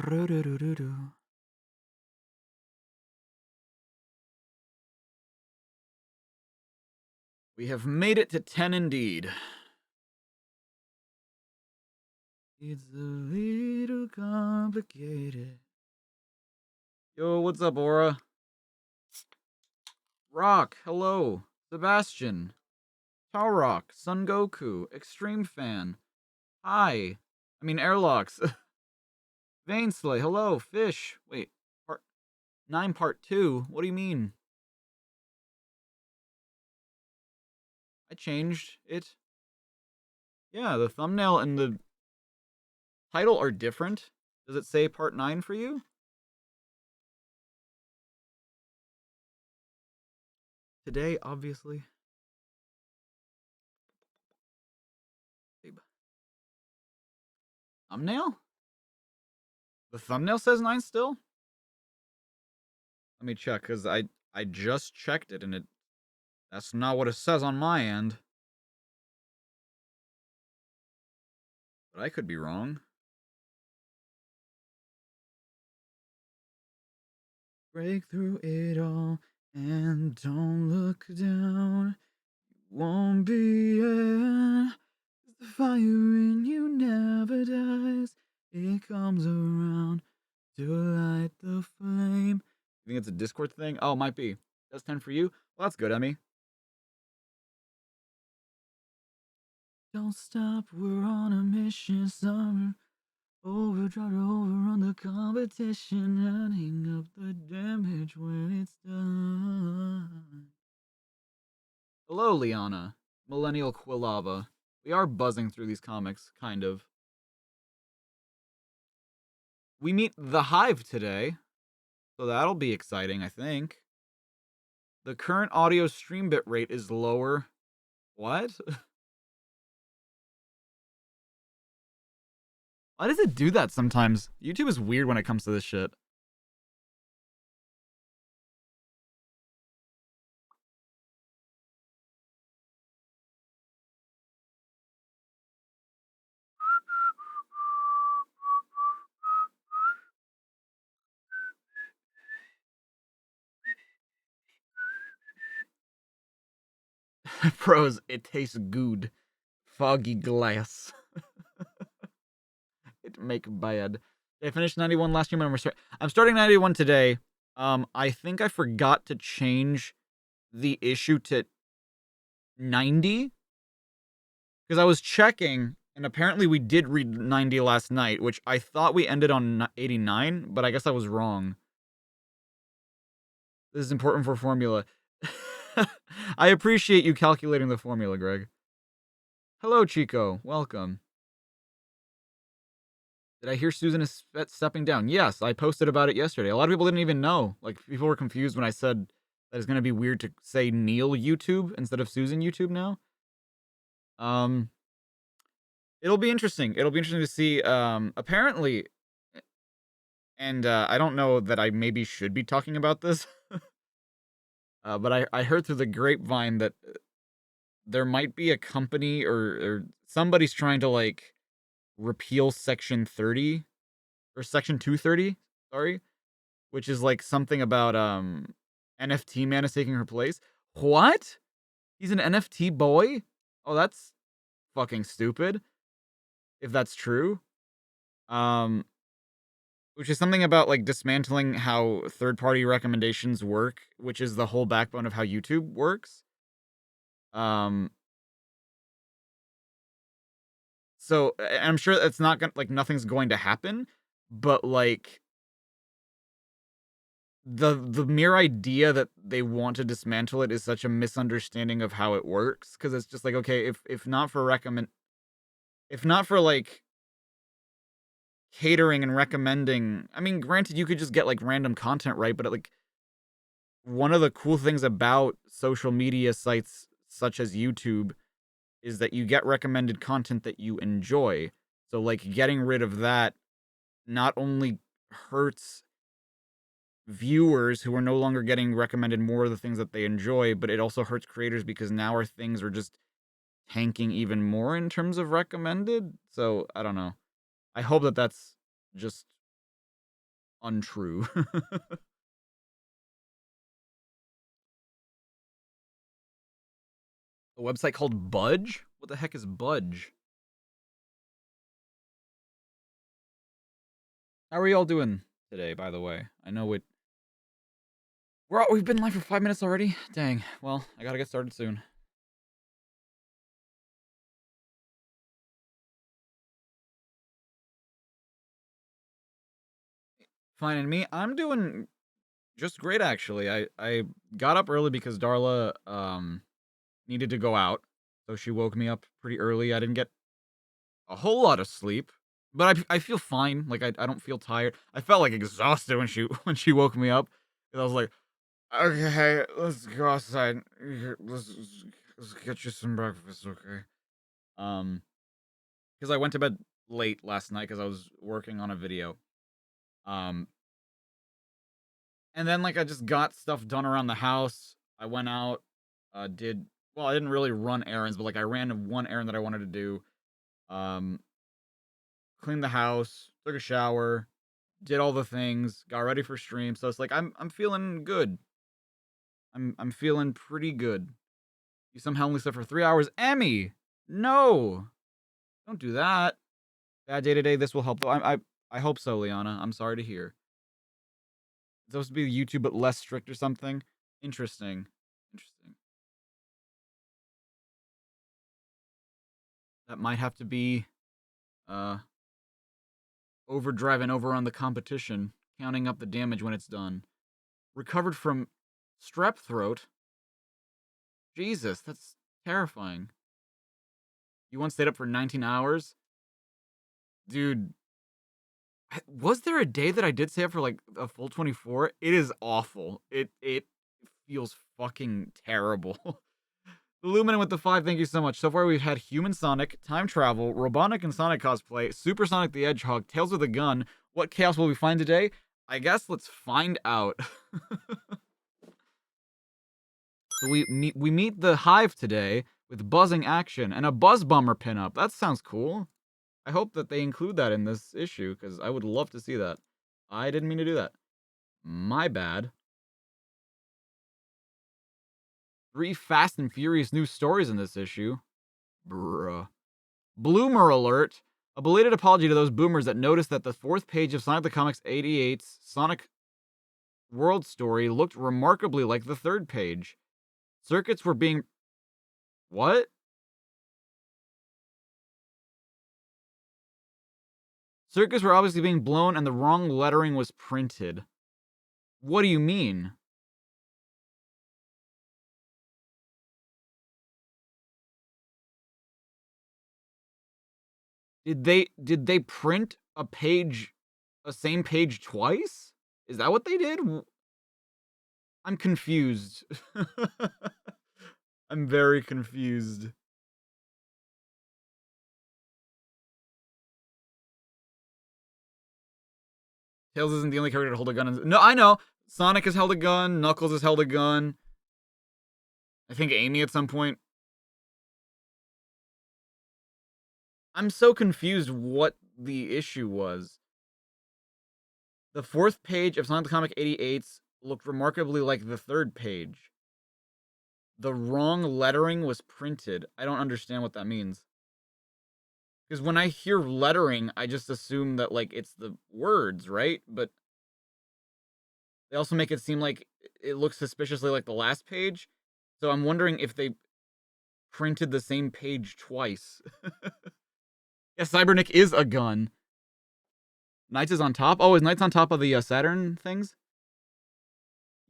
We have made it to 10 indeed. It's a little complicated. Yo, what's up, Aura? Rock, hello. Sebastian. Rock, Sun Goku, Extreme Fan. Hi. I mean, Airlocks. Vainsley, hello. Fish. Wait, part 9, part 2? What do you mean? I changed it. Yeah, the thumbnail and the title are different. Does it say part 9 for you? Today, obviously. Thumbnail? The thumbnail says 9 still? Let me check, because I just checked it, and that's not what it says on my end. But I could be wrong. Break through it all and don't look down. Won't be it. The fire in you never dies. It comes around to light the flame. You think it's a Discord thing? Oh, might be. That's 10 for you? Well, that's good, Emmy. Don't stop, we're on a mission, summer. Overdrive to overrun the competition, adding up the damage when it's done. Hello, Liana. Millennial Quilava. We are buzzing through these comics, kind of. We meet the Hive today, so that'll be exciting, I think. The current audio stream bit rate is lower. What? Why does it do that sometimes? YouTube is weird when it comes to this shit. Pros, it tastes good. Foggy glass. It make bad. I finished 91 last year. I'm starting 91 today. I think I forgot to change the issue to 90 because I was checking, and apparently we did read 90 last night, which I thought we ended on 89, but I guess I was wrong. This is important for formula. I appreciate you calculating the formula, Greg. Hello, Chico. Welcome. Did I hear Susan is stepping down? Yes, I posted about it yesterday. A lot of people didn't even know. Like, people were confused when I said that it's going to be weird to say Neil YouTube instead of Susan YouTube now. It'll be interesting. It'll be interesting to see. Apparently, and I don't know that I maybe should be talking about this, but I heard through the grapevine that there might be a company or somebody's trying to, like, repeal Section 30 or Section 230, sorry, which is like something about NFT man is taking her place. What? He's an NFT boy? Oh, that's fucking stupid. If that's true. Which is something about, like, dismantling how third-party recommendations work, which is the whole backbone of how YouTube works. So I'm sure it's not gonna, like, nothing's going to happen, but, like, the mere idea that they want to dismantle it is such a misunderstanding of how it works, because it's just like, okay, if not for like catering and recommending, I mean, granted, you could just get, like, random content, right? But, like, one of the cool things about social media sites such as YouTube is that you get recommended content that you enjoy. So, like, getting rid of that not only hurts viewers who are no longer getting recommended more of the things that they enjoy, but it also hurts creators because now our things are just tanking even more in terms of recommended. So, I don't know. I hope that that's just untrue. A website called Budge? What the heck is Budge? How are y'all doing today, by the way? I know we've been live for 5 minutes already? Dang. Well, I gotta get started soon. Fine, and me? I'm doing just great, actually. I got up early because Darla, needed to go out, so she woke me up pretty early. I didn't get a whole lot of sleep, but I feel fine. Like, I don't feel tired. I felt, like, exhausted when she woke me up, and I was like, "Okay, let's go outside. Here, let's get you some breakfast, okay?" Because I went to bed late last night because I was working on a video. Um, and then, like, I just got stuff done around the house. I went out, I didn't really run errands, but, like, I ran one errand that I wanted to do. Um, Cleaned the house, took a shower, did all the things, got ready for stream. So it's like I'm feeling good. I'm feeling pretty good. You somehow only slept for 3 hours. Emmy! No! Don't do that. Bad day today, this will help though. I hope so, Liana. I'm sorry to hear. It's supposed to be YouTube but less strict or something. Interesting. Interesting. That might have to be overdriving over on the competition, counting up the damage when it's done. Recovered from strep throat. Jesus, that's terrifying. You once stayed up for 19 hours? Dude, was there a day that I did stay up for like a full 24? It is awful. It feels fucking terrible. Illuminant with the 5, thank you so much. So far we've had Human Sonic, Time Travel, Robotnik and Sonic cosplay, Super Sonic the Hedgehog, Tails with a Gun. What chaos will we find today? I guess let's find out. So we meet the Hive today with buzzing action and a Buzz Bomber pinup. That sounds cool. I hope that they include that in this issue, because I would love to see that. I didn't mean to do that. My bad. 3 Fast and Furious news stories in this issue. Bruh. Bloomer alert. A belated apology to those boomers that noticed that the 4th page of Sonic the Comics 88's Sonic World story looked remarkably like the 3rd page. Circuits were being... What? Circuits were obviously being blown and the wrong lettering was printed. What do you mean? Did they print a same page twice? Is that what they did? I'm confused. I'm very confused. Tails isn't the only character to hold a gun. No, I know. Sonic has held a gun. Knuckles has held a gun. I think Amy at some point. I'm so confused what the issue was. The 4th page of Sonic the Comic 88's looked remarkably like the 3rd page. The wrong lettering was printed. I don't understand what that means. Because when I hear lettering, I just assume that, like, it's the words, right? But they also make it seem like it looks suspiciously like the last page. So I'm wondering if they printed the same page twice. Yeah, Cybernick is a gun. Knights is on top? Oh, is Knights on top of the Saturn things?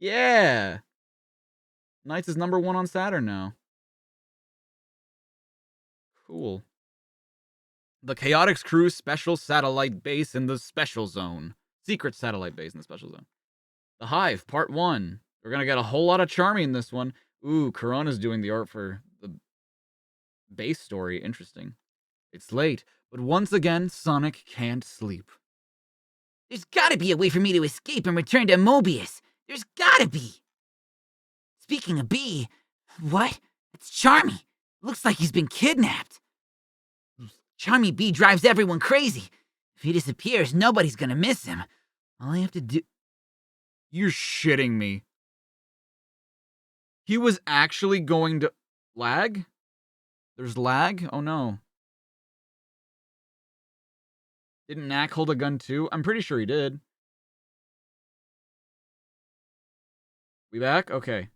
Yeah! Knights is #1 on Saturn now. Cool. The Chaotix Crew Special Satellite Base in the Special Zone. Secret Satellite Base in the Special Zone. The Hive, Part 1. We're gonna get a whole lot of Charmy in this one. Ooh, Corona's doing the art for the base story. Interesting. It's late, but once again, Sonic can't sleep. There's gotta be a way for me to escape and return to Mobius. There's gotta be. Speaking of B, what? It's Charmy. Looks like he's been kidnapped. Charmy B drives everyone crazy. If he disappears, nobody's gonna miss him. All I have to do. You're shitting me. He was actually going to lag? There's lag? Oh no. Didn't Knack hold a gun too? I'm pretty sure he did. We back? Okay.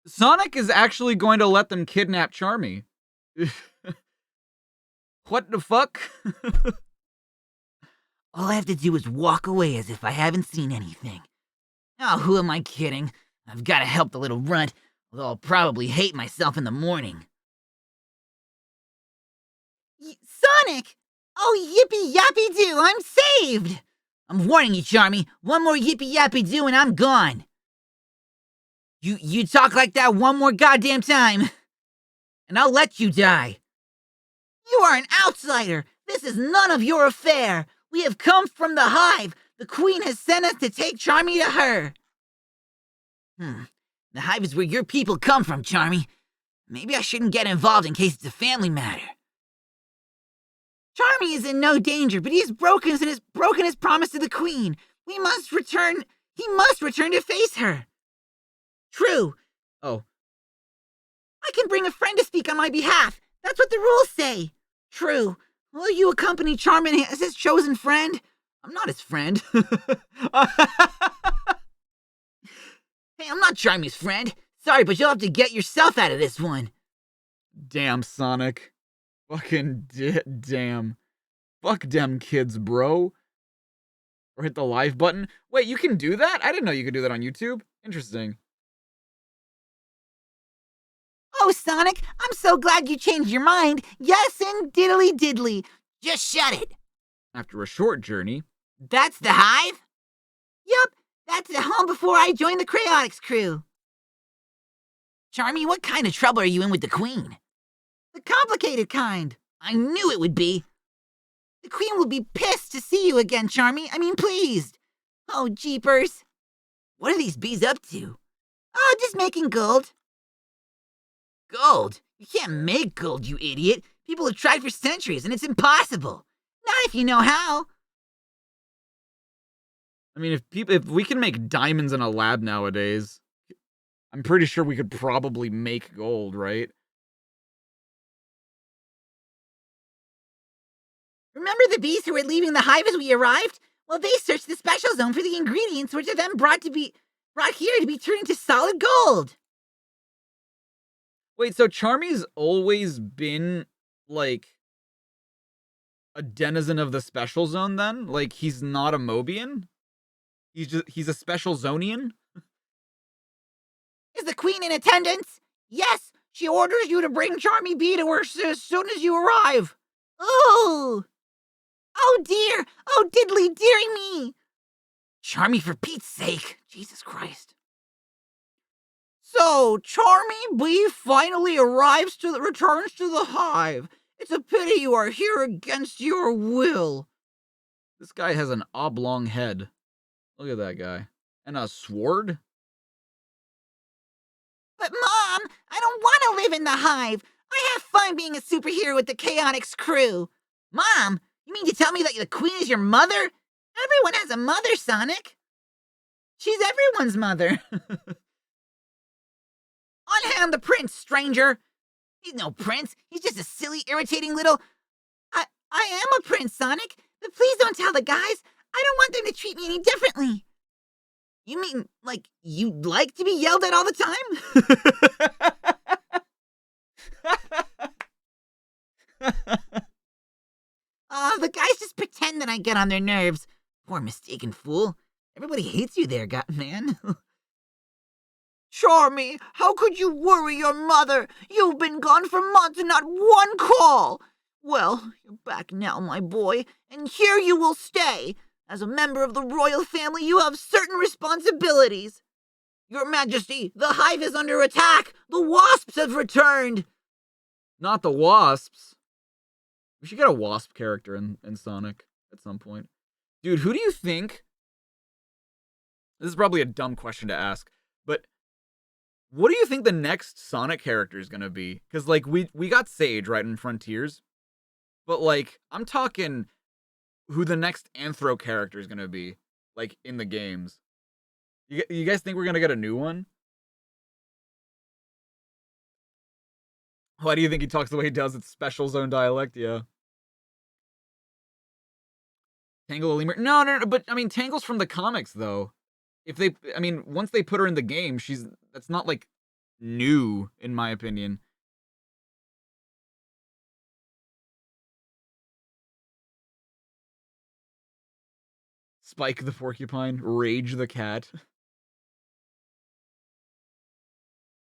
Sonic is actually going to let them kidnap Charmy. What the fuck? All I have to do is walk away as if I haven't seen anything. Oh, who am I kidding? I've got to help the little runt, although I'll probably hate myself in the morning. Sonic! Oh, yippee yappy doo, I'm saved! I'm warning you, Charmy. One more yippee yappy doo and I'm gone. You talk like that one more goddamn time, and I'll let you die. You are an outsider. This is none of your affair. We have come from the Hive. The Queen has sent us to take Charmy to her. The Hive is where your people come from, Charmy. Maybe I shouldn't get involved in case it's a family matter. Charmy is in no danger, but he has broken his promise to the Queen. He must return to face her. True. Oh. I can bring a friend to speak on my behalf. That's what the rules say. True. Will you accompany Charmy as his chosen friend? I'm not his friend. Hey, I'm not Charmy's friend. Sorry, but you'll have to get yourself out of this one. Damn, Sonic. Fucking damn. Fuck dem kids, bro. Or hit the live button. Wait, you can do that? I didn't know you could do that on YouTube. Interesting. Oh, Sonic, I'm so glad you changed your mind. Yes, and diddly diddly. Just shut it. After a short journey. That's the Hive? Yup, that's the home before I joined the Crayotics crew. Charmy, what kind of trouble are you in with the Queen? The complicated kind. I knew it would be. The Queen will be pissed to see you again, Charmy. I mean, pleased. Oh, jeepers. What are these bees up to? Oh, just making gold. Gold? You can't make gold, you idiot. People have tried for centuries, and it's impossible. Not if you know how. I mean, if we can make diamonds in a lab nowadays, I'm pretty sure we could probably make gold, right? Remember the bees who were leaving the Hive as we arrived? Well, they searched the special zone for the ingredients which are then brought here to be turned into solid gold. Wait, so Charmy's always been, like, a denizen of the special zone then? Like, he's not a Mobian? He's a special zonian? Is the Queen in attendance? Yes, she orders you to bring Charmy B to her as soon as you arrive. Oh! Oh dear! Oh diddly dearie me! Charmy, for Pete's sake! Jesus Christ. So, Charmy B finally returns to the Hive. It's a pity you are here against your will. This guy has an oblong head. Look at that guy. And a sword? But Mom, I don't want to live in the Hive. I have fun being a superhero with the Chaotix crew. Mom, you mean to tell me that the Queen is your mother? Everyone has a mother, Sonic. She's everyone's mother. Unhand the prince, stranger. He's no prince. He's just a silly, irritating little... I am a prince, Sonic. But please don't tell the guys. I don't want them to treat me any differently. You mean, like, you'd like to be yelled at all the time? The guys just pretend that I get on their nerves. Poor mistaken fool. Everybody hates you there, man. Charmy, how could you worry your mother? You've been gone for months and not one call. Well, you're back now, my boy, and here you will stay. As a member of the royal family, you have certain responsibilities. Your Majesty, the Hive is under attack. The Wasps have returned. Not the Wasps. We should get a Wasp character in Sonic at some point. Dude, who do you think... This is probably a dumb question to ask, but what do you think the next Sonic character is going to be? Because, like, we got Sage, right, in Frontiers. But, like, I'm talking who the next Anthro character is gonna be, like, in the games. You guys think we're gonna get a new one? Why do you think he talks the way he does? It's special zone dialect, yeah. Tangle a lemur? No, but I mean, Tangle's from the comics, though. If they, I mean, once they put her in the game, that's not, like, new, in my opinion. Spike the porcupine, Rage the cat.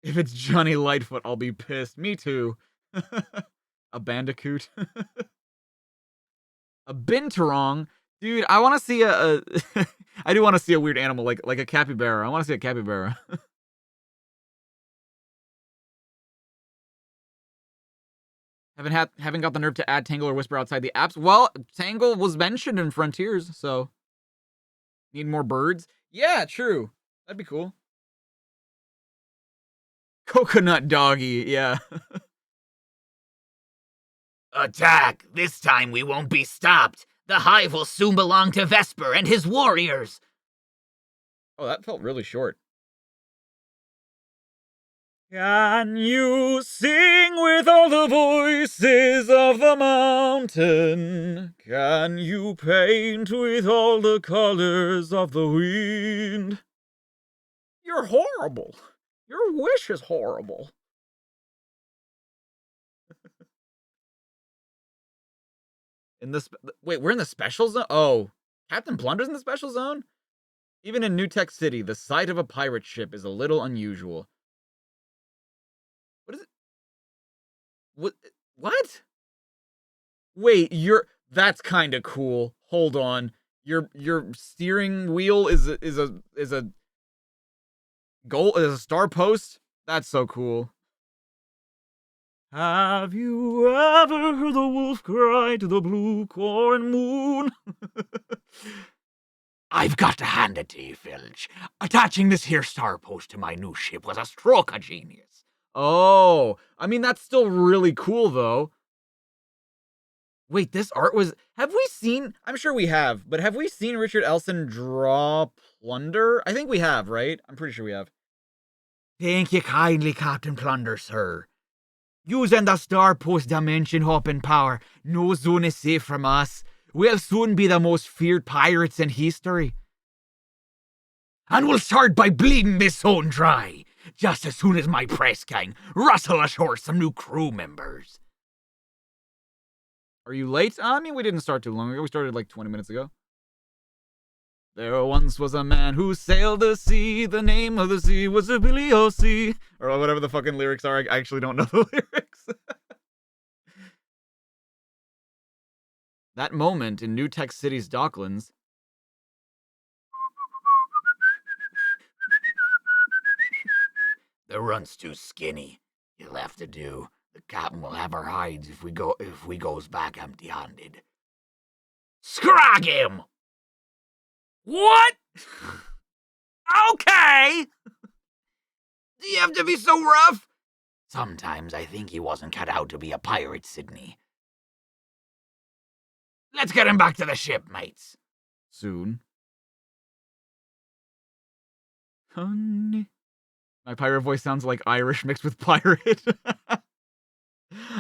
If it's Johnny Lightfoot, I'll be pissed. Me too. A bandicoot. A binturong. Dude, I want to see a I do want to see a weird animal like a capybara. I want to see a capybara. Haven't got the nerve to add Tangle or Whisper outside the apps. Well, Tangle was mentioned in Frontiers, so need more birds. Yeah, true. That'd be cool. Coconut doggy, yeah. Attack! This time we won't be stopped. The hive will soon belong to Vesper and his warriors. Oh, that felt really short. Can you sing with all the voices of the mountain? Can you paint with all the colors of the wind? You're horrible. Your wish is horrible. Wait, we're in the special zone? Oh, Captain Plunder's in the special zone? Even in New Tech City, the sight of a pirate ship is a little unusual. What is it? What? Wait, that's kind of cool. Hold on. Your steering wheel is a star post? That's so cool. Have you ever heard the wolf cry to the blue corn moon? I've got to hand it to you, Filch. Attaching this here star post to my new ship was a stroke of genius. Oh, I mean, that's still really cool, though. Wait, this art was... Have we seen... I'm sure we have, but have we seen Richard Elson draw Plunder? I think we have, right? I'm pretty sure we have. Thank you kindly, Captain Plunder, sir. Using the star post dimension hopping power, no zone is safe from us. We'll soon be the most feared pirates in history. And we'll start by bleeding this zone dry, just as soon as my press gang rustle ashore some new crew members. Are you late? I mean, we didn't start too long ago. We started like 20 minutes ago. There once was a man who sailed the sea. The name of the sea was Billy O.C. Or whatever the fucking lyrics are. I actually don't know the lyrics. That moment in New Tech City's docklands. The runt's too skinny. You'll have to do. The captain will have our hides if we goes back empty-handed. Scrag him! What? Okay! Do you have to be so rough? Sometimes I think he wasn't cut out to be a pirate, Sydney. Let's get him back to the ship, mates. Soon. Honey. My pirate voice sounds like Irish mixed with pirate.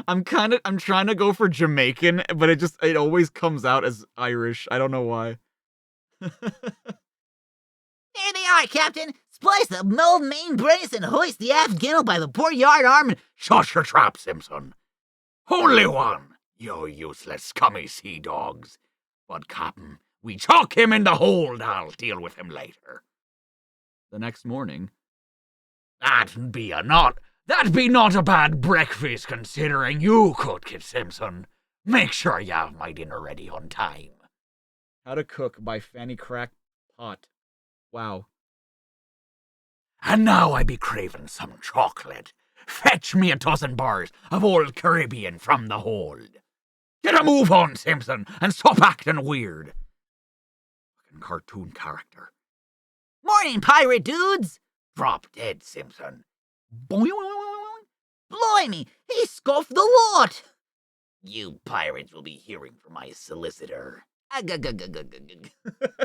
I'm trying to go for Jamaican, but it always comes out as Irish. I don't know why. There they are, Captain. Splice the old main brace and hoist the aft gunwale by the port yard arm and shut your trap, Simpson. Only one, you useless scummy sea dogs. But, Captain, we chuck him in the hold. I'll deal with him later. The next morning. That'd be not a bad breakfast considering you cook it, Simpson. Make sure you have my dinner ready on time. How to Cook by Fanny Crack Pot. Wow. And now I be craving some chocolate. Fetch me a dozen bars of old Caribbean from the hold. Get a move on, Simpson, and stop acting weird. Fucking cartoon character. Morning, pirate dudes! Drop dead, Simpson. Blimey, he scoffed the lot! You pirates will be hearing from my solicitor. Ugh, ugh, ugh, ugh, ugh, ugh.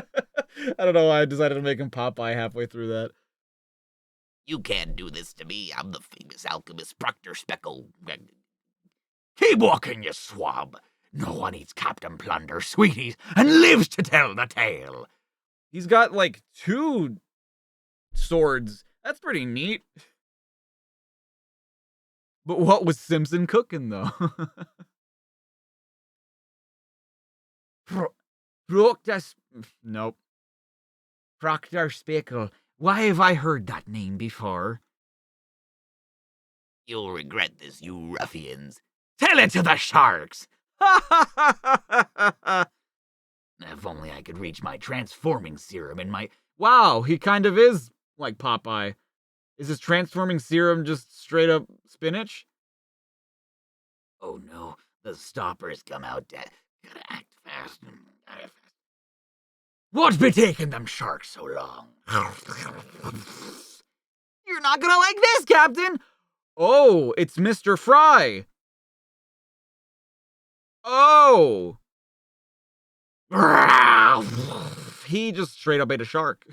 I don't know why I decided to make him Popeye halfway through that. You can't do this to me. I'm the famous alchemist Proctor Speckle. Keep walking, you swab. No one eats Captain Plunder, sweeties, and lives to tell the tale. He's got like 2 swords. That's pretty neat. But what was Simpson cooking though? Proctor. Nope. Proctor Speckle. Why have I heard that name before? You'll regret this, you ruffians. Tell it to the sharks! If only I could reach my transforming serum in my... Wow, he kind of is like Popeye. Is his transforming serum just straight up spinach? Oh no, the stoppers come out dead. Gotta act fast. What's been taking them sharks so long? You're not gonna like this, Captain! Oh, it's Mr. Fry! Oh! He just straight up ate a shark.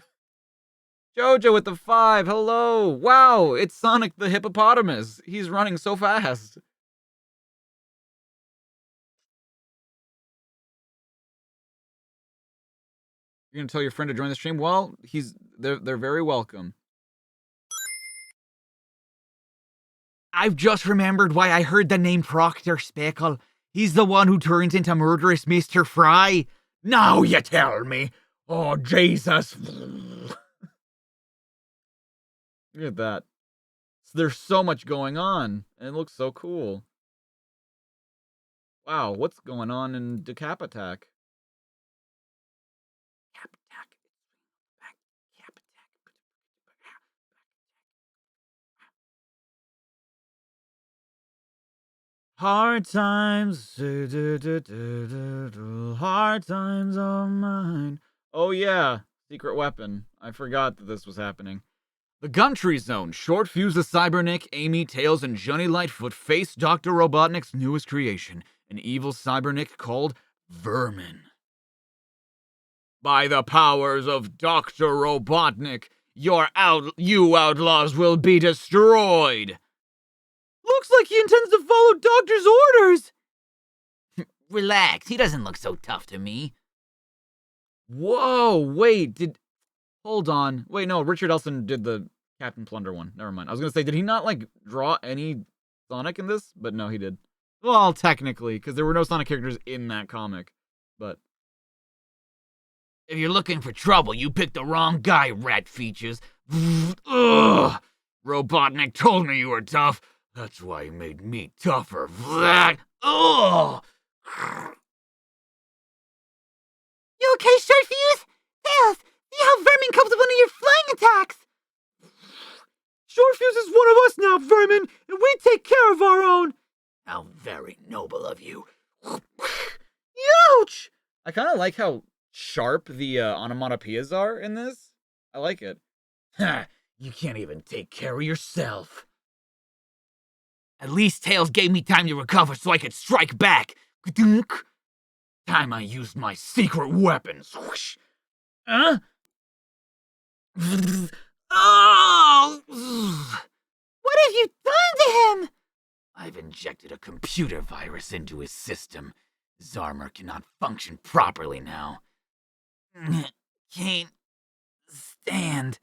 Jojo with the 5, hello! Wow, it's Sonic the hippopotamus. He's running so fast. You're gonna tell your friend to join the stream? Well, they're very welcome. I've just remembered why I heard the name Proctor Speckle. He's the one who turns into murderous Mr. Fry. Now you tell me. Oh, Jesus. Look at that. There's so much going on, and it looks so cool. Wow, what's going on in Decap Attack? Hard times, hard times are mine. Oh yeah, secret weapon. I forgot that this was happening. The Gumtree Zone. Short Fuse the Cybernick, Amy, Tails, and Johnny Lightfoot face Dr. Robotnik's newest creation, an evil Cybernick called Vermin. By the powers of Dr. Robotnik, you outlaws will be destroyed. Looks like he intends to follow Doctor's orders. Relax, he doesn't look so tough to me. Whoa, wait, hold on. Wait, no, Richard Elson did the Captain Plunder one. Never mind. I was gonna say, did he not, like, draw any Sonic in this? But no, he did. Well, technically, because there were no Sonic characters in that comic. But if you're looking for trouble, you picked the wrong guy, Rat Features. Ugh! Robotnik told me you were tough. That's why he made me tougher. Ugh! You okay, Short Fuse? Tails, see how Vermin comes with one of your flying attacks! Short Fuse is one of us now, Vermin, and we take care of our own. How very noble of you. Ouch! I kind of like how sharp the onomatopoeias are in this. I like it. Ha! You can't even take care of yourself. At least Tails gave me time to recover so I could strike back. Time I used my secret weapon. Huh? Oh! What have you done to him? I've injected a computer virus into his system. His armor cannot function properly now. Can't stand.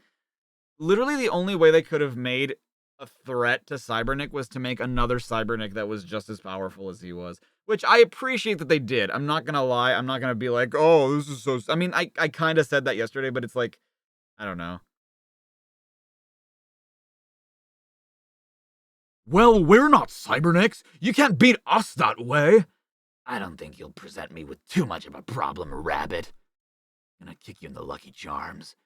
Literally the only way they could have made a threat to Cybernick was to make another Cybernick that was just as powerful as he was. Which I appreciate that they did. I'm not gonna lie. I'm not gonna be like, oh, this is so... I mean, I kind of said that yesterday, but it's like, I don't know. Well, we're not Cybernicks. You can't beat us that way. I don't think you'll present me with too much of a problem, Rabbit. I'm gonna kick you in the Lucky Charms.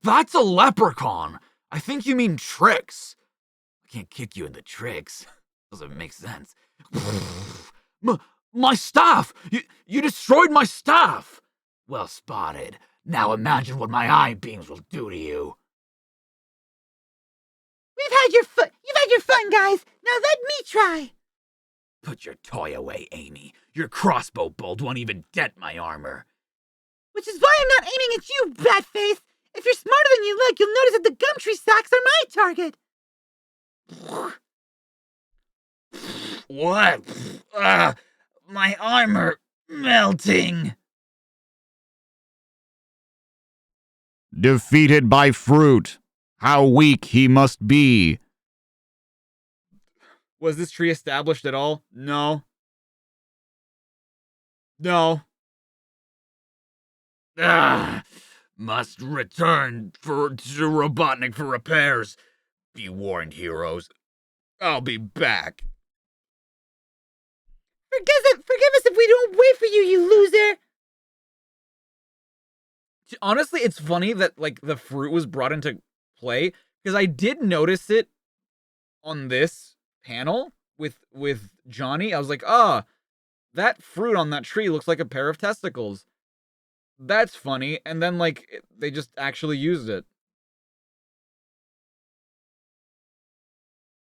That's a leprechaun. I think you mean Tricks. I can't kick you in the Tricks. Doesn't make sense. My staff! You destroyed my staff! Well spotted. Now imagine what my eye beams will do to you. You've had your fun, guys. Now let me try. Put your toy away, Amy. Your crossbow bolt won't even dent my armor. Which is why I'm not aiming at you, Batface! If you're smarter than you look, you'll notice that the Gumtree sacks are my target! What? My armor melting. Defeated by fruit. How weak he must be. Was this tree established at all? No. No. Must return to Robotnik for repairs. Be warned, heroes. I'll be back. Forgive us if we don't wait for you, you loser! Honestly, it's funny that, like, the fruit was brought into play, because I did notice it on this panel with Johnny. I was like, that fruit on that tree looks like a pair of testicles. That's funny. And then, like, they just actually used it.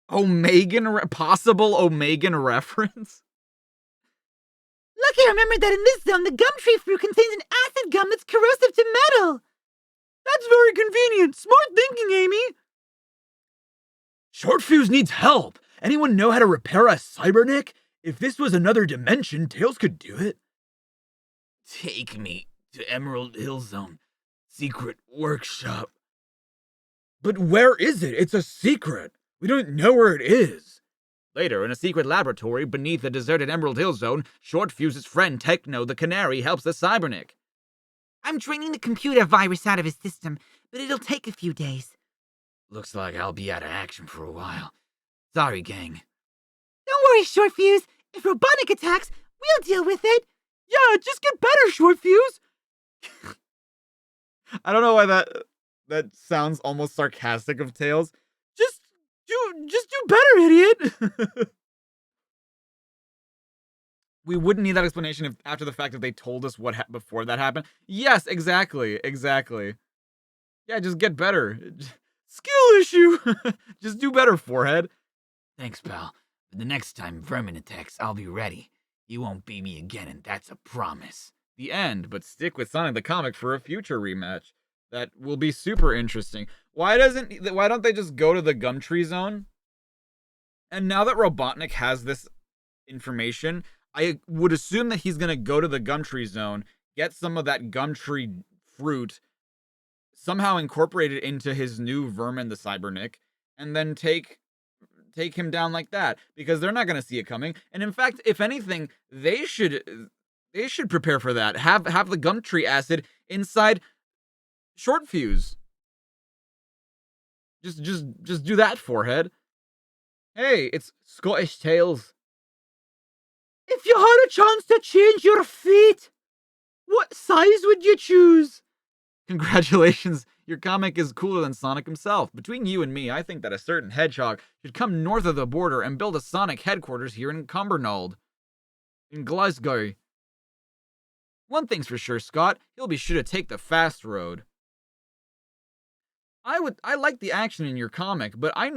Possible Omegan reference? Lucky I remembered that in this zone, the Gumtree fruit contains an acid gum that's corrosive to metal! That's very convenient. Smart thinking, Amy. Shortfuse needs help. Anyone know how to repair a Cybernik? If this was another dimension, Tails could do it. Take me to Emerald Hill Zone. Secret workshop. But where is it? It's a secret. We don't know where it is. Later, in a secret laboratory beneath the deserted Emerald Hill Zone, Shortfuse's friend Techno the Canary helps the Cybernik. I'm draining the computer virus out of his system, but it'll take a few days. Looks like I'll be out of action for a while. Sorry, gang. Don't worry, Shortfuse. If Robotnik attacks, we'll deal with it. Yeah, just get better, Shortfuse. I don't know why that sounds almost sarcastic of Tails. Just do better, idiot. We wouldn't need that explanation if after the fact that they told us what before that happened. Yes, exactly. Yeah, just get better. Skill issue. Just do better, forehead. Thanks, pal. But the next time Vermin attacks, I'll be ready. You won't beat me again, and that's a promise. The end, but stick with Sonic the Comic for a future rematch. That will be super interesting. Why don't they just go to the Gumtree Zone? And now that Robotnik has this information, I would assume that he's gonna go to the Gumtree Zone, get some of that Gumtree fruit, somehow incorporate it into his new Vermin the Cybernik, and then take him down like that, because they're not gonna see it coming. And in fact, if anything, they should prepare for that. Have the Gumtree acid inside Shortfuse. Just do that, forehead. Hey, it's Scottish Tails. If you had a chance to change your fate, what size would you choose? Congratulations, your comic is cooler than Sonic himself. Between you and me, I think that a certain hedgehog should come north of the border and build a Sonic headquarters here in Cumbernauld. In Glasgow. One thing's for sure, Scott, he'll be sure to take the fast road. I like the action in your comic, but I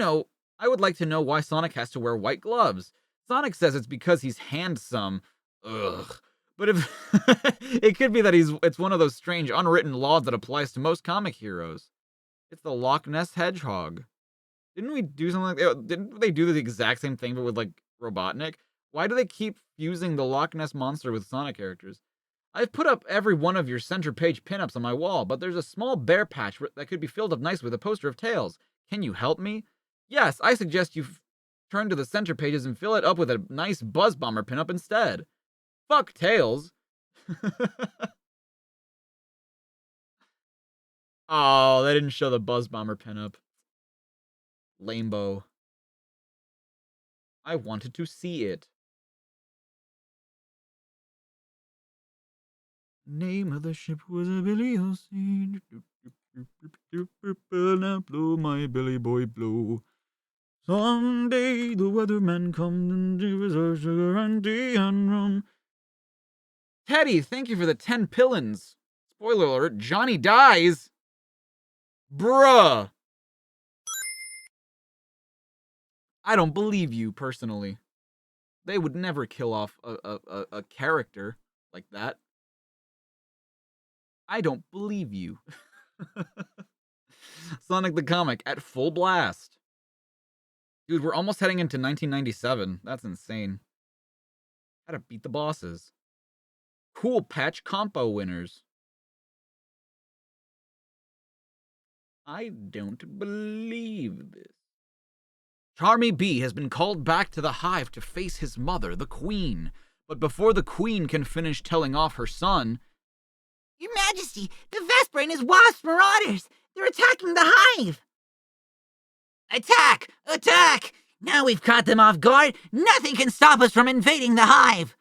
would like to know why Sonic has to wear white gloves. Sonic says it's because he's handsome. Ugh. But if it could be that it's one of those strange unwritten laws that applies to most comic heroes. It's the Loch Ness Hedgehog. Didn't we do something like that? Didn't they do the exact same thing but with like Robotnik? Why do they keep fusing the Loch Ness monster with Sonic characters? I've put up every one of your center page pinups on my wall, but there's a small bare patch that could be filled up nice with a poster of Tails. Can you help me? Yes, I suggest you turn to the center pages and fill it up with a nice Buzz Bomber pinup instead. Fuck Tails. Oh, they didn't show the Buzz Bomber pinup. Lamebo. I wanted to see it. Name of the ship was a Billy O.C. Now blow my Billy boy blow. Someday the weatherman comes and gives us sugar and tea and rum. Teddy, thank you for the 10 pillins. Spoiler alert, Johnny dies. Bruh. I don't believe you, personally. They would never kill off a character like that. I don't believe you. Sonic the Comic at full blast. Dude, we're almost heading into 1997. That's insane. How to beat the bosses. Cool patch compo winners. I don't believe this. Charmy B has been called back to the hive to face his mother, the Queen. But before the Queen can finish telling off her son... Your Majesty, the Vesper and his wasp marauders! They're attacking the hive! Attack! Attack! Now we've caught them off guard, nothing can stop us from invading the hive!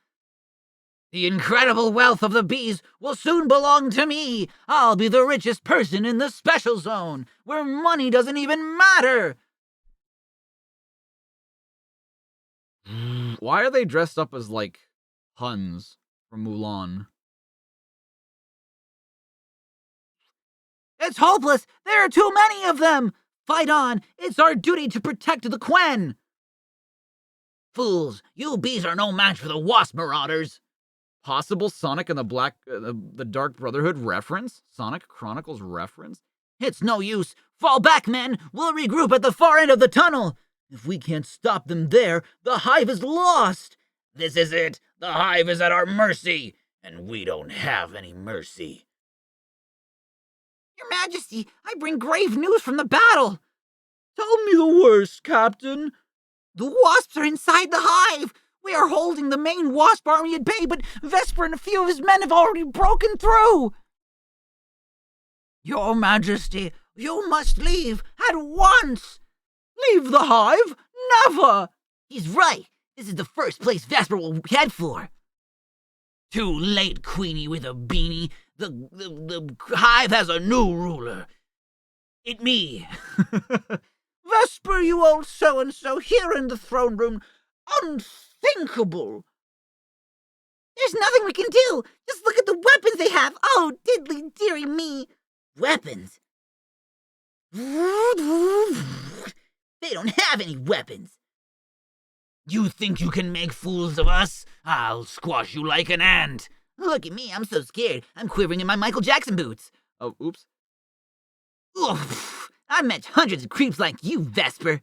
The incredible wealth of the bees will soon belong to me! I'll be the richest person in the special zone, where money doesn't even matter! Why are they dressed up as, like, Huns from Mulan? It's hopeless! There are too many of them! Fight on! It's our duty to protect the Quen! Fools! You bees are no match for the wasp marauders! Possible Sonic and the Dark Brotherhood reference? Sonic Chronicles reference? It's no use! Fall back, men! We'll regroup at the far end of the tunnel! If we can't stop them there, the hive is lost! This is it! The hive is at our mercy! And we don't have any mercy. Your Majesty, I bring grave news from the battle! Tell me the worst, Captain. The wasps are inside the hive! We are holding the main wasp army at bay, but Vesper and a few of his men have already broken through! Your Majesty, you must leave at once! Leave the hive? Never! He's right. This is the first place Vesper will head for. Too late, Queenie with a beanie. The hive has a new ruler. It me. Vesper, you old so-and-so, here in the throne room. Unthinkable. There's nothing we can do. Just look at the weapons they have. Oh, diddly dearie me. Weapons? They don't have any weapons. You think you can make fools of us? I'll squash you like an ant. Look at me, I'm so scared. I'm quivering in my Michael Jackson boots. Oh, oops. Oof, I've met hundreds of creeps like you, Vesper.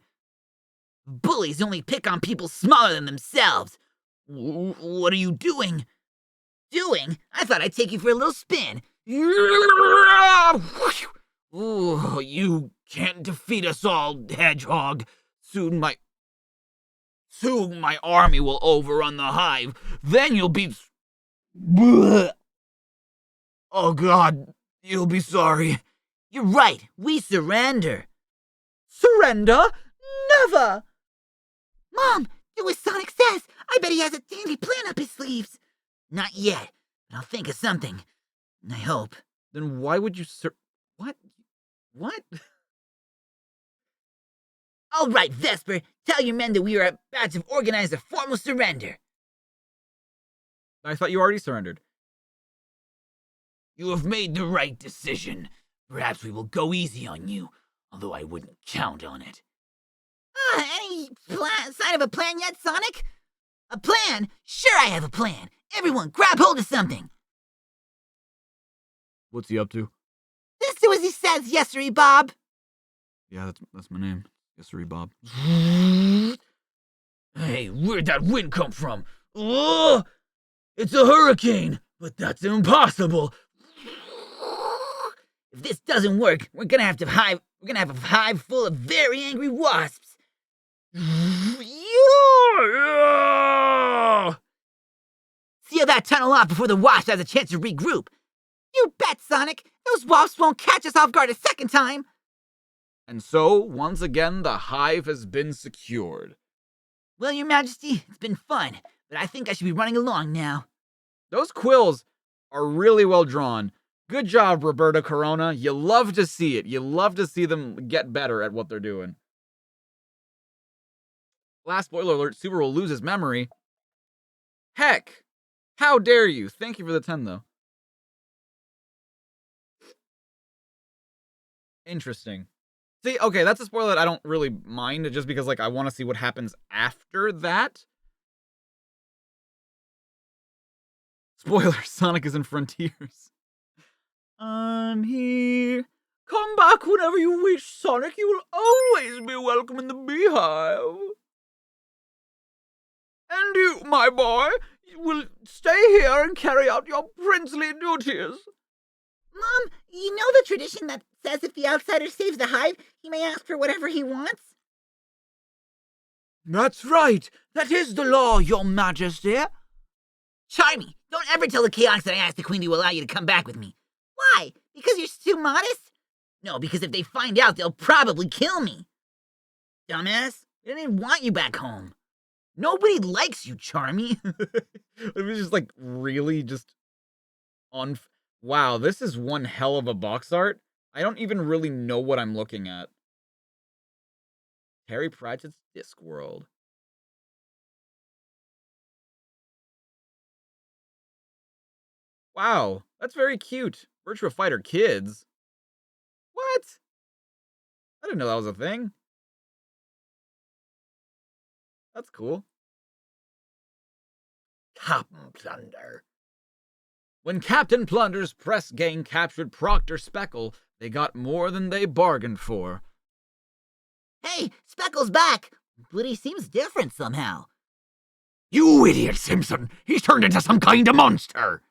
Bullies only pick on people smaller than themselves. What are you doing? Doing? I thought I'd take you for a little spin. Ooh, you can't defeat us all, Hedgehog. Soon my army will overrun the hive. Then you'll be... Oh, God, you'll be sorry. You're right, we surrender. Surrender? Never! Mom, do as Sonic says. I bet he has a dandy plan up his sleeves. Not yet, but I'll think of something. I hope. Then why would you What? What? All right, Vesper, tell your men that we are about to organize a formal surrender. I thought you already surrendered. You have made the right decision. Perhaps we will go easy on you, although I wouldn't count on it. Any sign of a plan yet, Sonic? A plan? Sure I have a plan. Everyone, grab hold of something. What's he up to? Just do as he says, Yesery Bob. Yeah, that's my name. Yesery Bob. Hey, where'd that wind come from? Oh, it's a hurricane, but that's impossible. If this doesn't work, we're gonna have a hive full of very angry wasps. Seal that tunnel off before the wasp has a chance to regroup. You bet, Sonic. Those wasps won't catch us off guard a second time. And so, once again, the hive has been secured. Well, Your Majesty, it's been fun, but I think I should be running along now. Those quills are really well drawn. Good job, Roberta Corona. You love to see it. You love to see them get better at what they're doing. Last spoiler alert, Super will lose his memory. Heck! How dare you? Thank you for the 10, though. Interesting. See, okay, that's a spoiler that I don't really mind, just because, like, I want to see what happens after that. Spoiler, Sonic is in Frontiers. I'm here. Come back whenever you wish, Sonic. You will always be welcome in the beehive. And you, my boy, will stay here and carry out your princely duties. Mom, you know the tradition that says if the outsider saves the hive, he may ask for whatever he wants? That's right. That is the law, your majesty. Charmy, don't ever tell the Chaotix that I asked the Queen to allow you to come back with me. Why? Because you're too modest? No, because if they find out, they'll probably kill me. Dumbass, they didn't want you back home. Nobody likes you, Charmy. It was just like really just on. Wow, this is one hell of a box art. I don't even really know what I'm looking at. Terry Pratchett's Discworld. Wow, that's very cute. Virtua Fighter Kids. What? I didn't know that was a thing. That's cool. Captain Plunder. When Captain Plunder's press gang captured Proctor Speckle, they got more than they bargained for. Hey, Speckle's back, but he seems different somehow. You idiot, Simpson! He's turned into some kind of monster!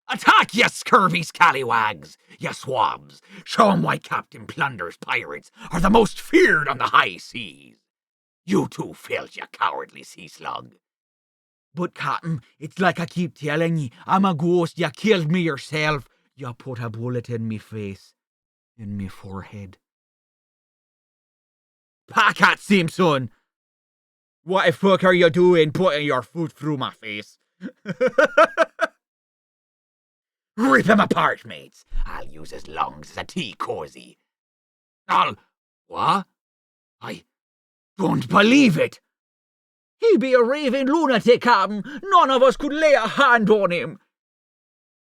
Attack, you scurvy scallywags! You swabs! Show 'em why Captain Plunder's pirates are the most feared on the high seas! You too failed, you cowardly sea slug! But, Captain, it's like I keep telling ye, I'm a ghost, you killed me yourself! You put a bullet in me face, in me forehead. Pack Simpson! What the fuck are you doing putting your foot through my face? Rip him apart, mates. I'll use his lungs as a tea cozy. What? I don't believe it. He be a raving lunatic, Captain. None of us could lay a hand on him.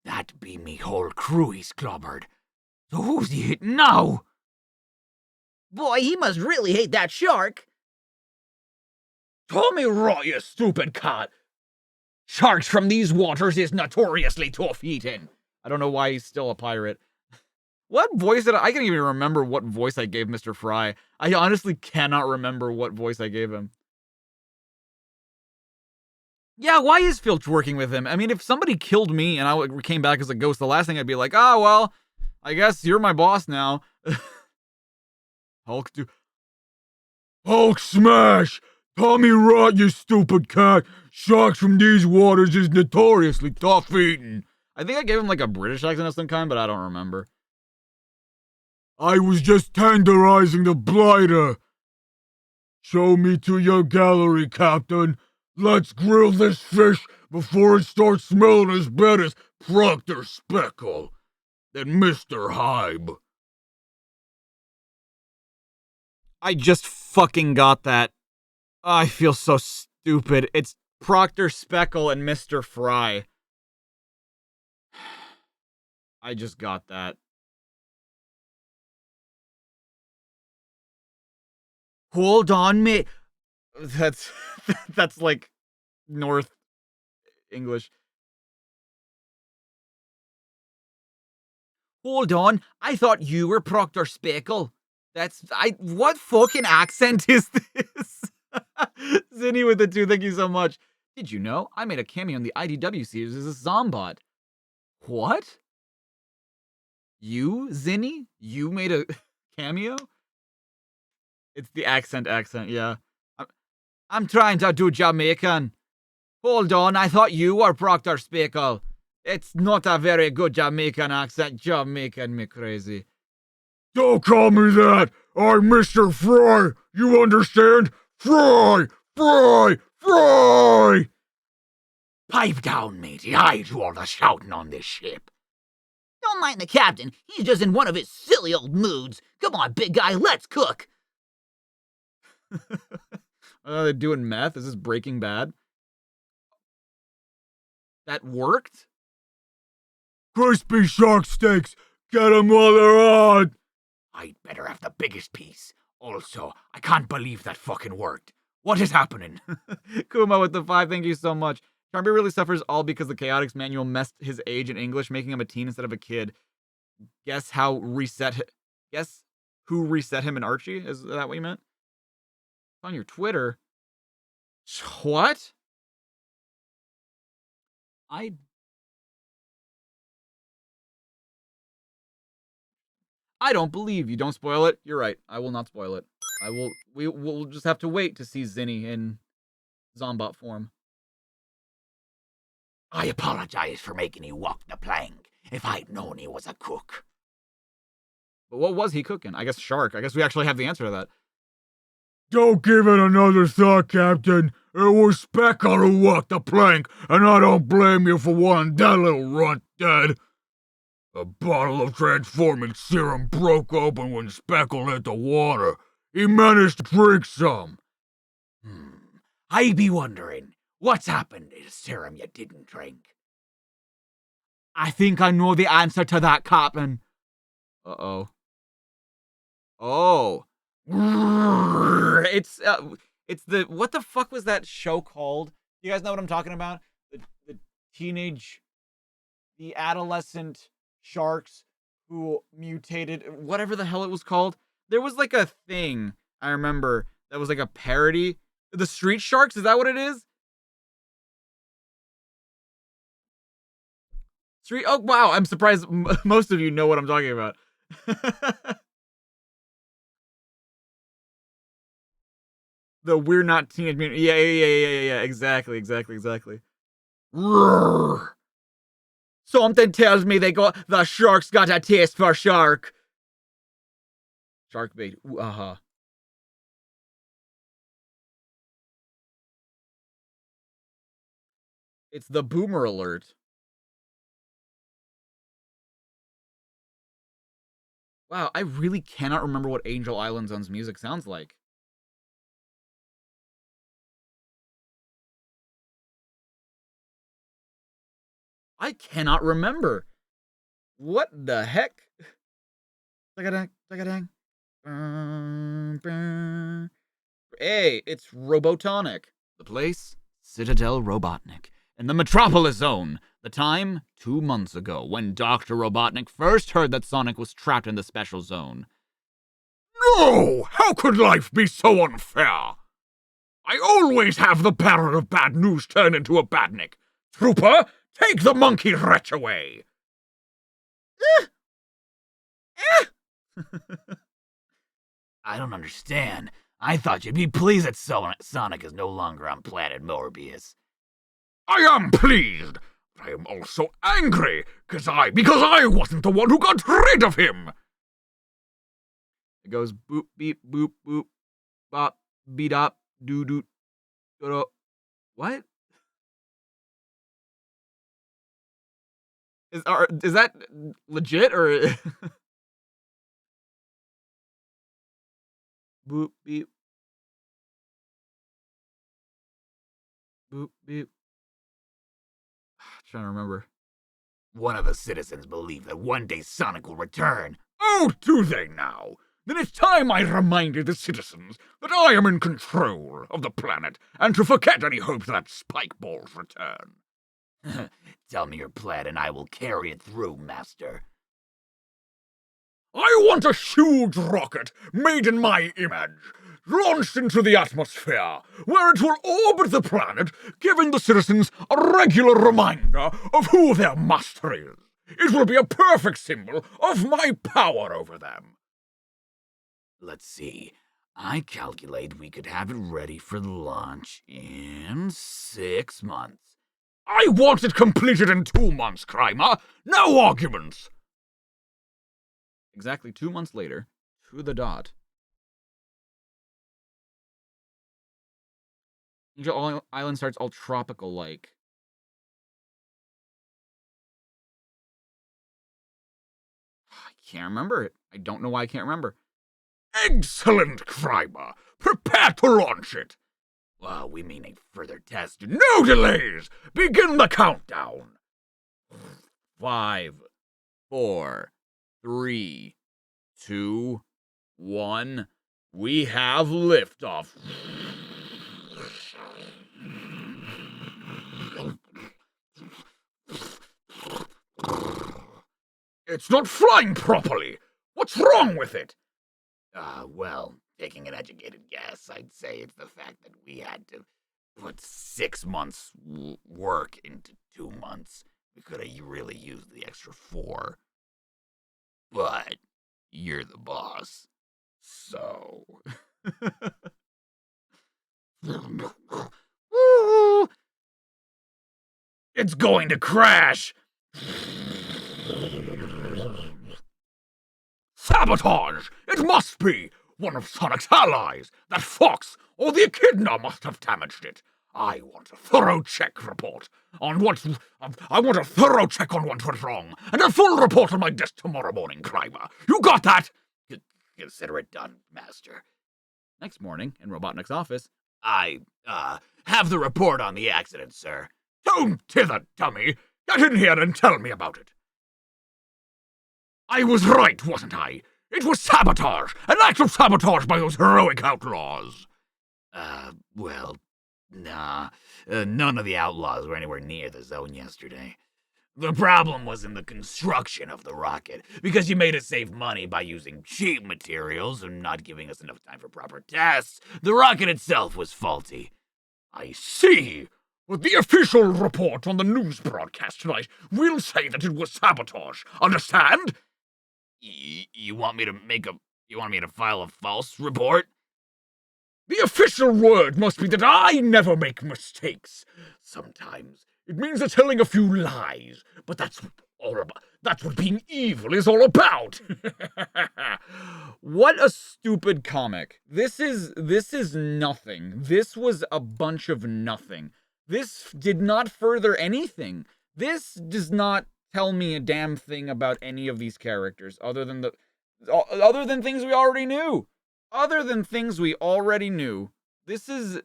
That be me whole crew he's clobbered. So who's he hitting now? Boy, he must really hate that shark. Tommy rot, you stupid cat. Sharks from these waters is notoriously tough eating. I don't know why he's still a pirate. What voice did I can't even remember what voice I gave Mr. Fry. I honestly cannot remember what voice I gave him. Yeah, why is Filch working with him? I mean, if somebody killed me and I came back as a ghost, the last thing I'd be like, oh, well, I guess you're my boss now. Hulk smash! Tommy rot, you stupid cat! Sharks from these waters is notoriously tough eating. I think I gave him like a British accent of some kind, but I don't remember. I was just tenderizing the blighter. Show me to your gallery, Captain. Let's grill this fish before it starts smelling as bad as Proctor Speckle and Mr. Hybe. I just fucking got that. I feel so stupid. It's Proctor Speckle and Mr. Fry. I just got that. Hold on, mate. That's that's like North English. Hold on. I thought you were Proctor Speckle. What fucking accent is this? Zinni with the 2, thank you so much. Did you know I made a cameo in the IDW series as a Zombot? What? You, Zinni? You made a cameo? It's the accent, yeah. I'm trying to do Jamaican. Hold on, I thought you were Proctor Speckle. It's not a very good Jamaican accent. You're making me crazy. Don't call me that! I'm Mr. Fry! You understand? Fry! Fry! Fry! Pipe down, matey. I do all the shouting on this ship. Don't mind the captain. He's just in one of his silly old moods. Come on, big guy, let's cook. Are they doing meth? Is this Breaking Bad? That worked? Crispy shark steaks! Get 'em while they're on! I'd better have the biggest piece. Also, I can't believe that fucking worked. What is happening? Kuma with the 5, thank you so much. Charmy really suffers all because the Chaotix manual messed his age in English, making him a teen instead of a kid. Guess who reset him in Archie? Is that what you meant? On your Twitter? What? I don't believe you. Don't spoil it. You're right. I will not spoil it. We'll just have to wait to see Zinni in Zombot form. I apologize for making you walk the plank. If I'd known he was a cook. But what was he cooking? I guess shark. I guess we actually have the answer to that. Don't give it another thought, Captain. It was Speckle who walked the plank, and I don't blame you for wanting that little runt dead. A bottle of transforming serum broke open when Speckle hit the water. He managed to drink some. I be wondering, what's happened to the serum you didn't drink? I think I know the answer to that, Captain. Uh-oh. Oh. It's the, what the fuck was that show called? You guys know what I'm talking about? The adolescent sharks who mutated, whatever the hell it was called. There was like a thing, I remember, that was like a parody. The Street Sharks, is that what it is? Oh, wow, I'm surprised most of you know what I'm talking about. The We're Not Teenage Mutant. Yeah. Exactly. Roar. Something tells me the sharks got a taste for shark. Shark bait. Ooh, aha. It's the boomer alert. Wow, I really cannot remember what Angel Island Zone's music sounds like. I cannot remember. What the heck? Hey, it's Robotonic. The place, Citadel Robotnik. In the Metropolis Zone. The time, 2 months ago, when Dr. Robotnik first heard that Sonic was trapped in the Special Zone. No! How could life be so unfair? I always have the bearer of bad news turn into a badnik. Trooper, take the monkey wretch away! I don't understand. I thought you'd be pleased that Sonic is no longer on planet Morbius. I am pleased, but I am also angry, because I wasn't the one who got rid of him! It goes boop, beep, boop, boop, bop, beat up, doo doo, do. What? Is that legit or? Boop beep. Boop beep. Trying to remember. One of the citizens believe that one day Sonic will return. Oh, do they now? Then it's time I reminded the citizens that I am in control of the planet and to forget any hopes that Spike Ball's return. Tell me your plan and I will carry it through, Master. I want a huge rocket made in my image, launched into the atmosphere, where it will orbit the planet, giving the citizens a regular reminder of who their master is. It will be a perfect symbol of my power over them. Let's see. I calculate we could have it ready for launch in 6 months. I want it completed in 2 months, Crimer. No arguments. Exactly 2 months later, to the dot. Angel Island starts all tropical-like. I can't remember it. I don't know why I can't remember. Excellent, Crimer. Prepare to launch it. Well, we mean a further test. No delays. Begin the countdown. 5, 4, 3, 2, 1. We have liftoff. It's not flying properly. What's wrong with it? Well, taking an educated guess, I'd say it's the fact that we had to put 6 months work into 2 months. We could have really used the extra 4. But you're the boss. So. It's going to crash! Sabotage! It must be! One of Sonic's allies! That fox or the echidna must have damaged it! I want a thorough check report on what's... I want a thorough check on what went wrong, and a full report on my desk tomorrow morning, Climber. You got that? Consider it done, Master. Next morning, in Robotnik's office, I, have the report on the accident, sir. Don't tither, dummy! Get in here and tell me about it. I was right, wasn't I? It was sabotage! An act of sabotage by those heroic outlaws! Well, nah. None of the outlaws were anywhere near the zone yesterday. The problem was in the construction of the rocket, because you made us save money by using cheap materials and not giving us enough time for proper tests. The rocket itself was faulty. I see! But the official report on the news broadcast tonight will say that it was sabotage. Understand? You want me to file a false report? The official word must be that I never make mistakes. Sometimes it means telling a few lies, but that's what being evil is all about. what a stupid comic. This is nothing. This was a bunch of nothing. This did not further anything. This does not tell me a damn thing about any of these characters other than things we already knew. Other than things we already knew. This is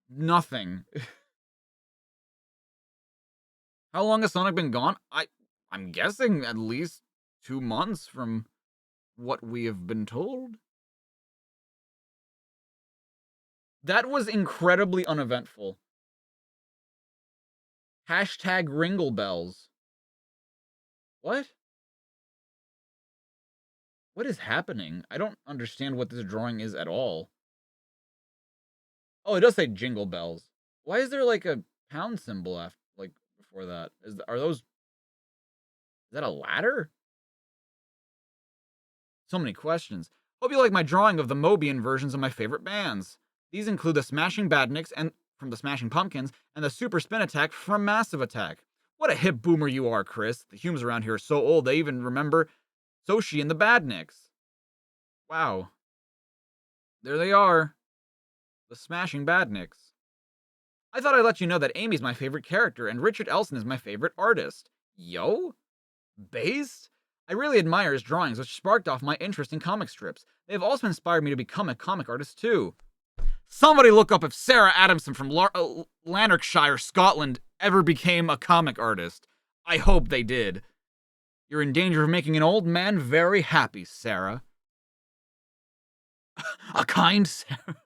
nothing. How long has Sonic been gone? I'm guessing at least 2 months from what we have been told. That was incredibly uneventful. Hashtag Ringle Bells. What? What is happening? I don't understand what this drawing is at all. Oh, it does say Jingle Bells. Why is there like a pound symbol after, like, before that? Is that a ladder? So many questions. Hope you like my drawing of the Mobian versions of my favorite bands. These include the Smashing Badniks and from the Smashing Pumpkins and the Super Spin Attack from Massive Attack. What a hip boomer you are, Chris. The humans around here are so old they even remember Soshi and the Badniks. Wow. There they are. The Smashing Badniks. I thought I'd let you know that Amy's my favorite character and Richard Elson is my favorite artist. Yo? Based? I really admire his drawings, which sparked off my interest in comic strips. They have also inspired me to become a comic artist too. Somebody look up if Sarah Adamson from Lanarkshire, Scotland ever became a comic artist. I hope they did. You're in danger of making an old man very happy, Sarah. A kind Sarah?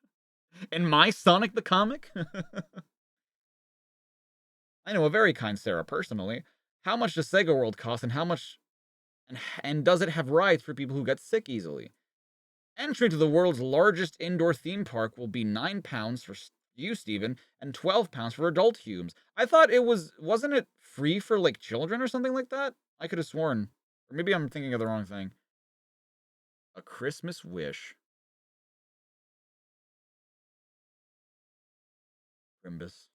In my Sonic the Comic? I know a very kind Sarah personally. How much does Sega World cost and how much and does it have rides for people who get sick easily? Entry to the world's largest indoor theme park will be £9 for you, Steven, and £12 for adult humans. I thought it wasn't it free for like children or something like that? I could have sworn. Or maybe I'm thinking of the wrong thing. A Christmas Wish. Crimbus.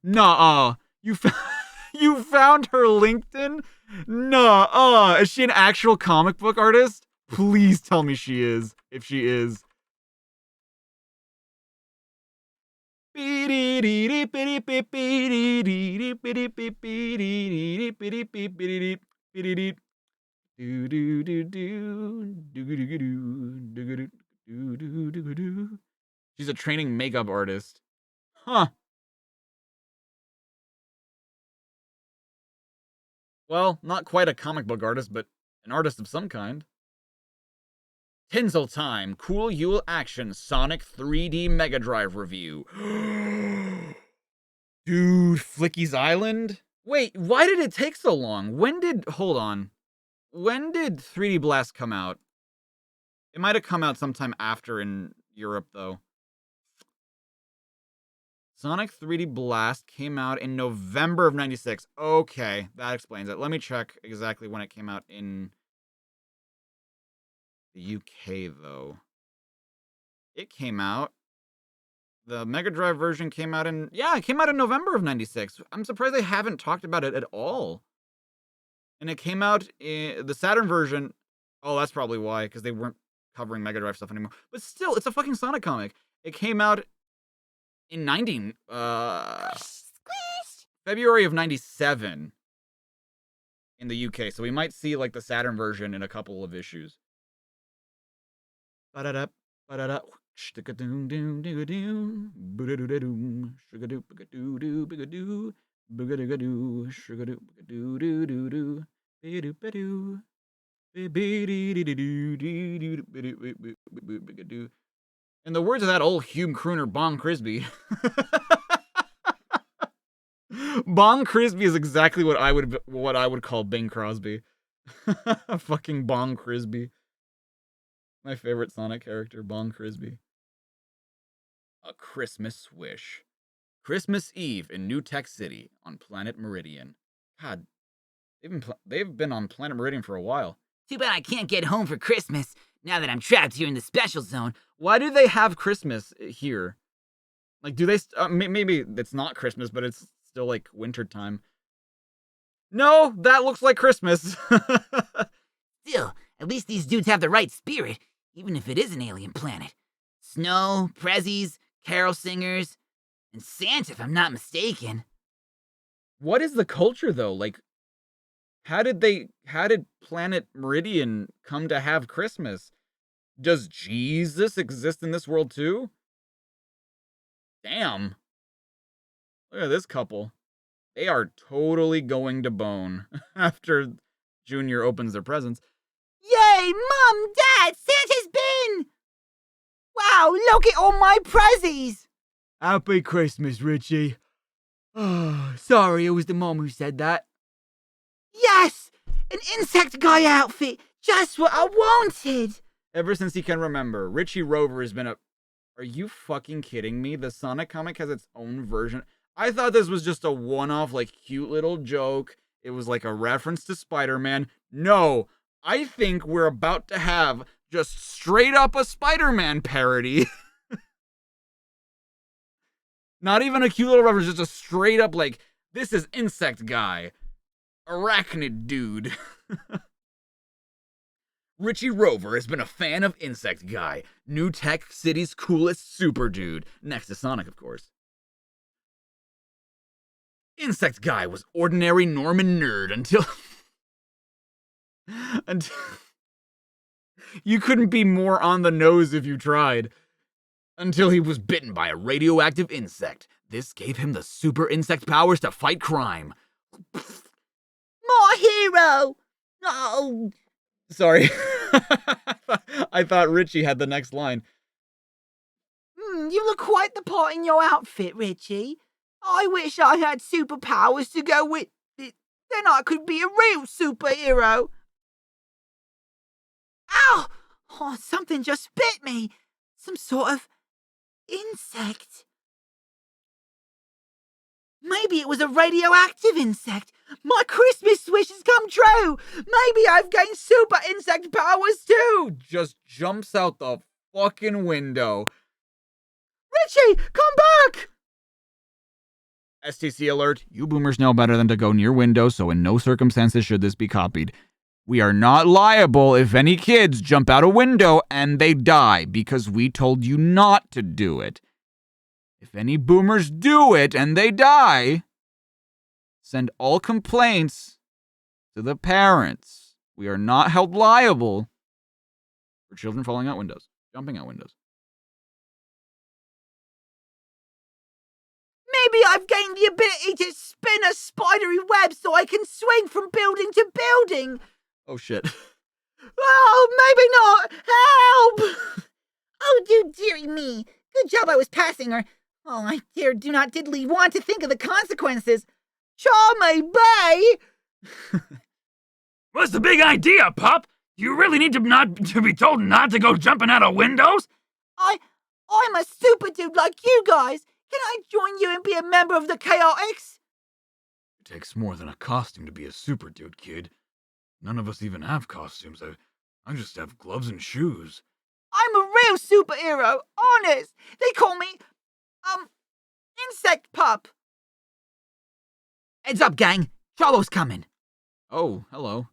Nah, you found her LinkedIn? Nah, is she an actual comic book artist? Please tell me she is, if she is. She's a training makeup artist. Huh. Well, not quite a comic book artist, but an artist of some kind. Tinsel time, cool Yule action, Sonic 3D Mega Drive review. Dude, Flicky's Island? Wait, why did it take so long? Hold on. When did 3D Blast come out? It might have come out sometime after in Europe, though. Sonic 3D Blast came out in November of 96. Okay, that explains it. Let me check exactly when it came out in the UK, though. It came out. The Mega Drive version came out in... Yeah, it came out in November of 96. I'm surprised they haven't talked about it at all. And it came out in the Saturn version. Oh, that's probably why, because they weren't covering Mega Drive stuff anymore. But still, it's a fucking Sonic comic. It came out in February of 97 in the UK. So we might see like the Saturn version in a couple of issues. Ba-da-da, ba-da-da. In the words of that old Hume crooner, Bong Crisby. Bong Crisby is exactly what I would call Bing Crosby. Fucking Bong Crisby. My favorite Sonic character, Bong Crisby. A Christmas Wish. Christmas Eve in New Tech City on Planet Meridian. God, they've been on Planet Meridian for a while. Too bad I can't get home for Christmas now that I'm trapped here in the special zone. Why do they have Christmas here? Like, do they... maybe it's not Christmas, but it's still, like, winter time. No, that looks like Christmas. Still, at least these dudes have the right spirit, even if it is an alien planet. Snow, prezzies, carol singers, and Santa, if I'm not mistaken. What is the culture, though? Like, how did Planet Meridian come to have Christmas? Does Jesus exist in this world, too? Damn. Look at this couple. They are totally going to bone after Junior opens their presents. Yay, Mum, Dad, Santa's been! Wow, look at all my prezzies! Happy Christmas, Richie. Oh, sorry, it was the mom who said that. Yes! An insect guy outfit! Just what I wanted! Ever since he can remember, Richie Rover has been a... Are you fucking kidding me? The Sonic comic has its own version. I thought this was just a one-off, like, cute little joke. It was like a reference to Spider-Man. No, I think we're about to have just straight up a Spider-Man parody. Not even a cute little reference, just a straight up, like, this is Insect Guy. Arachnid Dude. Richie Rover has been a fan of Insect Guy, New Tech City's coolest super dude, next to Sonic, of course. Insect Guy was ordinary Norman nerd until... until... You couldn't be more on the nose if you tried. Until he was bitten by a radioactive insect. This gave him the super insect powers to fight crime. My hero! Oh... Sorry. I thought Richie had the next line. You look quite the part in your outfit, Richie. I wish I had superpowers to go with it. Then I could be a real superhero. Ow! Oh, something just bit me. Some sort of insect. Maybe it was a radioactive insect. My Christmas wish has come true. Maybe I've gained super insect powers too. Just jumps out the fucking window. Richie, come back! STC alert, you boomers know better than to go near windows, so in no circumstances should this be copied. We are not liable if any kids jump out a window and they die, because we told you not to do it. If any boomers do it and they die, send all complaints to the parents. We are not held liable for children falling out windows, jumping out windows. Maybe I've gained the ability to spin a spidery web so I can swing from building to building. Oh shit. Oh, maybe not. Help! Oh, dearie me. Good job I was passing her. Oh, I do not diddly want to think of the consequences. Charmy Bay! What's the big idea, pup? Do you really need to be told not to go jumping out of windows? I'm a super dude like you guys. Can I join you and be a member of the Chaotix? It takes more than a costume to be a super dude, kid. None of us even have costumes. I just have gloves and shoes. I'm a real superhero, honest. They call me, Insect Pup. Heads up, gang. Trollow's coming. Oh, hello.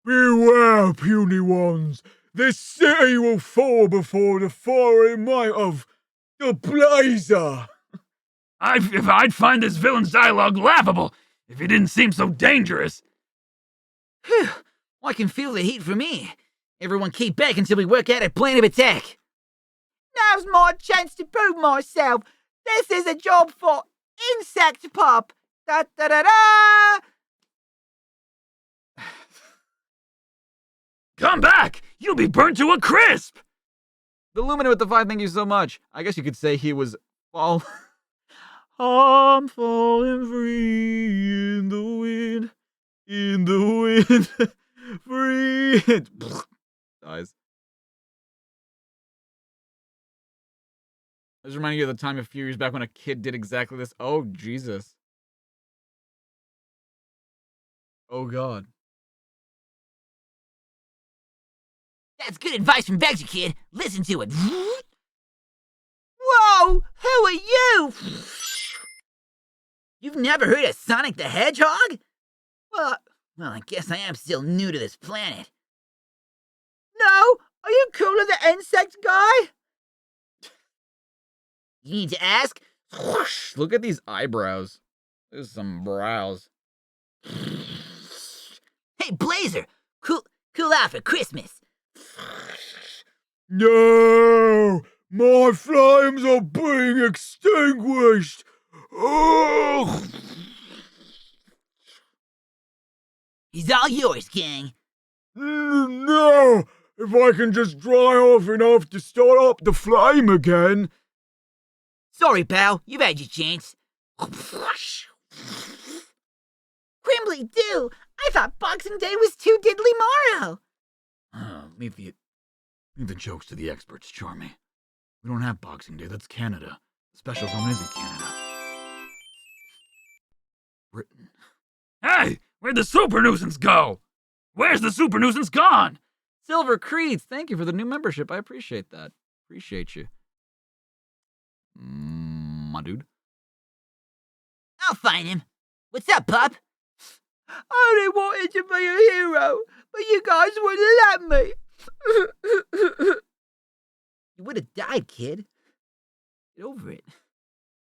Beware, puny ones! This city will fall before the fiery might of the Blazer! I'd find this villain's dialogue laughable if it didn't seem so dangerous. Whew. I can feel the heat for me. Everyone keep back until we work out a plan of attack. Now's my chance to prove myself. This is a job for Insect Pup. Da da da da! Come back! You'll be burnt to a crisp! The Lumina with the 5, thank you so much. I guess you could say he was fall. I'm falling free in the wind, free. Dies. This reminding you of the time a few years back when a kid did exactly this. Oh, Jesus. Oh, God. That's good advice from Vector Kid. Listen to it. Whoa! Who are you? You've never heard of Sonic the Hedgehog? Well, I guess I am still new to this planet. No? Are you cooler the insect guy? You need to ask? Look at these eyebrows. There's some brows. Hey, Blazer! Cool out for Christmas. No! My flames are being extinguished! Oh! He's all yours, gang. No! If I can just dry off enough to start up the flame again. Sorry, pal. You've had your chance. Crimbly do! I thought Boxing Day was too diddly morrow. Leave the jokes to the experts, Charmy. We don't have Boxing Day, that's Canada. The special zone isn't Canada. Britain. Hey! Where'd the super nuisance go? Where's the super nuisance gone? Silver Creeds, thank you for the new membership. I appreciate that. Appreciate you. My dude. I'll find him. What's up, pup? I only wanted to be a hero, but you guys wouldn't let me. You would have died, kid. Get over it.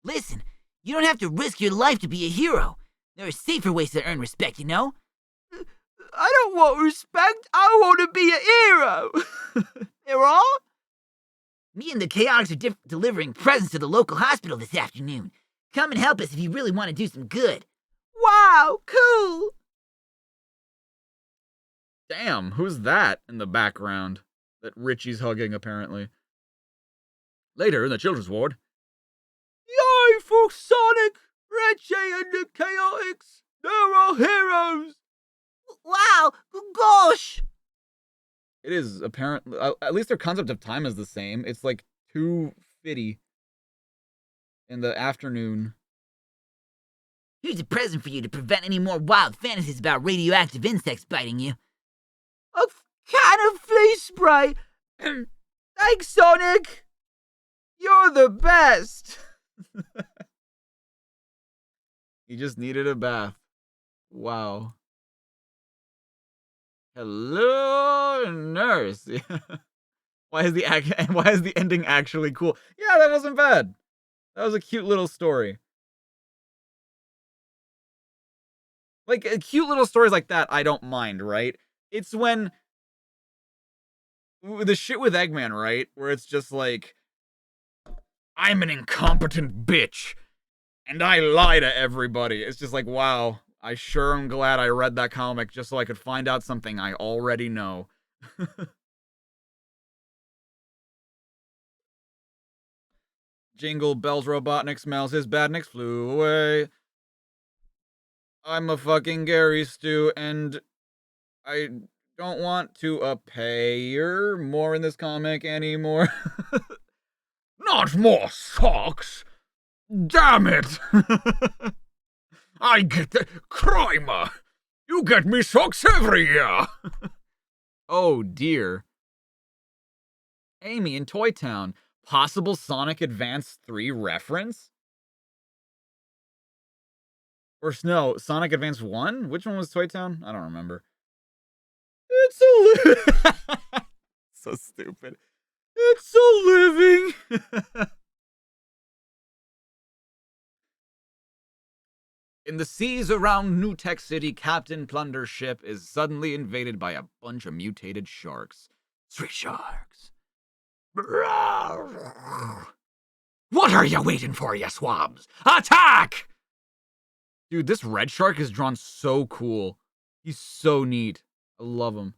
Listen, you don't have to risk your life to be a hero. There are safer ways to earn respect, you know? I don't want respect. I want to be a hero. There are? Me and the Chaotix are delivering presents to the local hospital this afternoon. Come and help us if you really want to do some good. Wow, cool. Damn, who's that in the background? That Richie's hugging, apparently. Later in the children's ward. Yay for Sonic, Richie, and the Chaotix. They're our heroes. Wow, gosh. It is apparently, at least their concept of time is the same. It's like 2:50 in the afternoon. Here's a present for you to prevent any more wild fantasies about radioactive insects biting you. A can of flea spray. Thanks, Sonic. You're the best. He just needed a bath. Wow. Hello, nurse. Why is the ending actually cool? Yeah, that wasn't bad. That was a cute little story. Like, cute little stories like that, I don't mind, right? It's when the shit with Eggman, right? Where it's just like, I'm an incompetent bitch, and I lie to everybody. It's just like, wow, I sure am glad I read that comic just so I could find out something I already know. Jingle bells, Robotnik smells his badniks flew away. I'm a fucking Gary Stew, and I don't want to appear more in this comic anymore. Not more socks! Damn it! I get the crimer! You get me socks every year! Oh dear. Amy in Toy Town. Possible Sonic Advance 3 reference? Or no, Sonic Advance 1? Which one was Toy Town? I don't remember. It's a so stupid. It's a living. In the seas around New Tech City, Captain Plunder's ship is suddenly invaded by a bunch of mutated sharks. Street sharks. What are you waiting for, you swabs? Attack! Dude, this red shark is drawn so cool. He's so neat. I love him.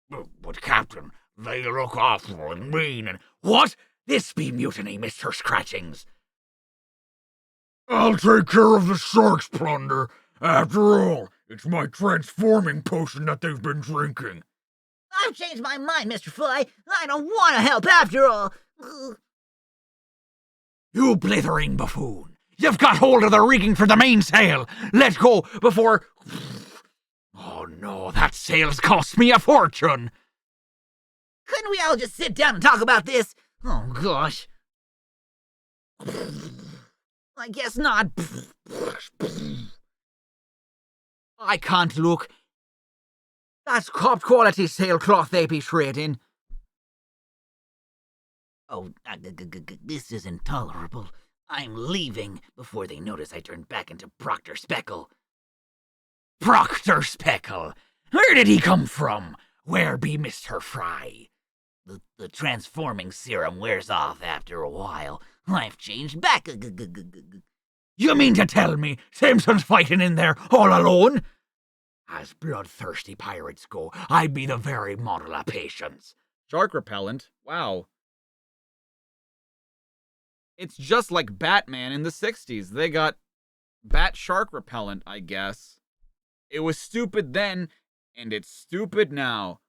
But Captain, they look awful and mean and... What? This be mutiny, Mr. Scratchings. I'll take care of the sharks, Plunder. After all, it's my transforming potion that they've been drinking. I've changed my mind, Mr. Fly. I don't want to help after all. You blithering buffoon. You've got hold of the rigging for the mainsail. Let go before... Oh no, that sail's cost me a fortune. Couldn't we all just sit down and talk about this? Oh, gosh. I guess not. I can't look. That's top quality sailcloth they be trading. Oh, this is intolerable. I'm leaving before they notice I turned back into Proctor Speckle. Proctor Speckle? Where did he come from? Where be Mr. Fry? The transforming serum wears off after a while. I've changed back. You mean to tell me Simpson's fighting in there all alone? As bloodthirsty pirates go, I'd be the very model of patience. Shark repellent? Wow. It's just like Batman in the 60s. They got bat shark repellent, I guess. It was stupid then, and it's stupid now.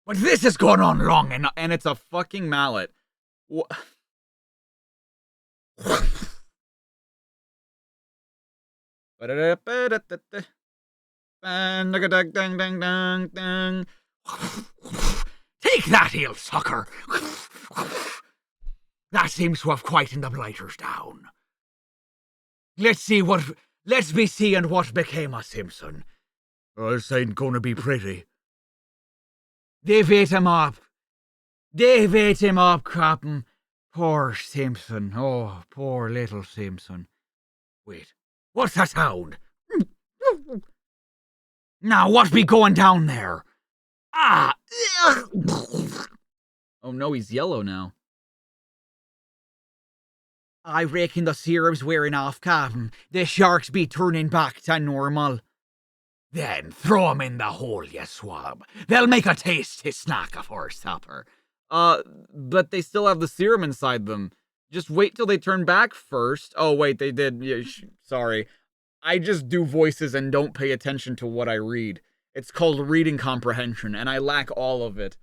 But this has gone on long enough. And it's a fucking mallet. Take that, heel sucker! That seems to have quietened the blighters down. Let's be seeing what became of Simpson. This ain't gonna be pretty. They've ate him up. They've ate him up, Captain. Poor Simpson. Oh, poor little Simpson. Wait, what's that sound? Now, what be going down there? Ah! Oh no, he's yellow now. I reckon the serum's wearing off, Captain. The sharks be turning back to normal. Then throw 'em in the hole, you swab. They'll make a tasty snack afore supper. But they still have the serum inside them. Just wait till they turn back first. Oh, wait, they did. Yeah, sorry. I just do voices and don't pay attention to what I read. It's called reading comprehension, and I lack all of it.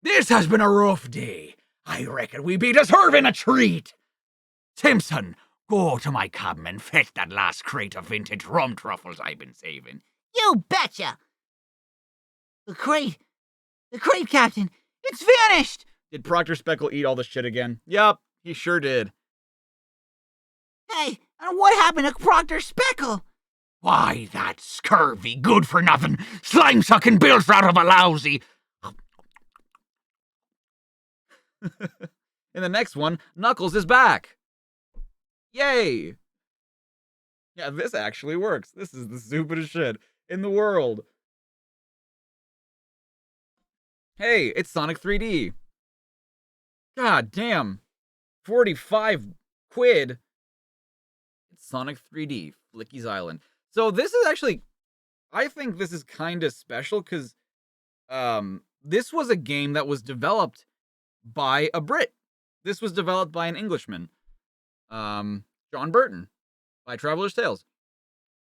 This has been a rough day. I reckon we be deserving a treat. Simpson, go to my cabin and fetch that last crate of vintage rum truffles I've been saving. You betcha! The crate, Captain, it's vanished! Did Proctor Speckle eat all the shit again? Yup, he sure did. Hey, and what happened to Proctor Speckle? Why, that scurvy, good-for-nothing, slime-sucking bilge rat of a lousy... In the next one, Knuckles is back. Yay! Yeah, this actually works. This is the stupidest shit in the world. Hey, it's Sonic 3D. God damn. 45 quid. It's Sonic 3D, Flicky's Island. So this is actually I think this is kind of special because this was a game that was developed by a Brit. This was developed by an Englishman, John Burton, by Traveler's Tales.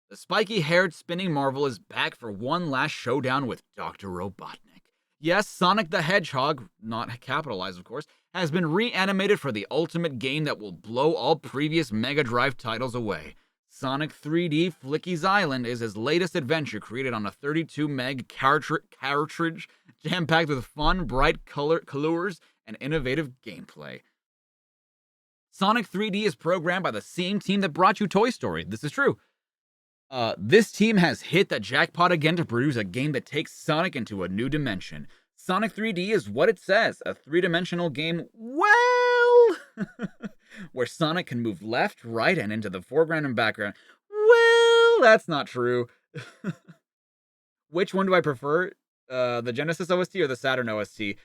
The spiky-haired spinning marvel is back for one last showdown with Dr. Robotnik. Yes, Sonic the Hedgehog, not capitalized of course, has been reanimated for the ultimate game that will blow all previous Mega Drive titles away. Sonic 3D Flicky's Island is his latest adventure created on a 32 meg cartridge jam-packed with fun, bright colors and innovative gameplay. Sonic 3D is programmed by the same team that brought you Toy Story. This is true. This team has hit the jackpot again to produce a game that takes Sonic into a new dimension. Sonic 3D is what it says, a three-dimensional game, well, where Sonic can move left, right, and into the foreground and background. Well, that's not true. Which one do I prefer? The Genesis OST or the Saturn OST?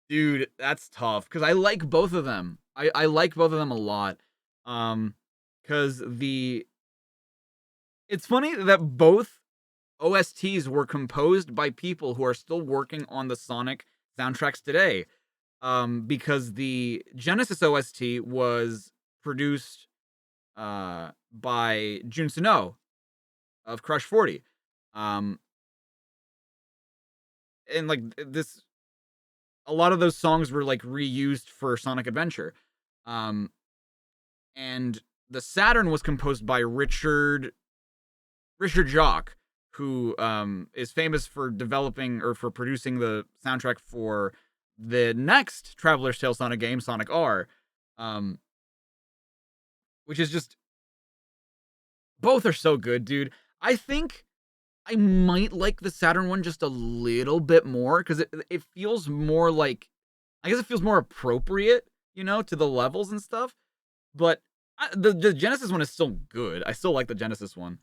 Dude, that's tough, because I like both of them. I like both of them a lot. Because it's funny that both OSTs were composed by people who are still working on the Sonic soundtracks today. Because the Genesis OST was produced by Jun Suno of Crush 40. And like this, a lot of those songs were like reused for Sonic Adventure. And the Saturn was composed by Richard Jacques, who is famous for developing or for producing the soundtrack for the next Traveler's Tales Sonic game, Sonic R, which is just, both are so good, dude. I think I might like the Saturn one just a little bit more because it feels more like, I guess it feels more appropriate, to the levels and stuff. But the Genesis one is still good. I still like the Genesis one.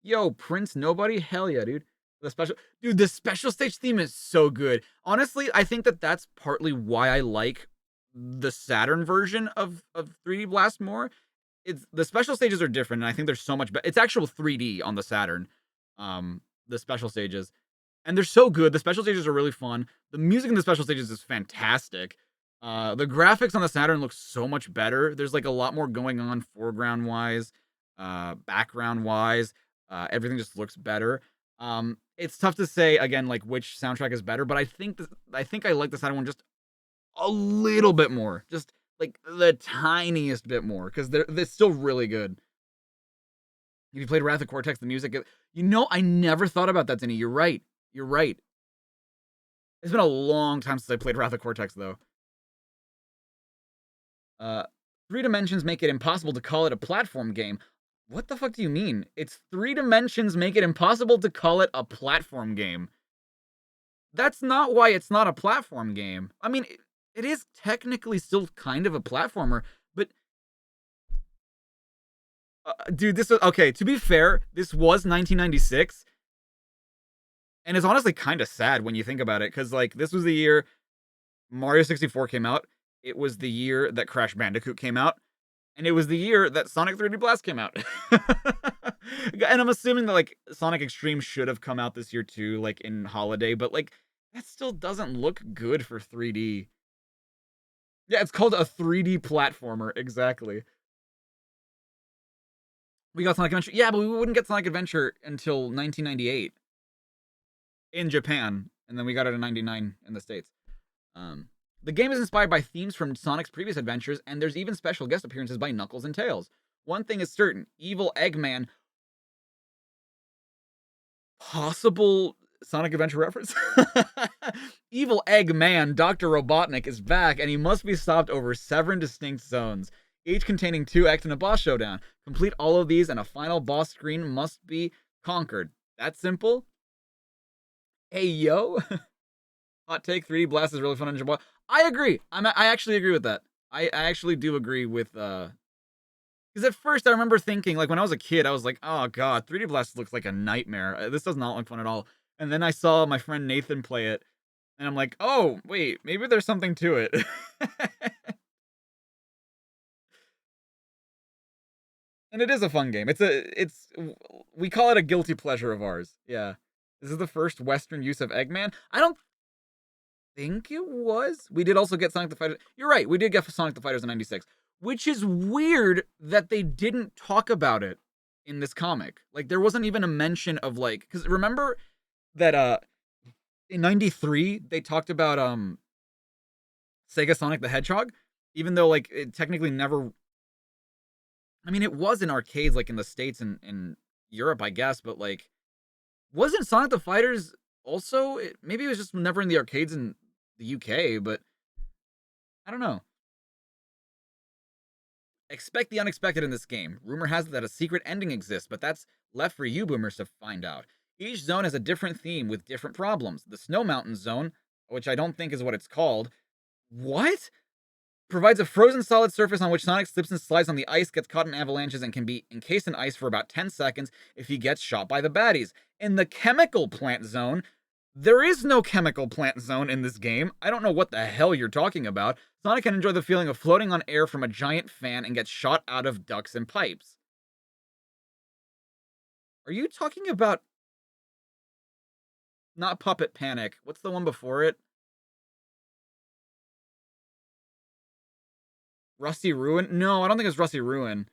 Yo, Prince Nobody? Hell yeah, dude. The special stage theme is so good. Honestly, I think that's partly why I like the Saturn version of 3D Blast more. It's the special stages are different, and I think they're so much better. It's actual 3D on the Saturn, the special stages, and they're so good. The special stages are really fun. The music in the special stages is fantastic. The graphics on the Saturn look so much better. There's like a lot more going on foreground wise, background wise. Everything just looks better. It's tough to say again, like which soundtrack is better, but I think I like the Saturn one just a little bit more, just like the tiniest bit more, because they're still really good. If you played Wrath of Cortex, the music, I never thought about that, Denny. You're right. It's been a long time since I played Wrath of Cortex, though. 3 dimensions make it impossible to call it a platform game. What the fuck do you mean? It's 3 dimensions make it impossible to call it a platform game. That's not why it's not a platform game. I mean, it is technically still kind of a platformer, but dude, this was okay. To be fair, this was 1996, and it's honestly kind of sad when you think about it, because like this was the year Mario 64 came out. It was the year that Crash Bandicoot came out, and it was the year that Sonic 3D Blast came out. And I'm assuming that like Sonic Extreme should have come out this year too, like in holiday, but like that still doesn't look good for 3D. Yeah, it's called a 3D platformer, exactly. We got Sonic Adventure. Yeah, but we wouldn't get Sonic Adventure until 1998 in Japan, and then we got it in 99 in the States. The game is inspired by themes from Sonic's previous adventures, and there's even special guest appearances by Knuckles and Tails. One thing is certain, evil Eggman... Possible Sonic Adventure reference? Evil Eggman, Dr. Robotnik, is back, and he must be stopped over 7 distinct zones, each containing 2 acts in a boss showdown. Complete all of these, and a final boss screen must be conquered. That simple? Hey, yo! Hot take, 3D Blast is really fun and enjoyable. I agree. I actually agree with that. I actually do agree with, because at first I remember thinking, like when I was a kid, I was like, oh god, 3D Blast looks like a nightmare. This does not look fun at all. And then I saw my friend Nathan play it, and I'm like, oh, wait, maybe there's something to it. And it is a fun game. We call it a guilty pleasure of ours. Yeah. This is the first Western use of Eggman. I don't think it was. We did also get Sonic the Fighters. You're right. We did get Sonic the Fighters in 96, which is weird that they didn't talk about it in this comic. Like there wasn't even a mention of like cuz remember that in 93 they talked about Sega Sonic the Hedgehog even though like it technically never I mean it was in arcades like in the States and in Europe I guess, but like wasn't Sonic the Fighters also maybe it was just never in the arcades in the UK, but I don't know. Expect the unexpected in this game. Rumor has it that a secret ending exists, but that's left for you boomers to find out. Each zone has a different theme with different problems. The Snow Mountain Zone, which I don't think is what it's called, what? Provides a frozen solid surface on which Sonic slips and slides on the ice, gets caught in avalanches, and can be encased in ice for about 10 seconds if he gets shot by the baddies. In the Chemical Plant Zone, there is no Chemical Plant Zone in this game. I don't know what the hell you're talking about. Sonic can enjoy the feeling of floating on air from a giant fan and gets shot out of ducts and pipes. Are you talking about... Not Puppet Panic. What's the one before it? Rusty Ruin? No, I don't think it's Rusty Ruin.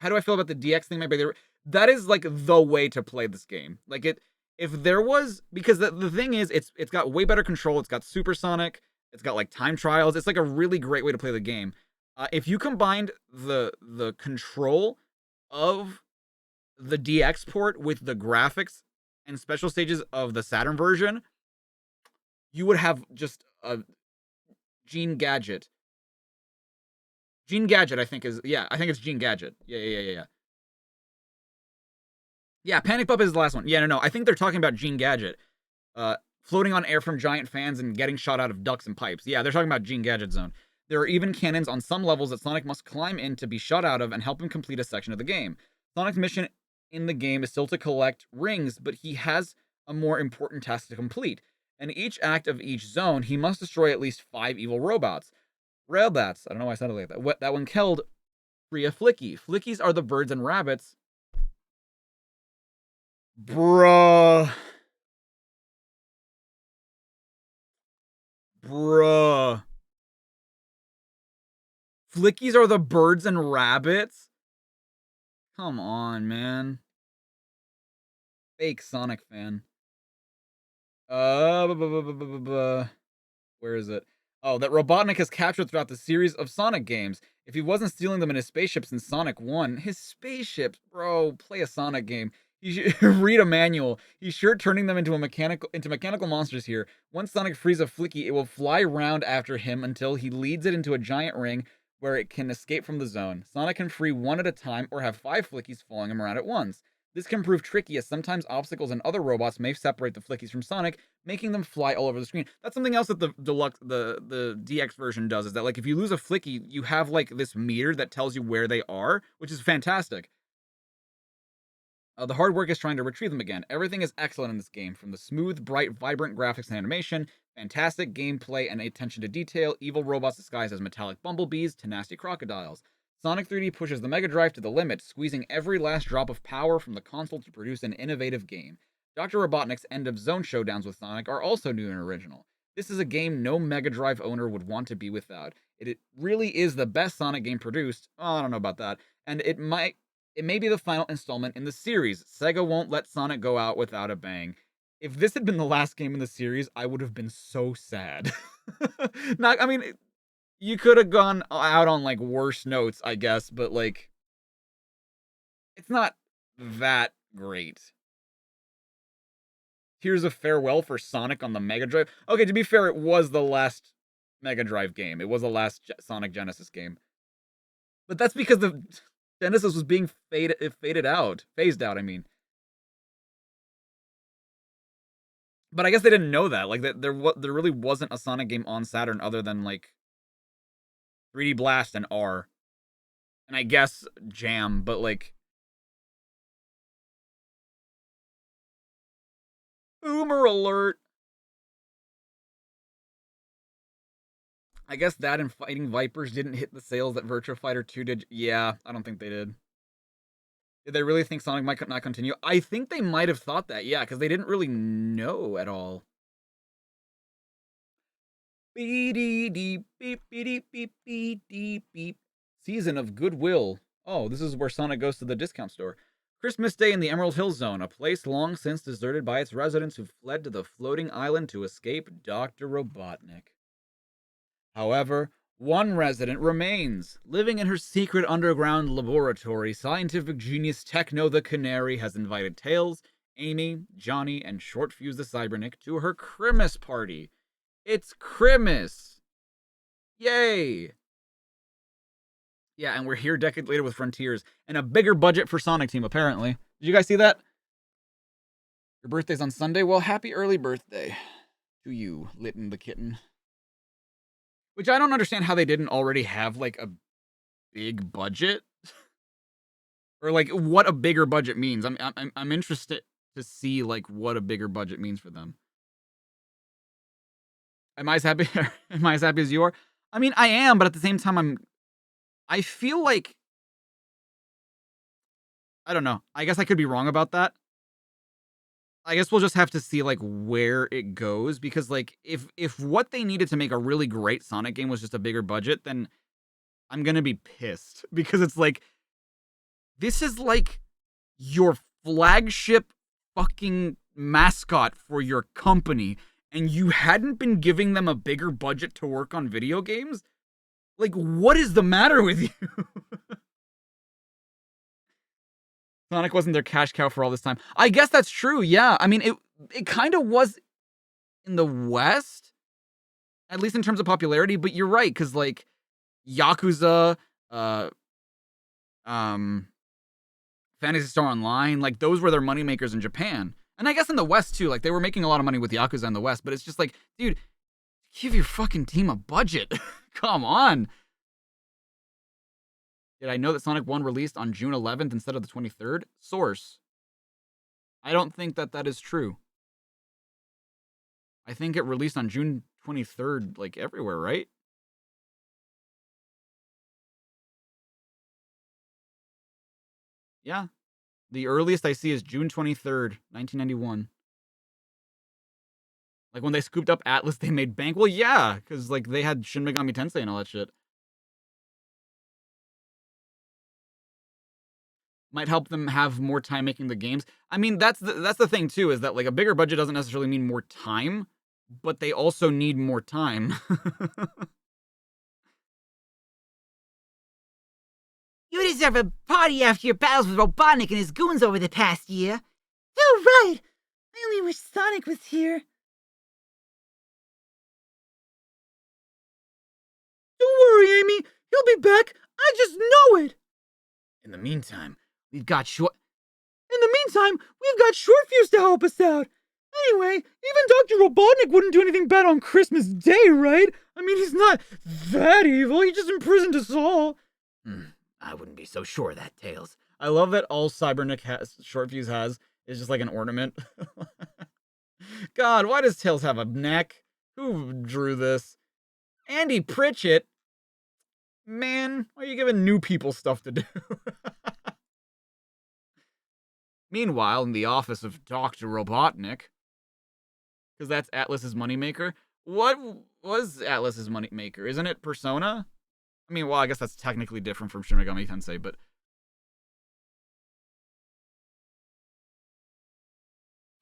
How do I feel about the DX thing? Maybe that is like the way to play this game. Like it, if there was, because the thing is, it's got way better control. It's got supersonic. It's got like time trials. It's like a really great way to play the game. If you combined the control of the DX port with the graphics and special stages of the Saturn version, you would have just a Gene Gadget. Gene Gadget, I think I think it's Gene Gadget. Yeah. Yeah, Panic Puppet is the last one. Yeah, no. I think they're talking about Gene Gadget. Floating on air from giant fans and getting shot out of ducts and pipes. Yeah, they're talking about Gene Gadget Zone. There are even cannons on some levels that Sonic must climb in to be shot out of and help him complete a section of the game. Sonic's mission in the game is still to collect rings, but he has a more important task to complete. In each act of each zone, he must destroy at least 5 evil robots. Railbats, I don't know why I sounded like that. That one killed free a Flicky. Flickies are the birds and rabbits. Bruh. Flickies are the birds and rabbits? Come on, man. Fake Sonic fan. Where is it? Oh, that Robotnik has captured throughout the series of Sonic games. If he wasn't stealing them in his spaceships in Sonic 1, his spaceships, bro, play a Sonic game. You should read a manual. He's sure turning them into mechanical monsters here. Once Sonic frees a Flicky, it will fly round after him until he leads it into a giant ring where it can escape from the zone. Sonic can free one at a time or have 5 Flickies following him around at once. This can prove tricky as sometimes obstacles and other robots may separate the Flickies from Sonic, making them fly all over the screen. That's something else that the DX version does, is that like if you lose a Flicky, you have like this meter that tells you where they are, which is fantastic. The hard work is trying to retrieve them again. Everything is excellent in this game, from the smooth, bright, vibrant graphics and animation, fantastic gameplay and attention to detail, evil robots disguised as metallic bumblebees, to nasty crocodiles. Sonic 3D pushes the Mega Drive to the limit, squeezing every last drop of power from the console to produce an innovative game. Dr. Robotnik's end-of-zone showdowns with Sonic are also new and original. This is a game no Mega Drive owner would want to be without. It really is the best Sonic game produced. Oh, I don't know about that. And it may be the final installment in the series. Sega won't let Sonic go out without a bang. If this had been the last game in the series, I would have been so sad. I mean, you could have gone out on like worse notes, I guess, but like, it's not that great. Here's a farewell for Sonic on the Mega Drive. Okay, to be fair, it was the last Mega Drive game. It was the last Sonic Genesis game. But that's because the Genesis was being phased out, I mean. But I guess they didn't know that. Like, there really wasn't a Sonic game on Saturn other than, like, 3D Blast and R. And I guess Jam, but, like... Boomer alert! I guess that and Fighting Vipers didn't hit the sales that Virtua Fighter 2 did. Yeah, I don't think they did. Did they really think Sonic might not continue? I think they might have thought that, yeah, because they didn't really know at all. Beep, beep, beep, beep, beep, beep, beep. Season of Goodwill. Oh, this is where Sonic goes to the discount store. Christmas Day in the Emerald Hill Zone, a place long since deserted by its residents who fled to the floating island to escape Dr. Robotnik. However, one resident remains. Living in her secret underground laboratory, scientific genius Techno the Canary has invited Tails, Amy, Johnny, and Short Fuse the Cybernik to her Christmas party. It's Christmas! Yay! Yeah, and we're here decades later with Frontiers, and a bigger budget for Sonic Team, apparently. Did you guys see that? Your birthday's on Sunday? Well, happy early birthday to you, Litten the Kitten. Which I don't understand how they didn't already have, like, a big budget. Or, like, what a bigger budget means. I'm interested to see, like, what a bigger budget means for them. Am I as happy? Am I as happy as you are? I mean, I am, but at the same time, I feel like, I don't know. I guess I could be wrong about that. I guess we'll just have to see, like, where it goes, because, like, if what they needed to make a really great Sonic game was just a bigger budget, then I'm gonna be pissed, because it's like, this is like your flagship fucking mascot for your company, and you hadn't been giving them a bigger budget to work on video games? Like, what is the matter with you? Sonic wasn't their cash cow for all this time. I guess that's true, yeah. I mean, it kind of was in the West, at least in terms of popularity, but you're right, because, like, Yakuza, Phantasy Star Online, like, those were their moneymakers in Japan. And I guess in the West, too, like, they were making a lot of money with Yakuza in the West, but it's just like, dude, give your fucking team a budget. Come on. Did I know that Sonic 1 released on June 11th instead of the 23rd? Source. I don't think that is true. I think it released on June 23rd, like, everywhere, right? Yeah. The earliest I see is June 23rd, 1991. Like, when they scooped up Atlas, they made bank. Well, yeah, because, like, they had Shin Megami Tensei and all that shit. Might help them have more time making the games. I mean, that's the thing, too, is that, like, a bigger budget doesn't necessarily mean more time, but they also need more time. You deserve a party after your battles with Robotnik and his goons over the past year. You're right. I only wish Sonic was here. Don't worry, Amy. He'll be back. I just know it. In the meantime, we've got Short Fuse to help us out. Anyway, even Dr. Robotnik wouldn't do anything bad on Christmas Day, right? I mean, he's not that evil. He just imprisoned us all. I wouldn't be so sure of that, Tails. I love that all Cybernik Short Fuse has is just like an ornament. God, why does Tails have a neck? Who drew this? Andy Pritchett? Man, why are you giving new people stuff to do? Meanwhile, in the office of Dr. Robotnik, because that's Atlas's moneymaker. What was Atlas's moneymaker? Isn't it Persona? I mean, well, I guess that's technically different from Shin Megami Tensei, but...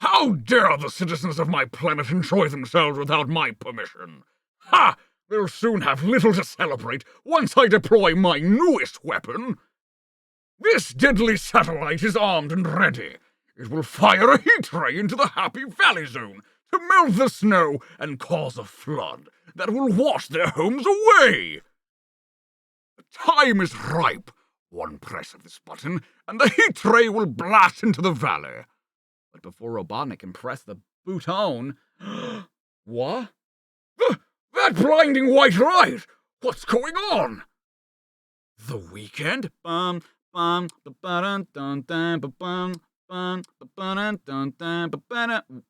How dare the citizens of my planet enjoy themselves without my permission? Ha! They'll soon have little to celebrate once I deploy my newest weapon. This deadly satellite is armed and ready. It will fire a heat ray into the Happy Valley Zone to melt the snow and cause a flood that will wash their homes away. The time is ripe. One press of this button, and the heat ray will blast into the valley. But before Robotnik can press the button... What? That blinding white light! What's going on? The Weekend? Bum, bum, ba-ba-dun, dun, dun, ba-bum, bum, ba-ba-dun, dun, dun, ba-ba-dun.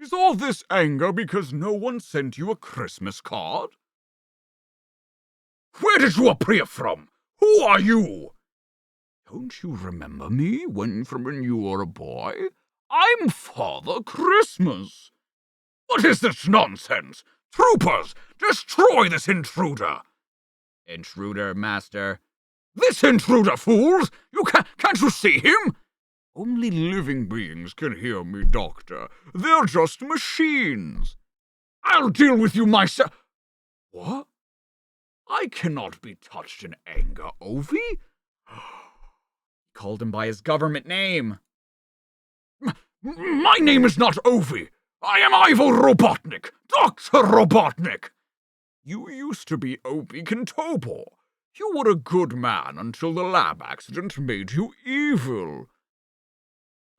Is all this anger because no one sent you a Christmas card? Where did you appear from? Who are you? Don't you remember me from when you were a boy? I'm Father Christmas. What is this nonsense? Troopers, destroy this intruder! Intruder, master. This intruder, fools! Can't you see him? Only living beings can hear me, Doctor. They're just machines. I'll deal with you myself. What? I cannot be touched in anger, Ovi. Called him by his government name. My name is not Ovi. I am Ivo Robotnik, Dr. Robotnik. You used to be Obi Kentobor. You were a good man until the lab accident made you evil.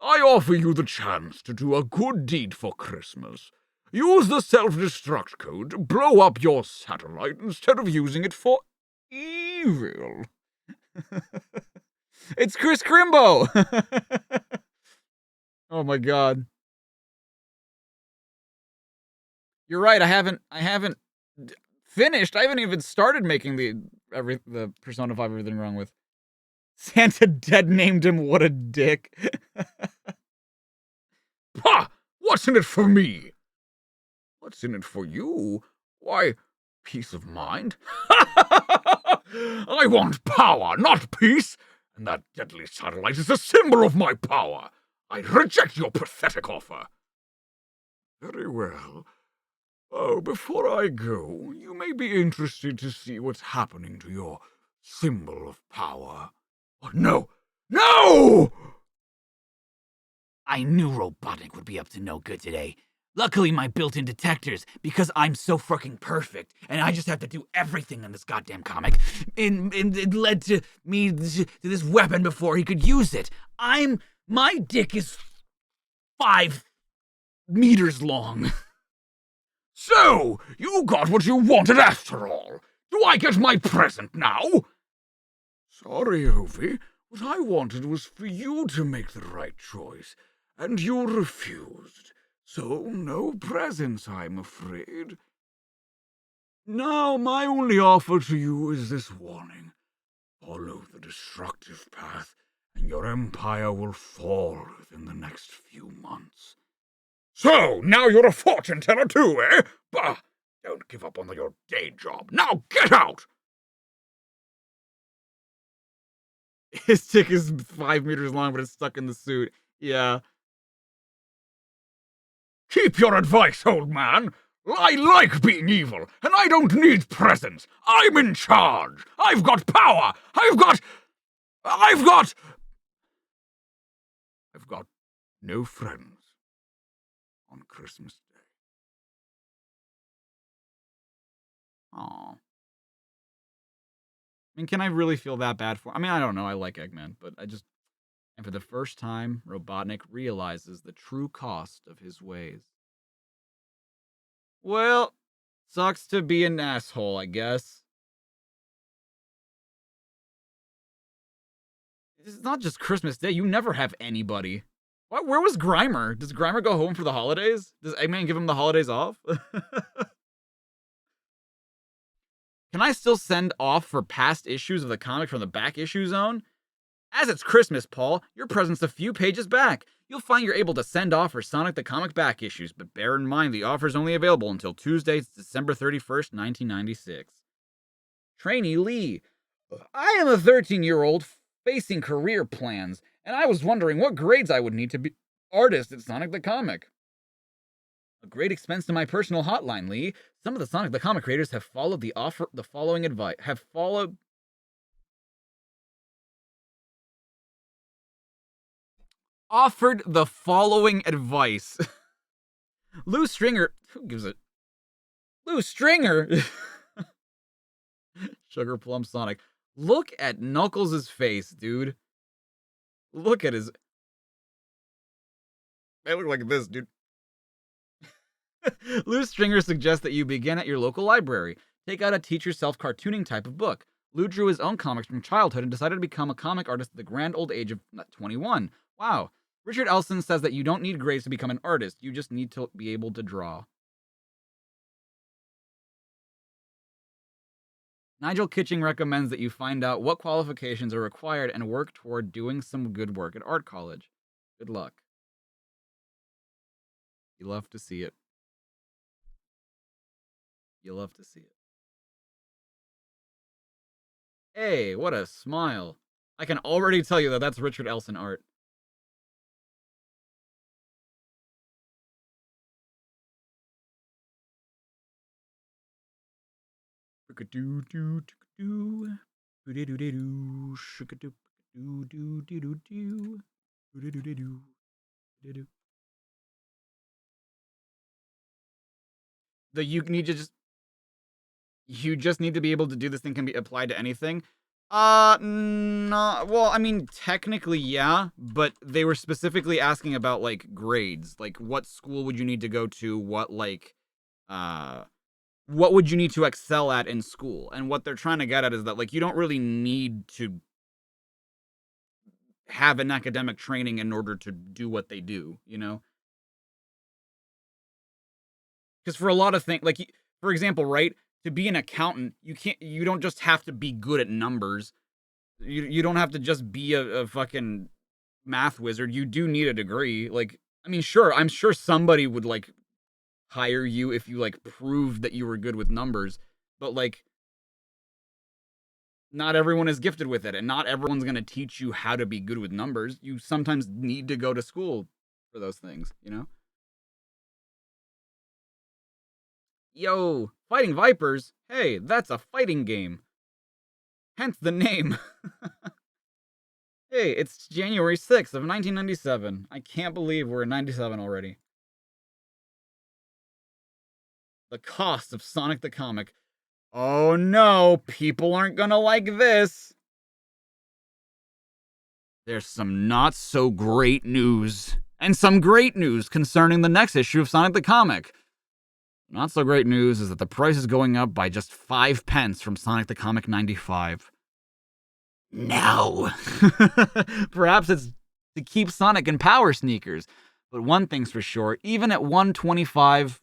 I offer you the chance to do a good deed for Christmas. Use the self-destruct code to blow up your satellite instead of using it for evil. It's Chris Crimbo! Oh my god. You're right, I haven't finished. I haven't even started making the Persona 5 Everything Wrong With. Santa dead named him, what a dick. Pah! What's in it for me? What's in it for you? Why, peace of mind. I want power, not peace. And that deadly satellite is a symbol of my power. I reject your pathetic offer. Very well. Oh, before I go, you may be interested to see what's happening to your symbol of power. Oh, no! No! I knew Robotnik would be up to no good today. Luckily, my built-in detectors, because I'm so fucking perfect, and I just have to do everything in this goddamn comic, and it led to me to this weapon before he could use it. My dick is 5 meters long. So, you got what you wanted after all. Do I get my present now? Sorry, Ovi. What I wanted was for you to make the right choice, and you refused. So, no presents, I'm afraid. Now, my only offer to you is this warning. Follow the destructive path, and your empire will fall within the next few months. So, now you're a fortune teller too, eh? Bah! Don't give up on your day job. Now get out! His dick is 5 meters long, but it's stuck in the suit. Yeah. Keep your advice, old man. I like being evil, and I don't need presents. I'm in charge. I've got power. I've got no friends on Christmas Day. Aw. I mean, can I really feel that bad for? I mean, I don't know. I like Eggman, but and for the first time, Robotnik realizes the true cost of his ways. Well, sucks to be an asshole, I guess. It's not just Christmas Day. You never have anybody. Where was Grimer? Does Grimer go home for the holidays? Does Eggman give him the holidays off? Can I still send off for past issues of the comic from the back issue zone? As it's Christmas, Paul, your present's a few pages back. You'll find you're able to send off for Sonic the Comic back issues, but bear in mind the offer's only available until Tuesday, December 31st, 1996. Trainee Lee. I am a 13-year-old facing career plans, and I was wondering what grades I would need to be artist at Sonic the Comic. A great expense to my personal hotline, Lee. Some of the Sonic the Comic creators have followed the following advice. Offered the following advice. Lou Stringer. Who gives it? Lou Stringer. Sugar Plum Sonic. Look at Knuckles' face, dude. Look at his. They look like this, dude. Lou Stringer suggests that you begin at your local library. Take out a teach-yourself cartooning type of book. Lou drew his own comics from childhood and decided to become a comic artist at the grand old age of 21. Wow. Richard Elson says that you don't need grades to become an artist. You just need to be able to draw. Nigel Kitching recommends that you find out what qualifications are required and work toward doing some good work at art college. Good luck. You love to see it. You love to see it. Hey, what a smile. I can already tell you that that's Richard Elson art. You just need to be able to do this thing can be applied to anything. No. Well, I mean, technically, yeah, but they were specifically asking about like grades, like what school would you need to go to, what would you need to excel at in school, and what they're trying to get at is that like you don't really need to have an academic training in order to do what they do, you know? Because for a lot of things, like for example, right, to be an accountant, you don't just have to be good at numbers. You don't have to just be a fucking math wizard. You do need a degree. Like, I mean, sure, I'm sure somebody would like hire you if you like proved that you were good with numbers, but like not everyone is gifted with it, and not everyone's going to teach you how to be good with numbers. You sometimes need to go to school for those things, you know? Yo, fighting vipers? Hey, that's a fighting game. Hence the name. Hey, it's January 6th of 1997. I can't believe we're in 97 already. The cost of Sonic the Comic. Oh no, people aren't gonna like this. There's some not so great news, and some great news concerning the next issue of Sonic the Comic. Not so great news is that the price is going up by just 5 pence from Sonic the Comic 95. No. Perhaps it's to keep Sonic in power sneakers, but one thing's for sure, even at 125,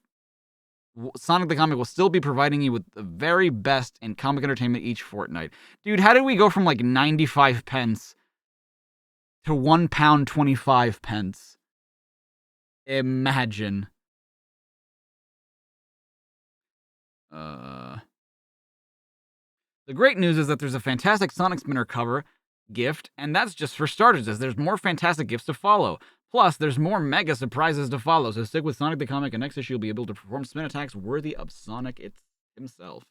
Sonic the Comic will still be providing you with the very best in comic entertainment each fortnight. Dude, how did we go from like 95 pence to £1 25 pence? Imagine. The great news is that there's a fantastic Sonic Spinner cover gift, and that's just for starters, as there's more fantastic gifts to follow. Plus, there's more mega surprises to follow, so stick with Sonic the Comic, and next issue you'll be able to perform spin attacks worthy of Sonic himself.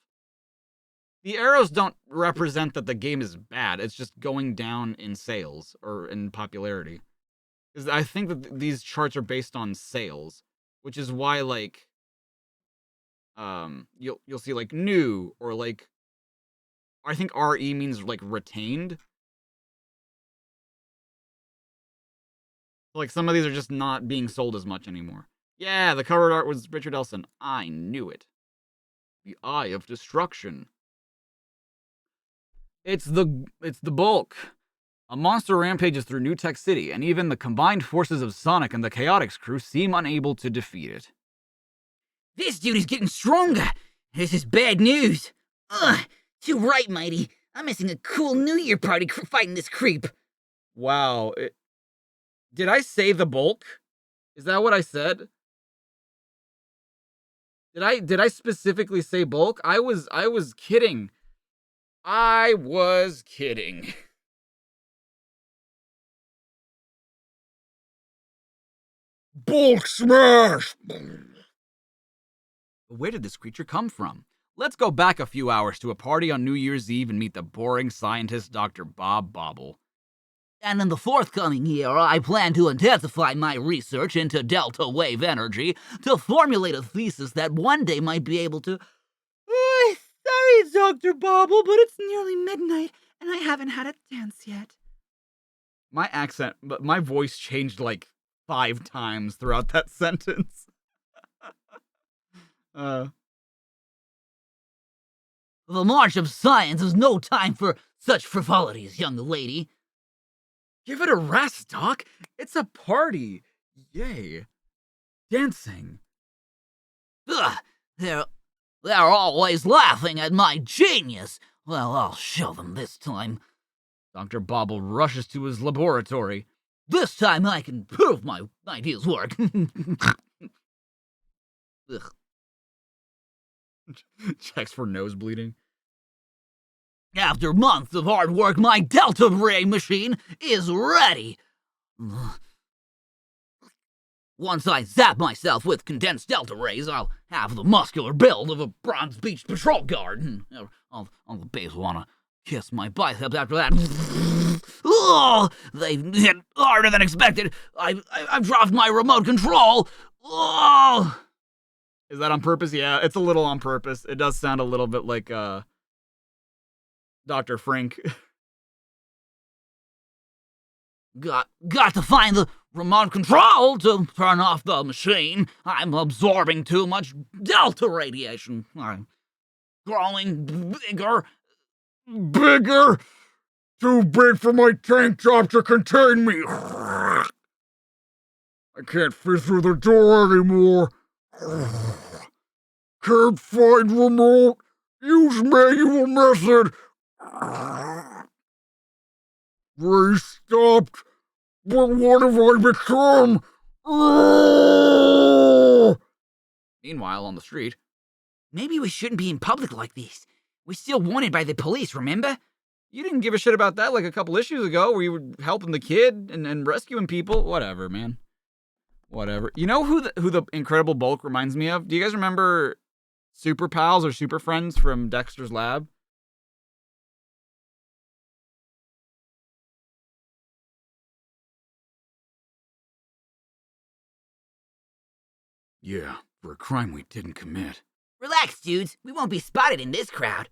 The arrows don't represent that the game is bad, it's just going down in sales, or in popularity. Because I think that these charts are based on sales, which is why, like, you'll see, like, new, or, like, I think RE means, like, retained. Like, some of these are just not being sold as much anymore. Yeah, the cover art was Richard Elson. I knew it. The Eye of Destruction. It's the Bulk. A monster rampages through New Tech City, and even the combined forces of Sonic and the Chaotix crew seem unable to defeat it. This dude is getting stronger. This is bad news. Ugh, too right, Mighty. I'm missing a cool New Year party fighting this creep. Wow. Did I say the Bulk? Is that what I said? Did I specifically say Bulk? I was kidding. I was kidding. Bulk smash! Where did this creature come from? Let's go back a few hours to a party on New Year's Eve and meet the boring scientist Dr. Bob Bobble. And in the forthcoming year, I plan to intensify my research into delta wave energy to formulate a thesis that one day might be able to... Sorry, Dr. Bobble, but it's nearly midnight, and I haven't had a dance yet. My voice changed like 5 times throughout that sentence. The march of science is no time for such frivolities, young lady. Give it a rest, Doc. It's a party. Yay. Dancing. Ugh, they're always laughing at my genius. Well, I'll show them this time. Dr. Bobble rushes to his laboratory. This time I can prove my ideas work. Ugh. Checks for nose bleeding. After months of hard work, my Delta Ray machine is ready. Once I zap myself with condensed Delta Rays, I'll have the muscular build of a Bronze Beach patrol guard. All the babes wanna kiss my biceps after that. Oh, they hit harder than expected. I've dropped my remote control. Oh. Is that on purpose? Yeah, it's a little on purpose. It does sound a little bit like Dr. Frank. Got to find the remote control to turn off the machine. I'm absorbing too much Delta radiation. I'm growing bigger. Bigger? Too big for my tank top to contain me. I can't fit through the door anymore. Can't find remote. Use manual method. Ray stopped. But what have I become? Meanwhile, on the street. Maybe we shouldn't be in public like this. We're still wanted by the police, remember? You didn't give a shit about that like a couple issues ago where you were helping the kid and rescuing people. Whatever, man. Whatever. You know who the Incredible Bulk reminds me of? Do you guys remember Super Pals or Super Friends from Dexter's Lab? Yeah, for a crime we didn't commit. Relax, dudes. We won't be spotted in this crowd.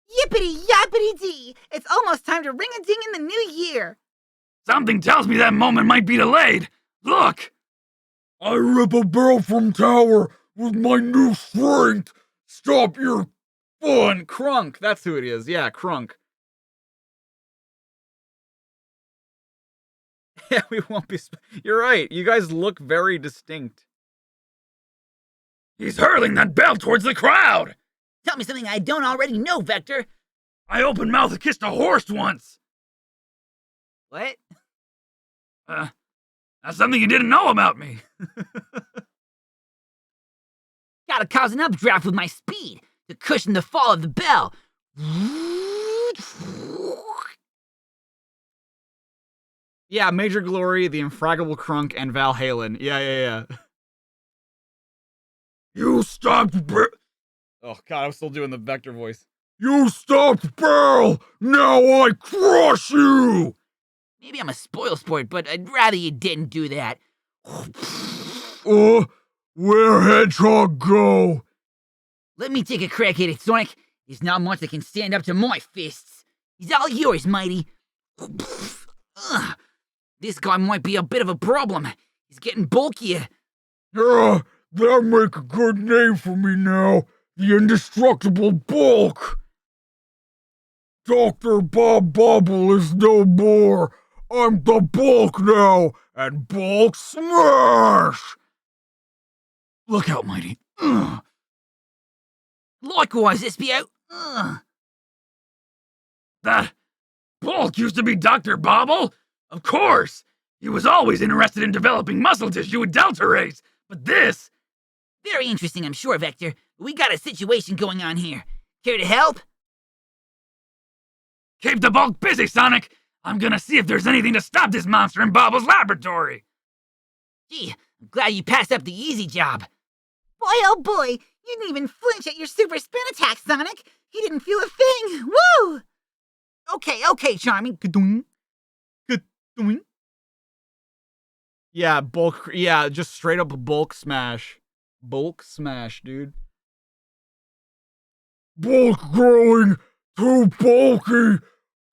Yippity yappity dee! It's almost time to ring a ding in the new year. Something tells me that moment might be delayed. Look! I rip a barrel from tower with my new strength. Stop your fun. Crunk. That's who it is. Yeah, Crunk. Yeah, we won't be. You're right. You guys look very distinct. He's hurling that bell towards the crowd! Tell me something I don't already know, Vector. I open mouth kissed a horse once! What? That's something you didn't know about me. Gotta cause an updraft with my speed to cushion the fall of the bell. Yeah, Major Glory, the Infraggable Crunk, and Val Halen. Yeah. You stopped Oh, God, I was still doing the Vector voice. You stopped Barrel! Now I crush you! Maybe I'm a spoil sport, but I'd rather you didn't do that. Where Hedgehog go? Let me take a crack at it, Sonic. There's not much that can stand up to my fists. He's all yours, Mighty. Ugh. This guy might be a bit of a problem. He's getting bulkier. That'll make a good name for me now. The Indestructible Bulk. Dr. Bob Bobble is no more. I'm the Bulk now, and Bulk Smash! Look out, Mighty. Likewise, SBO. Ugh. That Bulk used to be Dr. Bobble? Of course! He was always interested in developing muscle tissue with Delta Rays, but this... Very interesting, I'm sure, Vector. We got a situation going on here. Care to help? Keep the Bulk busy, Sonic! I'm gonna see if there's anything to stop this monster in Bobble's laboratory! Gee, I'm glad you passed up the easy job. Boy, oh boy, you didn't even flinch at your super spin attack, Sonic. He didn't feel a thing. Woo! Okay, Charming. Ka-doing. Ka-doing. Yeah, bulk. Yeah, just straight up bulk smash. Bulk smash, dude. Bulk growing too bulky,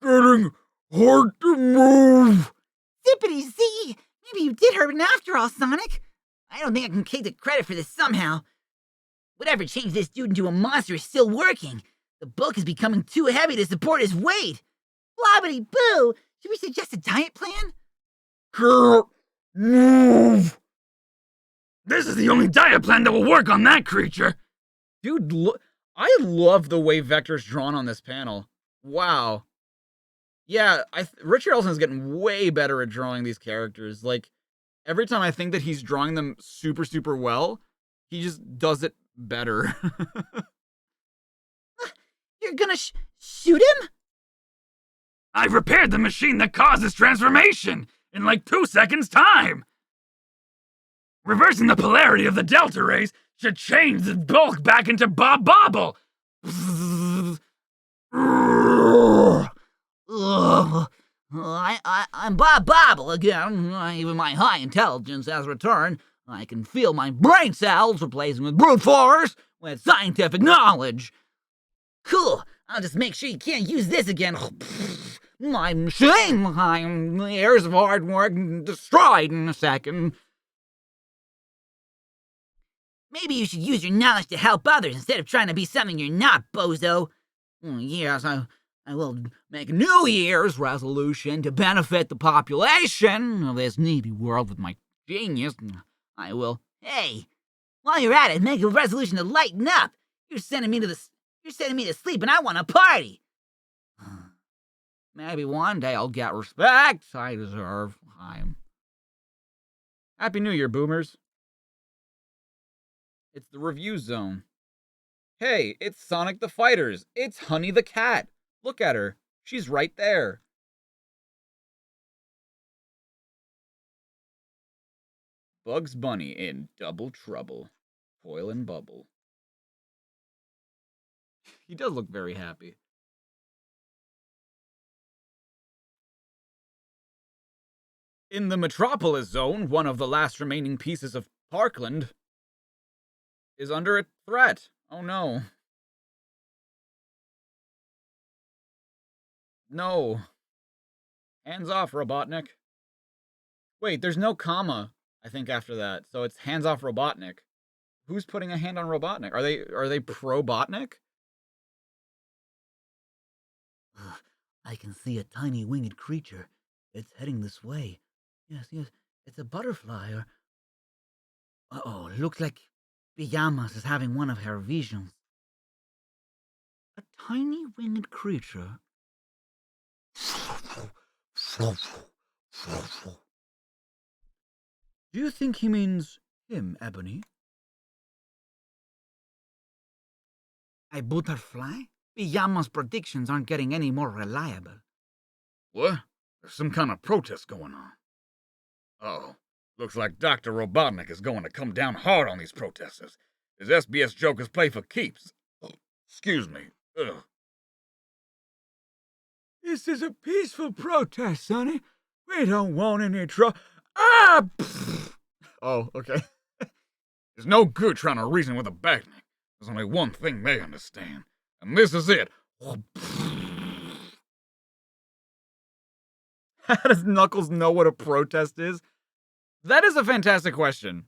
getting hard to move. Zippity Z! Maybe you did hurt him after all, Sonic. I don't think I can take the credit for this somehow. Whatever changed this dude into a monster is still working. The bulk is becoming too heavy to support his weight. Blobbity boo! Should we suggest a diet plan? Girl, move! This is the only diet plan that will work on that creature. Dude, look, I love the way Vector's drawn on this panel. Wow. Yeah, Richard Ellson's getting way better at drawing these characters. Like, every time I think that he's drawing them super, super well, he just does it better. You're gonna shoot him? I've repaired the machine that causes transformation in like 2 seconds' time. Reversing the polarity of the delta rays should change the bulk back into Bob Bobble. I'm Bob Bobble again. Even my high intelligence has returned. I can feel my brain cells replacing with brute force with scientific knowledge. Cool. I'll just make sure you can't use this again. My machine, my years of hard work destroyed in a second. Maybe you should use your knowledge to help others instead of trying to be something you're not, bozo. Yes, I will make a New Year's resolution to benefit the population of this needy world with my genius. I will. Hey, while you're at it, make a resolution to lighten up. You're sending me to sleep, and I want to party. Maybe one day I'll get respect I deserve. Happy New Year, boomers. It's the review zone. Hey, it's Sonic the Fighters. It's Honey the Cat. Look at her. She's right there. Bugs Bunny in double trouble. Foil and Bubble. He does look very happy. In the Metropolis Zone, one of the last remaining pieces of Parkland is under a threat. Oh no. No. Hands off, Robotnik. Wait, there's no comma, I think, after that. So it's hands off Robotnik. Who's putting a hand on Robotnik? Are they pro-Botnik? I can see a tiny winged creature. It's heading this way. Yes, it's a butterfly or... Uh-oh, looks like Pajamas is having one of her visions. A tiny winged creature. Do you think he means him, Ebony? A butterfly? Pajamas' predictions aren't getting any more reliable. What? There's some kind of protest going on. Oh, looks like Dr. Robotnik is going to come down hard on these protesters. His SBS jokers play for keeps. Oh, excuse me. Ugh. This is a peaceful protest, Sonny. We don't want any trouble. Ah! Oh, okay. There's no good trying to reason with a bagman. There's only one thing they understand, and this is it. How does Knuckles know what a protest is? That is a fantastic question.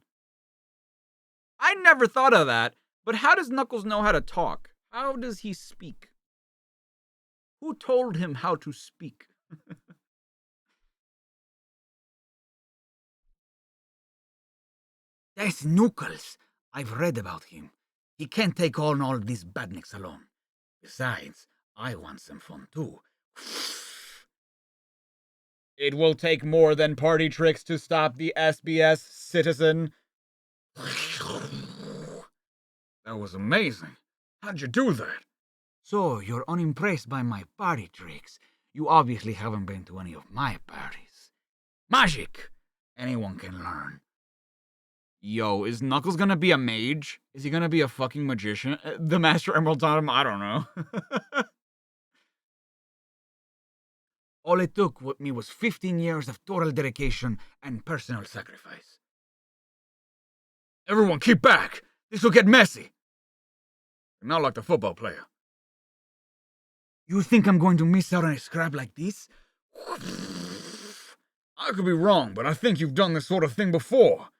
I never thought of that, but how does Knuckles know how to talk? How does he speak? Who told him how to speak? That's Knuckles. I've read about him. He can't take on all these badniks alone. Besides, I want some fun too. It will take more than party tricks to stop the SBS citizen. That was amazing. How'd you do that? So, you're unimpressed by my party tricks. You obviously haven't been to any of my parties. Magic! Anyone can learn. Yo, is Knuckles gonna be a mage? Is he gonna be a fucking magician? The Master Emerald taught him? I don't know. All it took me was 15 years of total dedication and personal sacrifice. Everyone keep back. This will get messy. You're not like the football player. You think I'm going to miss out on a scrap like this? I could be wrong, but I think you've done this sort of thing before.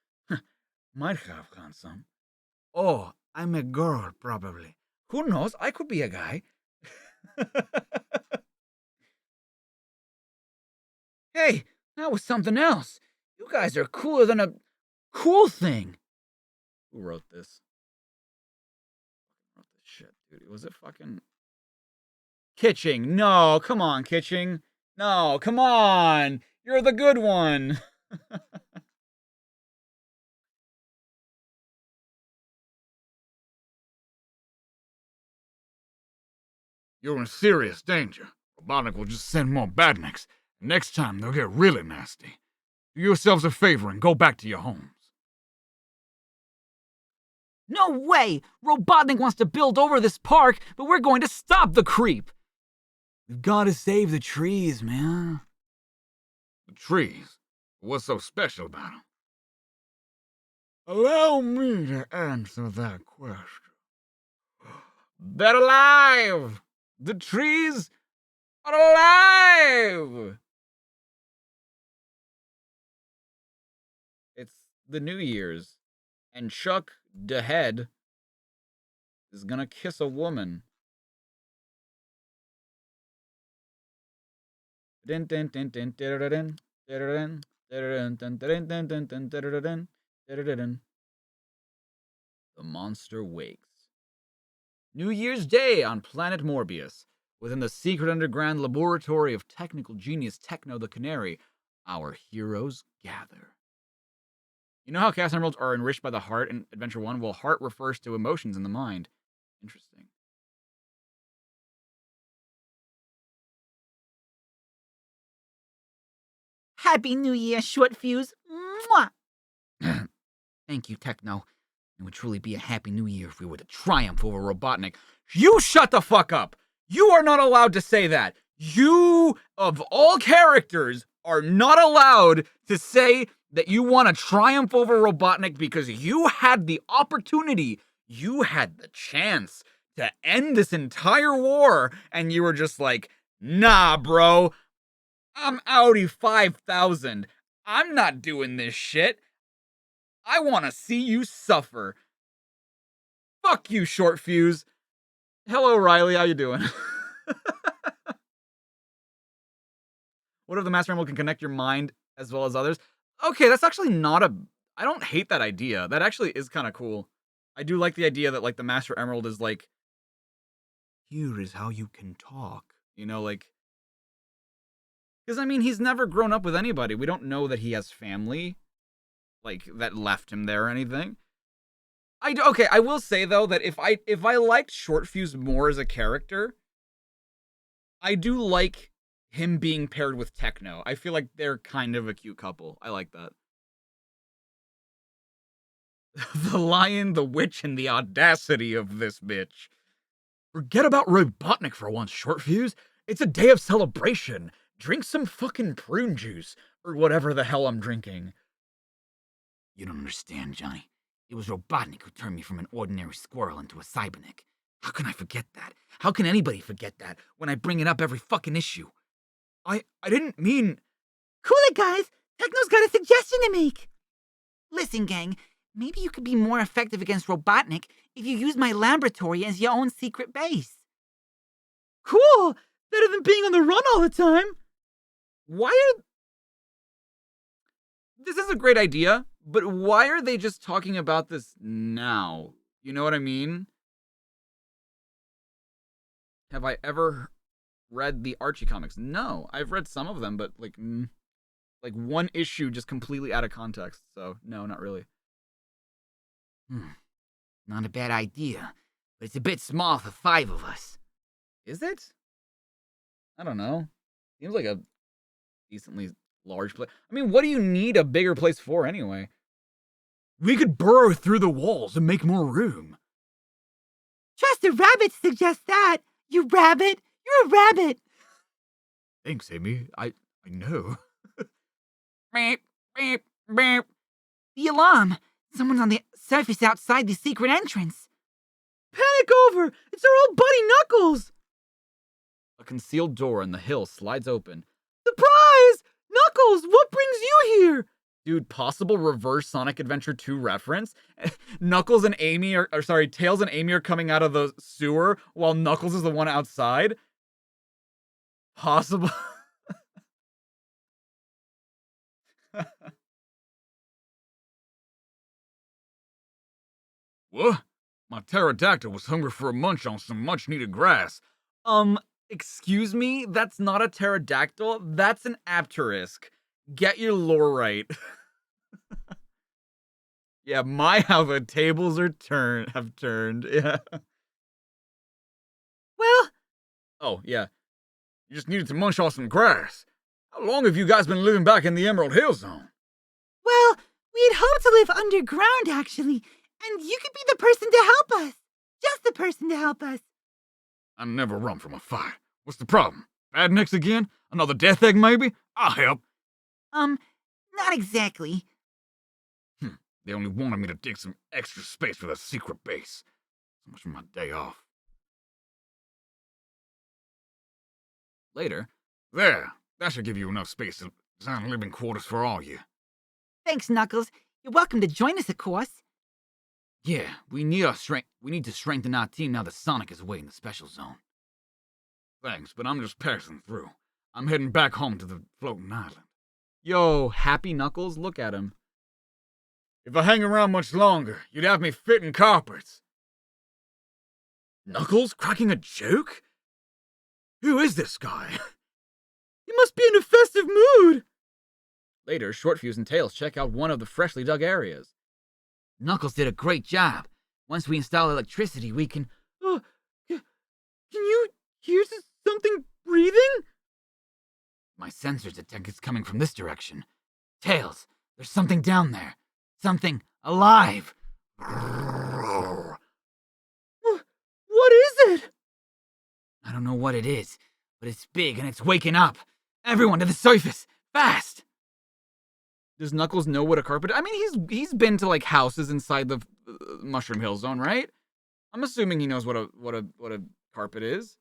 Might have, handsome. Oh, I'm a girl, probably. Who knows? I could be a guy. Hey, that was something else. You guys are cooler than a cool thing. Who wrote this? Wrote this shit, dude. Was it fucking Kitching? No, come on, Kitching. No, come on. You're the good one. You're in serious danger. Robotnik will just send more badniks. Next time, they'll get really nasty. Do yourselves a favor and go back to your homes. No way! Robotnik wants to build over this park, but we're going to stop the creep! We've got to save the trees, man. The trees? What's so special about them? Allow me to answer that question. They're alive! The trees are alive! It's the New Year's, and Chuck the Head is gonna kiss a woman. The monster wakes. New Year's Day on planet Morbius. Within the secret underground laboratory of technical genius Techno the Canary, our heroes gather. You know how cast emeralds are enriched by the heart in Adventure 1? Well, heart refers to emotions in the mind. Interesting. Happy New Year, short fuse. Mwah! Thank you, Techno. It would truly be a happy new year if we were to triumph over Robotnik. You shut the fuck up! You are not allowed to say that! You, of all characters, are not allowed to say that you want to triumph over Robotnik because you had the opportunity, you had the chance to end this entire war, and you were just like, nah, bro, I'm Audi 5000. I'm not doing this shit. I want to see you suffer. Fuck you, short fuse. Hello, Riley. How you doing? What if the Master Emerald can connect your mind as well as others? Okay, that's actually not a... I don't hate that idea. That actually is kind of cool. I do like the idea that, like, the Master Emerald is like, here is how you can talk. You know, like... Because, I mean, he's never grown up with anybody. We don't know that he has family, like, that left him there or anything. Okay, I will say, though, that if I liked Short Fuse more as a character, I do like him being paired with Techno. I feel like they're kind of a cute couple. I like that. The lion, the witch, and the audacity of this bitch. Forget about Robotnik for once, Short Fuse. It's a day of celebration. Drink some fucking prune juice, or whatever the hell I'm drinking. You don't understand, Johnny. It was Robotnik who turned me from an ordinary squirrel into a cyberneck. How can I forget that? How can anybody forget that when I bring it up every fucking issue? I didn't mean... Cool it, guys. Techno's got a suggestion to make. Listen, gang. Maybe you could be more effective against Robotnik if you use my laboratory as your own secret base. Cool! Better than being on the run all the time. Why are... This is a great idea, but why are they just talking about this now? You know what I mean? Have I ever read the Archie comics? No, I've read some of them, but like one issue just completely out of context. So no, not really. Not a bad idea, but it's a bit small for 5 of us. Is it? I don't know. Seems like a decently large place. I mean, what do you need a bigger place for anyway? We could burrow through the walls and make more room. Trust a rabbit suggests that. You rabbit. You're a rabbit. Thanks, Amy. I know. Beep, beep, beep. The alarm. Someone's on the surface outside the secret entrance. Panic over! It's our old buddy Knuckles! A concealed door in the hill slides open. Surprise! Knuckles, what brings you here? Dude, possible reverse Sonic Adventure 2 reference? Knuckles and Amy Tails and Amy are coming out of the sewer while Knuckles is the one outside? Possible. What? My pterodactyl was hungry for a munch on some much-needed grass. Excuse me? That's not a pterodactyl. That's an apterisk. Get your lore right. Yeah, how the tables have turned. Yeah. Well, Oh, yeah. You just needed to munch on some grass. How long have you guys been living back in the Emerald Hill Zone? well, we'd hoped to live underground, actually, and you could be the person to help us. Just the person to help us. I never run from a fight. What's the problem? Bad necks again? Another death egg, maybe? I'll help. Not exactly. They only wanted me to dig some extra space for the secret base. So much for my day off. Later. There. That should give you enough space to design living quarters for all you. Thanks, Knuckles. You're welcome to join us, of course. Yeah, we need to strengthen our team now that Sonic is away in the special zone. Thanks, but I'm just passing through. I'm heading back home to the floating island. Yo, Happy Knuckles, look at him. If I hang around much longer, you'd have me fitting carpets. Knuckles cracking a joke? Who is this guy? He must be in a festive mood. Later, Shortfuse and Tails check out one of the freshly dug areas. Knuckles did a great job. Once we install electricity, we can... Can you hear something breathing? My sensors detect it's coming from this direction. Tails, there's something down there. Something alive. What is it? I don't know what it is, but it's big and it's waking up. Everyone to the surface, fast! Does Knuckles know what a carpet? I mean, he's been to like houses inside the Mushroom Hill Zone, right? I'm assuming he knows what a carpet is.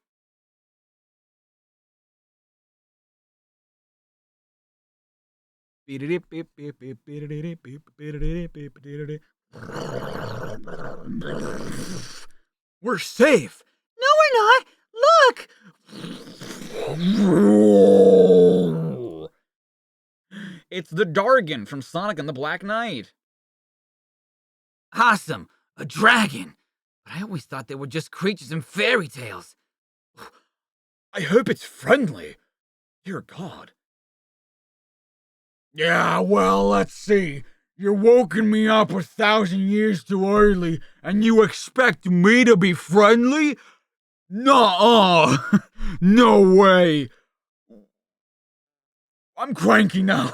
We're safe. No, we're not. Look! It's the Dargon from Sonic and the Black Knight. Awesome! A dragon! But I always thought they were just creatures in fairy tales. I hope it's friendly. Dear God. Yeah, well, let's see. You're woken me up 1,000 years too early, and you expect me to be friendly? Nuh-uh. No way. I'm cranky now.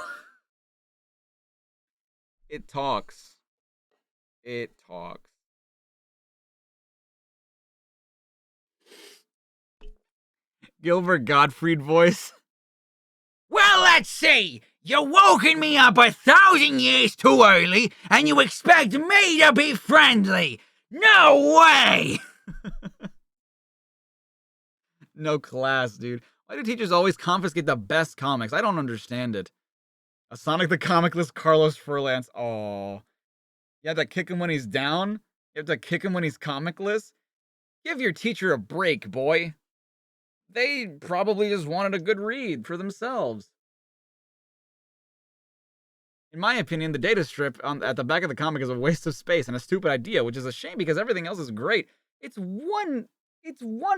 It talks. It talks. Gilbert Gottfried voice. Well, let's see. You woken me up 1,000 years too early, and you expect me to be friendly? No way! No class, dude. Why do teachers always confiscate the best comics? I don't understand it. A Sonic the Comicless Carlos Furlance. Aww. You have to kick him when he's down? You have to kick him when he's comicless? Give your teacher a break, boy. They probably just wanted a good read for themselves. In my opinion, the data strip at the back of the comic is a waste of space and a stupid idea, which is a shame because everything else is great. It's one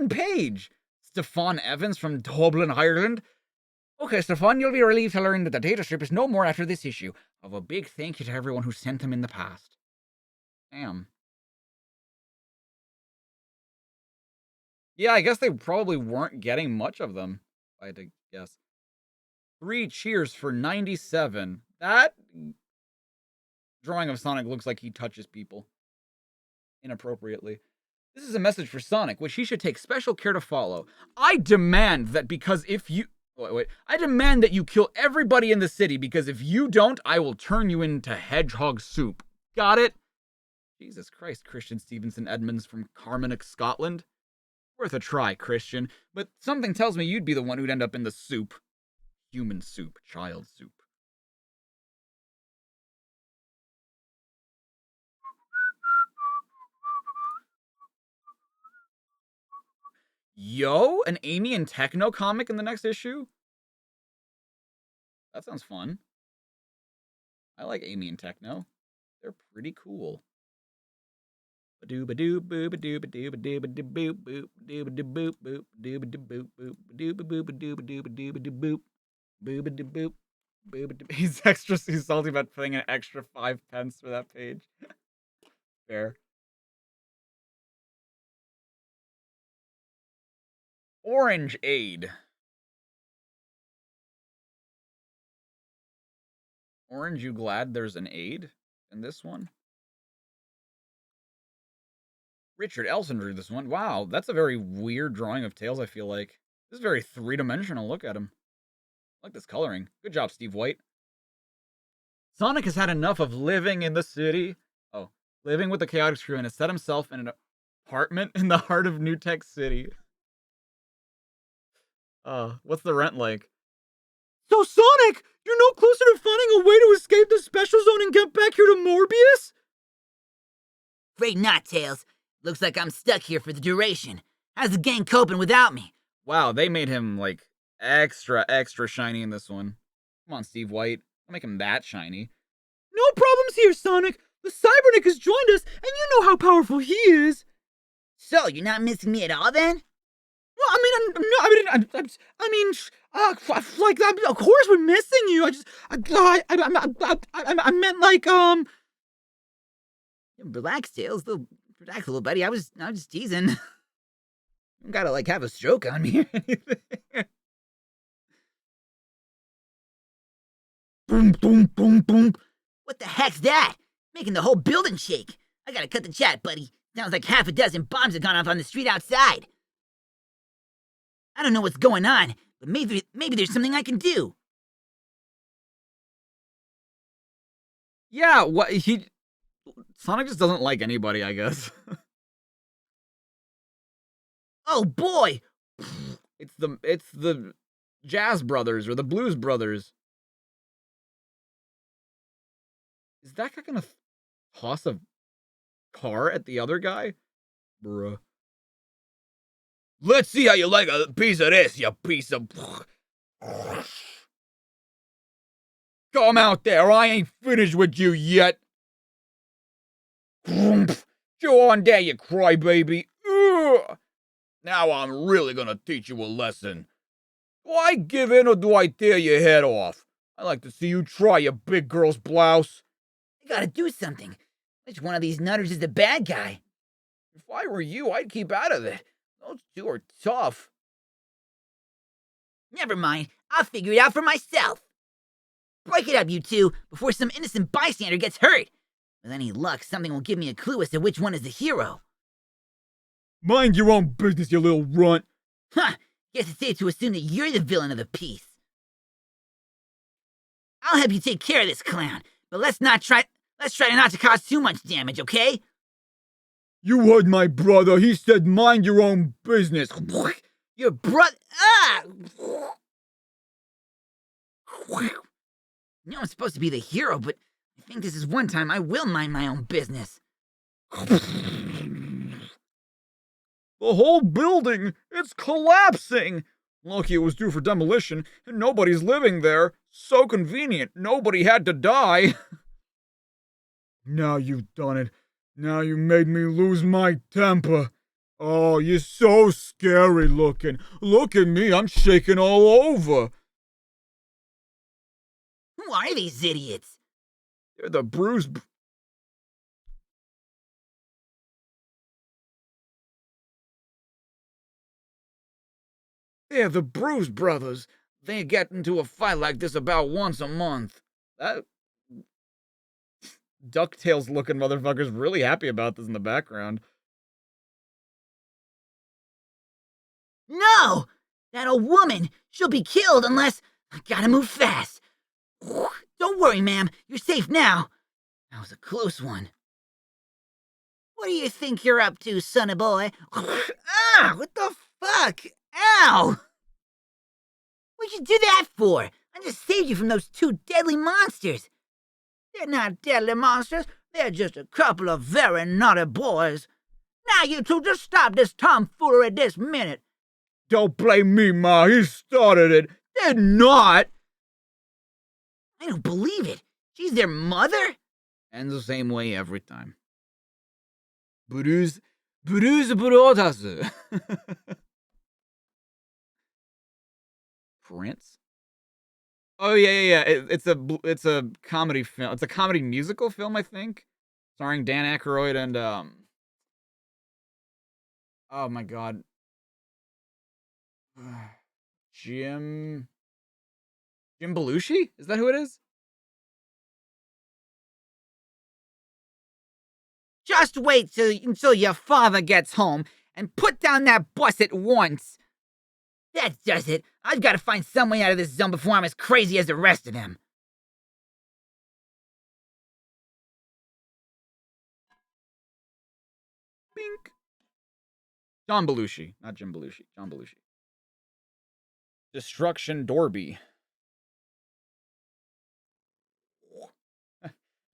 page. Stefan Evans from Dublin, Ireland. Okay, Stefan, you'll be relieved to learn that the data strip is no more after this issue. Of a big thank you to everyone who sent them in the past. Damn. Yeah, I guess they probably weren't getting much of them, if I had to guess. 3 cheers for 97. That drawing of Sonic looks like he touches people inappropriately. This is a message for Sonic, which he should take special care to follow. I demand that because if you... I demand that you kill everybody in the city because if you don't, I will turn you into hedgehog soup. Got it? Jesus Christ, Christian Stevenson Edmonds from Carmanick, Scotland. Worth a try, Christian, but something tells me you'd be the one who'd end up in the soup. Human soup, child soup. Yo, an Amy and Techno comic in the next issue? That sounds fun. I like Amy and Techno. They're pretty cool. Ba-doo-ba-doo, boo-ba-doo-ba-doo, ba-doo-ba-doo-ba-doo, boop, doo-ba-doo-boop, boop, doo-ba-doo-boop, boop, doo-ba-doo-ba-doo-ba-doo-ba-doo-boop, boo-ba-doo-boop, boo-ba-doo. He's salty about paying an extra 5 pence for that page. Fair. Orange Aid. Orange, you glad there's an aid in this one? Richard Elson drew this one. Wow, that's a very weird drawing of Tails, I feel like. This is very three-dimensional. Look at him. I like this coloring. Good job, Steve White. Sonic has had enough of living in the city. Oh, living with the Chaotix crew and has set himself in an apartment in the heart of New Tech City. What's the rent like? So, Sonic, you're no closer to finding a way to escape the special zone and get back here to Morbius? Afraid not, Tails. Looks like I'm stuck here for the duration. How's the gang coping without me? Wow, they made him, like, extra shiny in this one. Come on, Steve White. Don't make him that shiny. No problems here, Sonic. The Cybernick has joined us, and you know how powerful he is. So, you're not missing me at all, then? Well, of course we're missing you. I meant like, Relax, Tails. Relax, little buddy. I was just teasing. You don't gotta, like, have a stroke on me or anything. boom, boom, boom, boom. What the heck's that? Making the whole building shake. I gotta cut the chat, buddy. Sounds like half a dozen bombs have gone off on the street outside. I don't know what's going on, but maybe there's something I can do. Yeah, Sonic just doesn't like anybody, I guess. Oh boy! It's the Jazz Brothers or the Blues Brothers. Is that guy gonna toss a car at the other guy? Bruh. Let's see how you like a piece of this, you piece of... Come out there, I ain't finished with you yet. Go on there, you crybaby. Now I'm really gonna teach you a lesson. Do I give in or do I tear your head off? I like to see you try, you big girl's blouse. I gotta do something. Which one of these nutters is the bad guy? If I were you, I'd keep out of it. Those two are tough. Never mind. I'll figure it out for myself. Break it up, you two, before some innocent bystander gets hurt. With any luck, something will give me a clue as to which one is the hero. Mind your own business, you little runt. Huh. Guess it's safe to assume that you're the villain of the piece. I'll help you take care of this clown, but let's try not to cause too much damage, okay? You heard my brother. He said mind your own business. Your brother... Ah! You know I'm supposed to be the hero, but I think this is one time I will mind my own business. The whole building, it's collapsing. Lucky it was due for demolition, and nobody's living there. So convenient, nobody had to die. Now you've done it. Now you made me lose my temper. Oh, you're so scary looking. Look at me, I'm shaking all over. Who are these idiots? They're the bruised... They're the Bruise Brothers. They get into a fight like this about once a month. That DuckTales looking motherfucker's really happy about this in the background. No! That old woman! She'll be killed unless... I gotta move fast. Don't worry, ma'am. You're safe now. That was a close one. What do you think you're up to, sonny boy? Ah! What the fuck? Ow! What'd you do that for? I just saved you from those two deadly monsters. They're not deadly monsters. They're just a couple of very naughty boys. Now you two just stop this tomfoolery this minute. Don't blame me, Ma. He started it. They're not. I don't believe it. She's their mother? Ends the same way every time. Bruce Brothers. Prince? Oh yeah. It's a comedy film. It's a comedy musical film, I think, starring Dan Aykroyd and oh my god, Jim Belushi? Is that who it is? Just wait until your father gets home and put down that bus at once. That does it. I've got to find some way out of this zone before I'm as crazy as the rest of them. Bink. John Belushi, not Jim Belushi. John Belushi. Destruction Derby.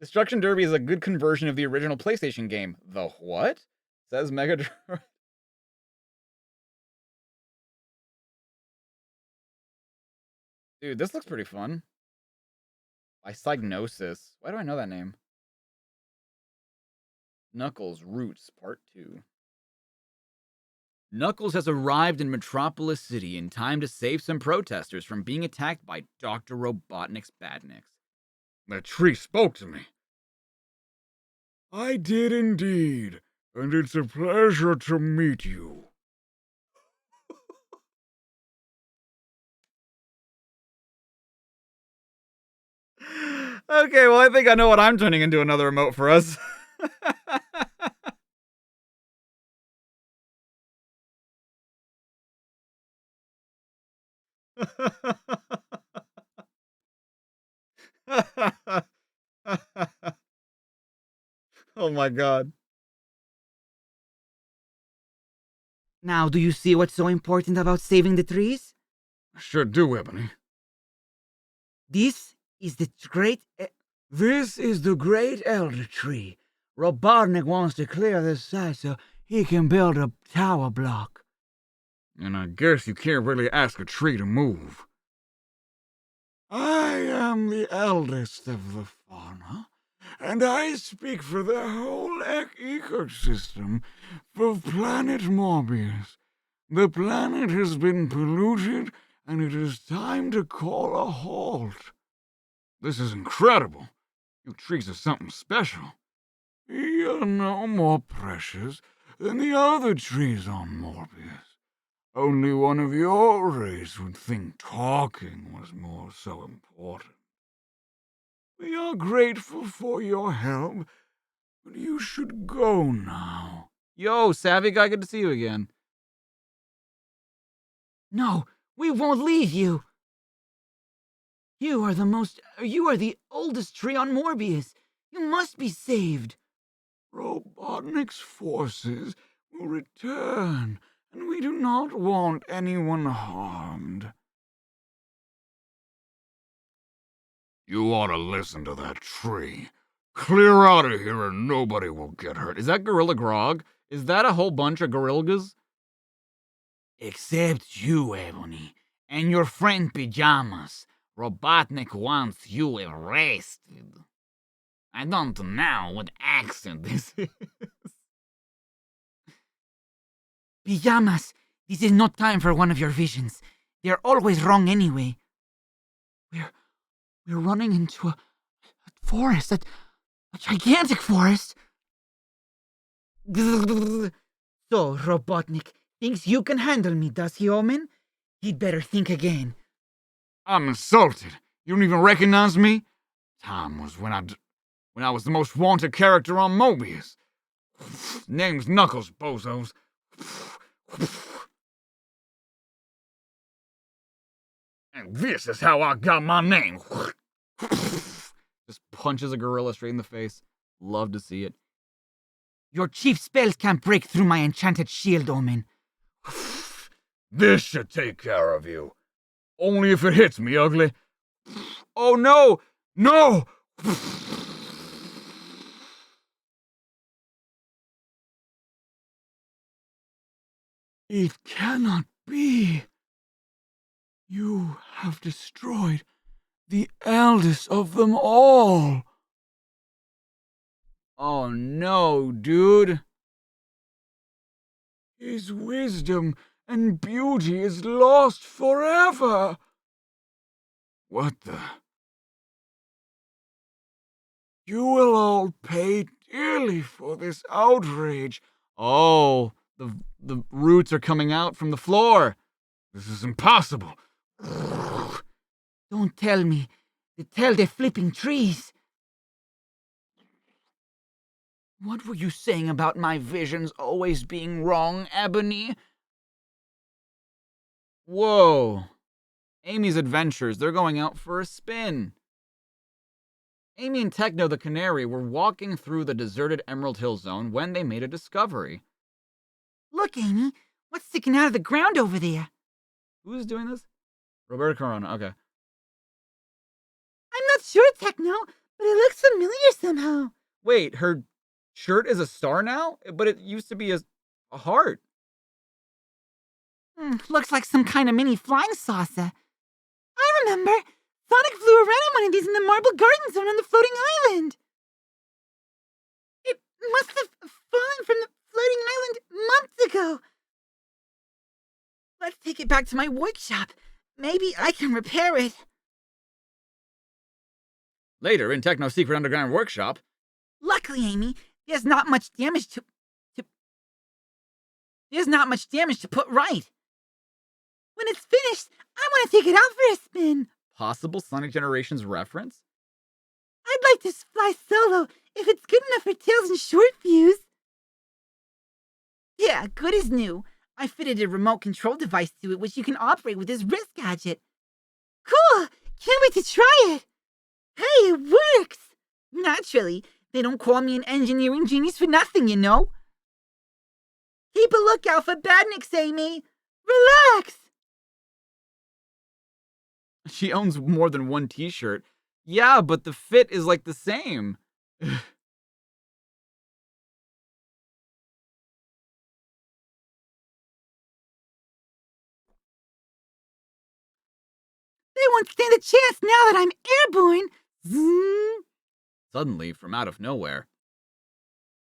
Destruction Derby is a good conversion of the original PlayStation game. The what? Says Mega Drive. Dude, this looks pretty fun. By Psygnosis. Why do I know that name? Knuckles Roots Part 2. Knuckles has arrived in Metropolis City in time to save some protesters from being attacked by Dr. Robotnik's badniks. The tree spoke to me. I did indeed, and it's a pleasure to meet you. Okay, well, I think I know what I'm turning into another emote for us. Oh my god. Now, do you see what's so important about saving the trees? Sure do, Ebony. This is the great elder tree. Robotnik wants to clear this site so he can build a tower block. And I guess you can't really ask a tree to move. I am the eldest of the fauna, and I speak for the whole ecosystem of planet Morbius. The planet has been polluted, and it is time to call a halt. This is incredible. You trees are something special. You're no more precious than the other trees on Morbius. Only one of your race would think talking was more so important. We are grateful for your help, but you should go now. Yo, Savvy Guy, good to see you again. No, we won't leave you. You are the oldest tree on Morbius. You must be saved. Robotnik's forces will return, and we do not want anyone harmed. You ought to listen to that tree. Clear out of here and nobody will get hurt. Is that Gorilla Grog? Is that a whole bunch of gorillas? Except you, Ebony, and your friend Pajamas. Robotnik wants you arrested. I don't know what accent this is. Pajamas, this is not time for one of your visions. They're always wrong anyway. We're running into a forest, a gigantic forest. So, Robotnik thinks you can handle me, does he, Omen? He'd better think again. I'm insulted. You don't even recognize me? Time was when I was the most wanted character on Mobius. Name's Knuckles, bozos. And this is how I got my name. Just punches a gorilla straight in the face. Love to see it. Your chief spells can't break through my enchanted shield, Omen. This should take care of you. Only if it hits me, ugly. Oh no! No! It cannot be. You have destroyed the eldest of them all. Oh no, dude. His wisdom and beauty is lost forever. What the? You will all pay dearly for this outrage. Oh, the roots are coming out from the floor. This is impossible. Don't tell me. Tell the flipping trees. What were you saying about my visions always being wrong, Ebony? Whoa. Amy's adventures, they're going out for a spin. Amy and Techno the Canary were walking through the deserted Emerald Hill Zone when they made a discovery. Look, Amy. What's sticking out of the ground over there? Who's doing this? Roberta Corona, okay. I'm not sure, Techno, but it looks familiar somehow. Wait, her shirt is a star now? But it used to be a heart. Looks like some kind of mini flying saucer. I remember. Sonic flew around in one of these in the Marble Garden Zone on the floating island. It must have fallen from the floating island months ago. Let's take it back to my workshop. Maybe I can repair it. Later, in Techno's secret underground workshop. Luckily, Amy, there's not much damage to put right. When it's finished, I want to take it out for a spin. Possible Sonic Generations reference? I'd like to fly solo if it's good enough for Tails and Short Fuse. Yeah, good as new. I fitted a remote control device to it which you can operate with this wrist gadget. Cool! Can't wait to try it! Hey, it works! Naturally, they don't call me an engineering genius for nothing, you know. Keep a lookout for badniks, Amy. Relax! She owns more than one t-shirt. Yeah, but the fit is like the same. They won't stand a chance now that I'm airborne. Zoom. Suddenly, from out of nowhere.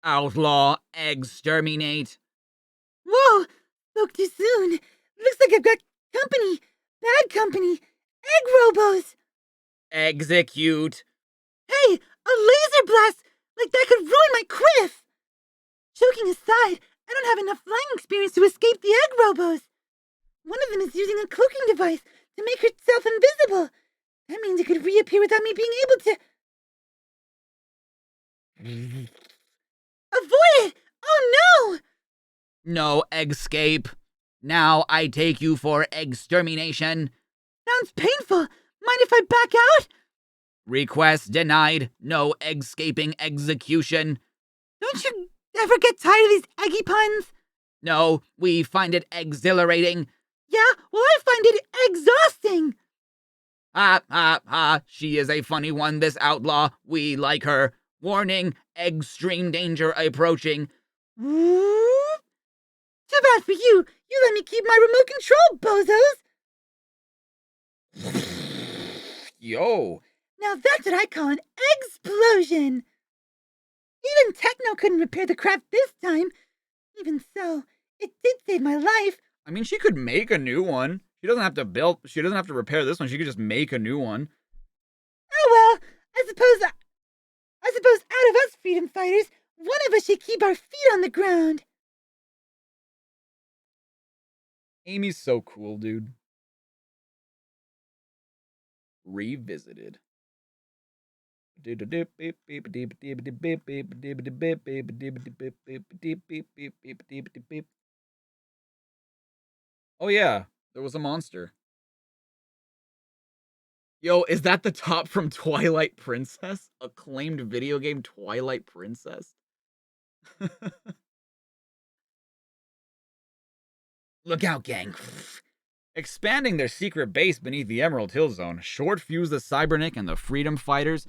Outlaw, exterminate. Whoa! Spoke too soon. Looks like I've got company. Bad company. Egg robos. Execute. Hey, a laser blast! Like that could ruin my quiff! Joking aside, I don't have enough flying experience to escape the egg robos. One of them is using a cloaking device to make herself invisible. That means it could reappear without me being able to... Avoid it! Oh no! No escape. Now I take you for extermination. Sounds painful. Mind if I back out? Request denied. No escaping execution. Don't you ever get tired of these eggy puns? No, we find it exhilarating. Yeah, well I find it exhausting. Ha ha ha. She is a funny one, this outlaw. We like her. Warning, extreme danger approaching. Whoop. Too bad for you. You let me keep my remote control, bozos. Yo. Now that's what I call an explosion. Even Techno couldn't repair the craft this time. Even so, it did save my life. I mean, she could make a new one. She doesn't have to repair this one. She could just make a new one. Oh well, I suppose out of us freedom fighters, one of us should keep our feet on the ground. Amy's so cool, dude. Revisited. Oh yeah, there was a monster. Yo, is that the top from Twilight Princess? Acclaimed video game Twilight Princess? Look out, gang. Expanding their secret base beneath the Emerald Hill Zone, Short Fuse the Cybernik and the Freedom Fighters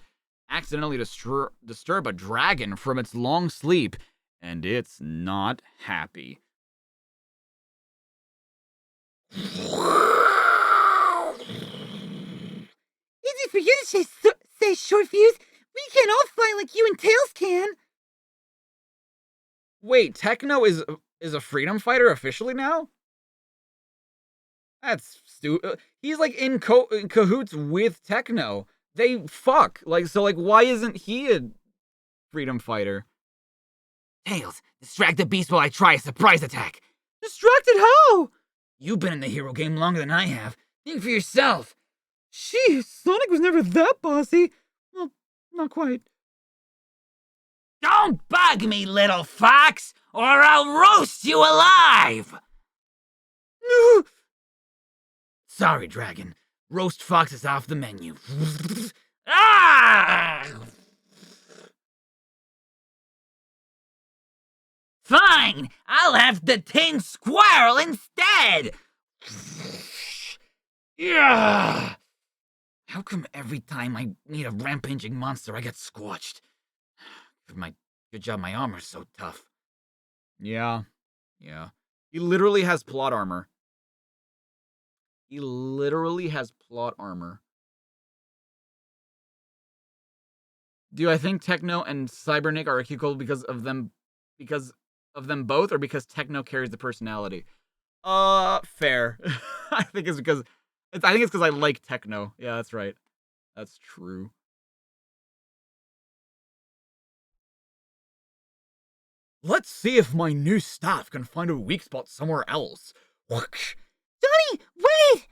accidentally disturb a dragon from its long sleep, and it's not happy. Easy for you to say Short Fuse. We can't all fly like you and Tails can. Wait, Techno is is a freedom fighter officially now? That's stupid. He's like in cahoots with Techno. They fuck. Like, so, like, why isn't he a freedom fighter? Tails, distract the beast while I try a surprise attack. Distracted how? You've been in the hero game longer than I have. Think for yourself. Gee, Sonic was never that bossy. Well, not quite. Don't bug me, little fox, or I'll roast you alive! Sorry, Dragon. Roast fox is off the menu. Ah! Fine, I'll have the tin squirrel instead! Yeah! How come every time I meet a rampaging monster, I get squelched? Good job my armor's so tough. Yeah. He literally has plot armor. Do I think Techno and Cybernick are equal because of them both, or because Techno carries the personality? Fair. I think it's because I like Techno. Yeah, that's right. That's true. Let's see if my new staff can find a weak spot somewhere else. Johnny, wait!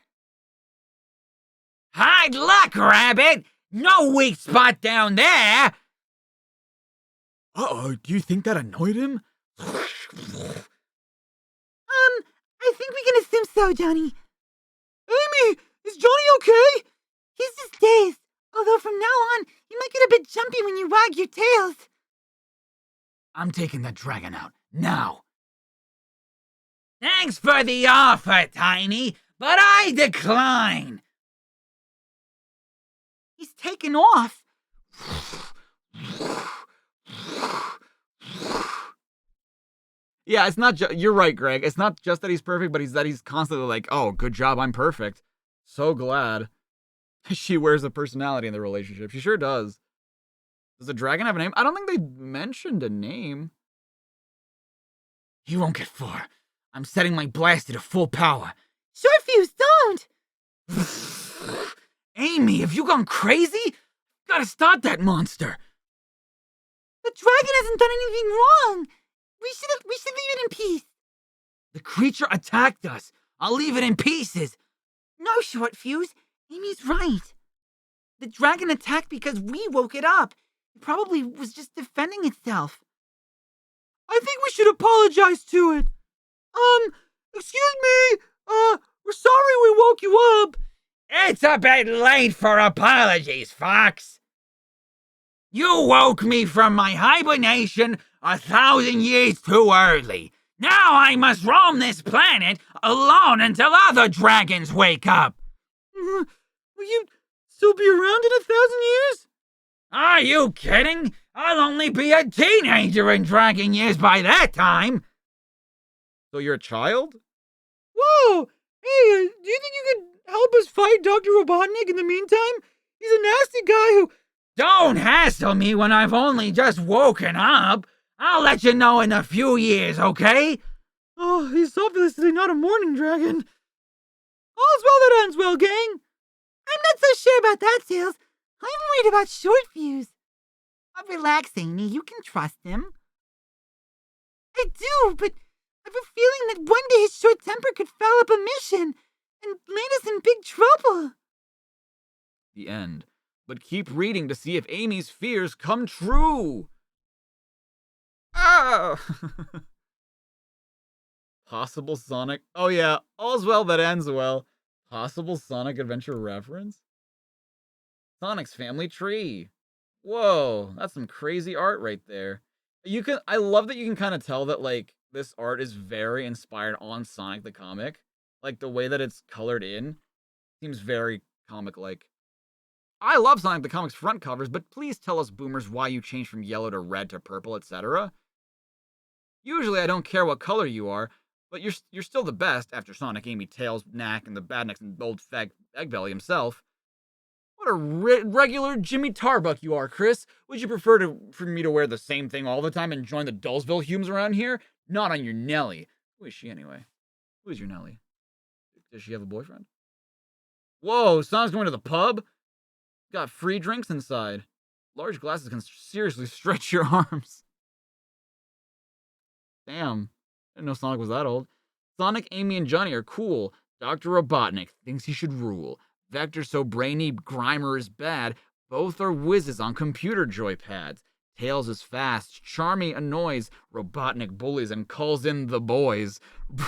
Hard luck, Rabbit! No weak spot down there! Uh-oh, do you think that annoyed him? I think we can assume so, Johnny. Amy, is Johnny okay? He's just dazed. Although from now on, you might get a bit jumpy when you wag your tails. I'm taking that dragon out, now. Thanks for the offer, Tiny, but I decline. He's taken off. Yeah, it's not you're right, Greg. It's not just that he's perfect, but he's constantly like, oh, good job, I'm perfect. So glad. She wears a personality in the relationship. She sure does. Does the dragon have a name? I don't think they mentioned a name. You won't get far. I'm setting my blaster to full power. Short fuse, don't! Amy, have you gone crazy? Gotta stop that monster. The dragon hasn't done anything wrong. We should leave it in peace. The creature attacked us. I'll leave it in pieces. No, Short Fuse. Amy's right. The dragon attacked because we woke it up. It probably was just defending itself. I think we should apologize to it. Excuse me. We're sorry we woke you up. It's a bit late for apologies, Fox. You woke me from my hibernation 1,000 years too early. Now I must roam this planet alone until other dragons wake up. Will you still be around in 1,000 years? Are you kidding? I'll only be a teenager in dragon years by that time. So you're a child? Whoa! Hey, do you think you could help us fight Dr. Robotnik in the meantime? He's a nasty guy who... Don't hassle me when I've only just woken up. I'll let you know in a few years, okay? Oh, he's obviously not a morning dragon. All's well that ends well, gang. I'm not so sure about that, Tails. I'm worried about Short Fuse. Oh, relax, Amy. You can trust him. I do, but I have a feeling that one day his short temper could foul up a mission and land us in big trouble. The end. But keep reading to see if Amy's fears come true. Ah! Possible Sonic. Oh yeah, all's well that ends well. Possible Sonic Adventure reference? Sonic's family tree. Whoa, that's some crazy art right there. I love that you can kind of tell that, like, this art is very inspired on Sonic the comic. Like, the way that it's colored in seems very comic-like. I love Sonic the Comic's front covers, but please tell us boomers why you changed from yellow to red to purple, etc. Usually I don't care what color you are, but you're still the best after Sonic, Amy, Tails, Knack, and the Badniks and old fag Eggbelly himself. What a regular Jimmy Tarbuck you are, Chris. Would you prefer for me to wear the same thing all the time and join the Dullsville Humes around here? Not on your Nelly. Who is she anyway? Who is your Nelly? Does she have a boyfriend? Whoa, Sonic's going to the pub? Got free drinks inside. Large glasses can seriously stretch your arms. Damn. I didn't know Sonic was that old. Sonic, Amy, and Johnny are cool. Dr. Robotnik thinks he should rule. Vector so brainy, Grimer is bad. Both are whizzes on computer joypads. Tails is fast. Charmy annoys. Robotnik bullies and calls in the boys.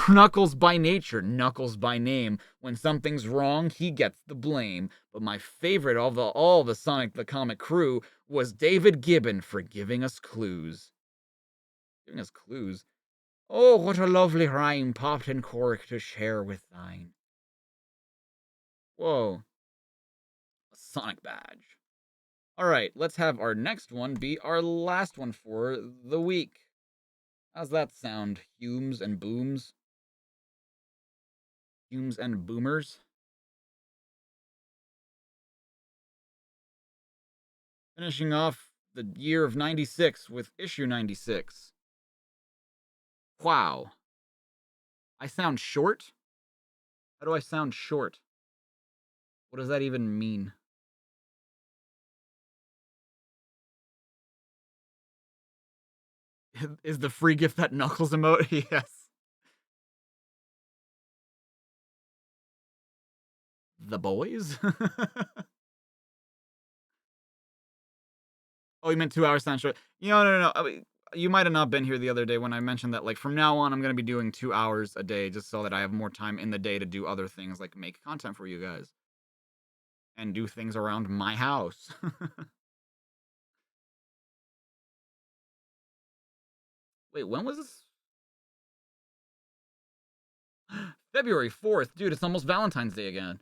Knuckles by nature, Knuckles by name. When something's wrong, he gets the blame. But my favorite of all the Sonic the Comic crew was David Gibbon for giving us clues. Giving us clues? Oh, what a lovely rhyme popped in cork to share with thine. Whoa. A Sonic badge. Alright, let's have our next one be our last one for the week. How's that sound? Humes and booms? Humes and boomers? Finishing off the year of 96 with issue 96. Wow. I sound short? How do I sound short? What does that even mean? Is the free gift that Knuckles emote? Yes. The boys? Oh, you meant 2 hours sound short. No. I mean, you might have not been here the other day when I mentioned that, like, from now on, I'm going to be doing 2 hours a day just so that I have more time in the day to do other things, like make content for you guys. And do things around my house. Wait, when was this? February 4th. Dude, it's almost Valentine's Day again.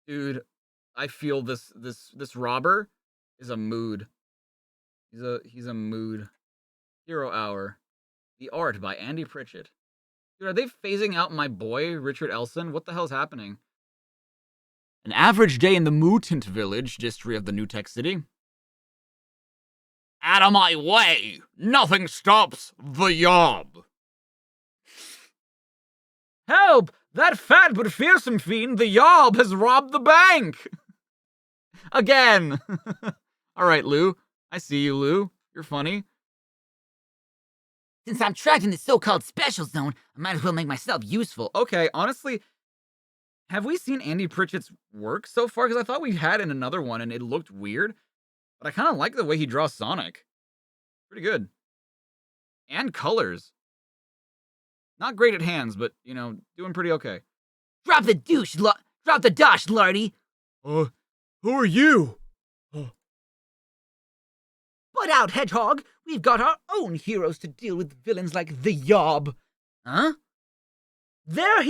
Dude, I feel this robber is a mood. He's a mood. Hero Hour. The art by Andy Pritchett. Dude, are they phasing out my boy, Richard Elson? What the hell's happening? An average day in the Mutant Village, district of the New Tech City. Out of my way! Nothing stops the yob! Help! That fat but fearsome fiend, the Yob, has robbed the bank! Again! Alright, Lou. I see you, Lou. You're funny. Since I'm trapped in the so-called special zone, I might as well make myself useful. Okay, honestly, have we seen Andy Pritchett's work so far? Because I thought we had in another one and it looked weird. But I kind of like the way he draws Sonic. Pretty good. And colors. Not great at hands, but, doing pretty okay. Drop the dosh, Lardy. Who are you? Butt out, Hedgehog. We've got our own heroes to deal with villains like the Yob. Huh? There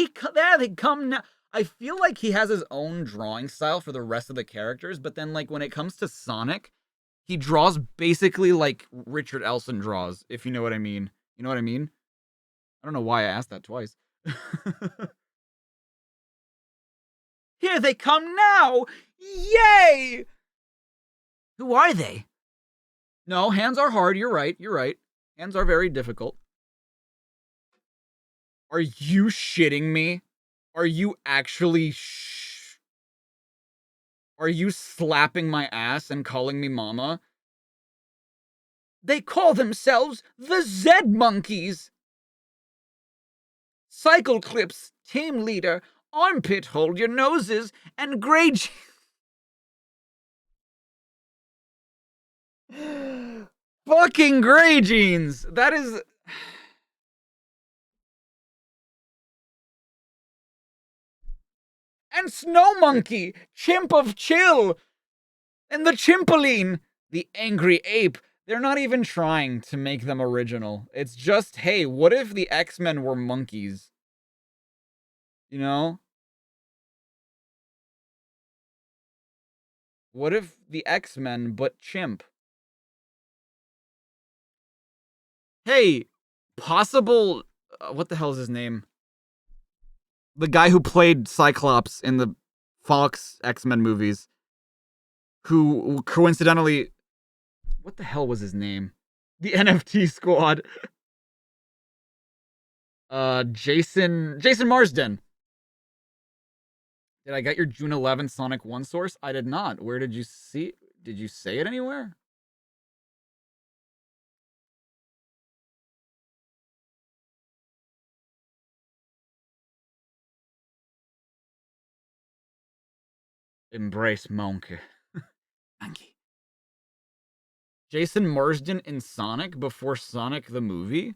they come now. I feel like he has his own drawing style for the rest of the characters, but then, like, when it comes to Sonic, he draws basically like Richard Elson draws, if you know what I mean. You know what I mean? I don't know why I asked that twice. Here they come now! Yay! Who are they? No, hands are hard. You're right. Hands are very difficult. Are you shitting me? Are you actually Are you slapping my ass and calling me mama? They call themselves the Zed Monkeys. Cycle Clips, Team Leader, Armpit Hold Your Noses, and Grade... Fucking Gray Jeans! That is... And Snow Monkey, Chimp of Chill, and the Chimpoline, the Angry Ape. They're not even trying to make them original. It's just, hey, what if the X-Men were monkeys? You know? What if the X-Men, but chimp? Hey, possible... what the hell is his name? The guy who played Cyclops in the Fox X-Men movies. Who coincidentally What the hell was his name? The NFT squad. Jason Marsden. Did I get your June 11th Sonic 1 source? I did not. Where did you see? Did you say it anywhere? Embrace Monkey. Monkey. Jason Marsden in Sonic before Sonic the movie?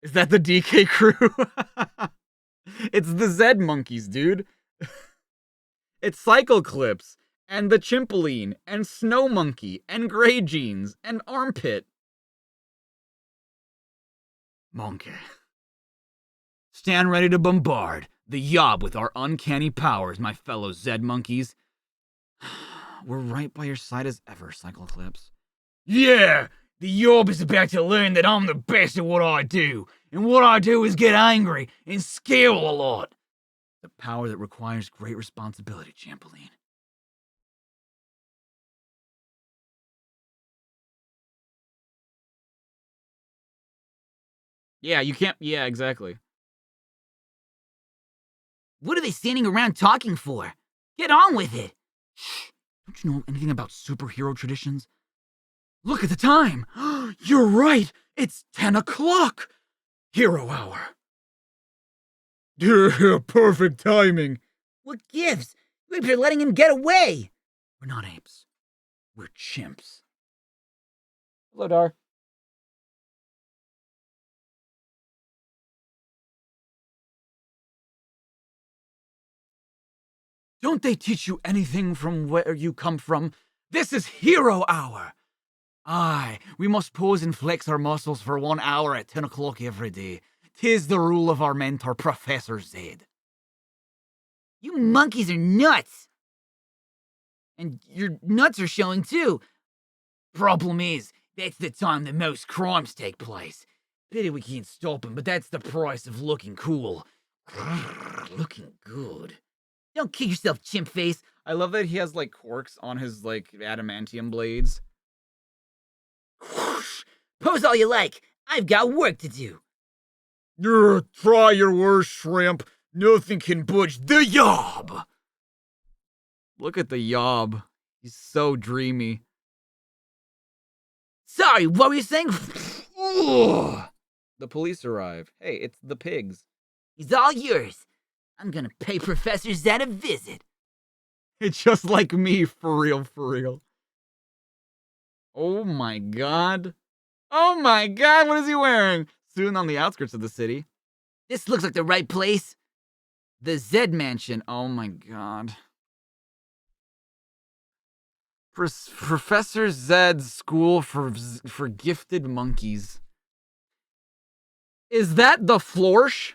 Is that the DK crew? It's the Zed monkeys, dude. It's Cycle Clips, and the Chimpoline, and Snow Monkey, and Gray Jeans, and Armpit. Monkey. Stand ready to bombard the Yob with our uncanny powers, my fellow Zed monkeys. We're right by your side as ever, Cycle Clips. Yeah, the Yob is about to learn that I'm the best at what I do, and what I do is get angry and scale a lot. The power that requires great responsibility, Champoline. Yeah, you can't. Yeah, exactly. What are they standing around talking for? Get on with it. Shh, don't you know anything about superhero traditions? Look at the time! You're right! It's 10 o'clock! Hero Hour. Perfect timing. What gives? Apes are letting him get away. We're not apes. We're chimps. Hello, Dar. Don't they teach you anything from where you come from? This is Hero Hour! Aye, we must pose and flex our muscles for 1 hour at 10 o'clock every day. 'Tis the rule of our mentor, Professor Zed. You monkeys are nuts. And your nuts are showing too. Problem is, that's the time that most crimes take place. Pity we can't stop them, but that's the price of looking cool. Looking good. Don't kill yourself, chimp face. I love that he has like corks on his like adamantium blades. Pose all you like. I've got work to do. Try your worst, shrimp. Nothing can budge The Yob! Look at the Yob. He's so dreamy. Sorry, what were you saying? The police arrive. Hey, it's the pigs. He's all yours. I'm gonna pay Professor Zed a visit. It's just like me, for real, for real. Oh my god. Oh my god, what is he wearing? Soon on the outskirts of the city. This looks like the right place. The Zed Mansion. Oh my god. Professor Zed's School for Gifted Monkeys. Is that the Florsh?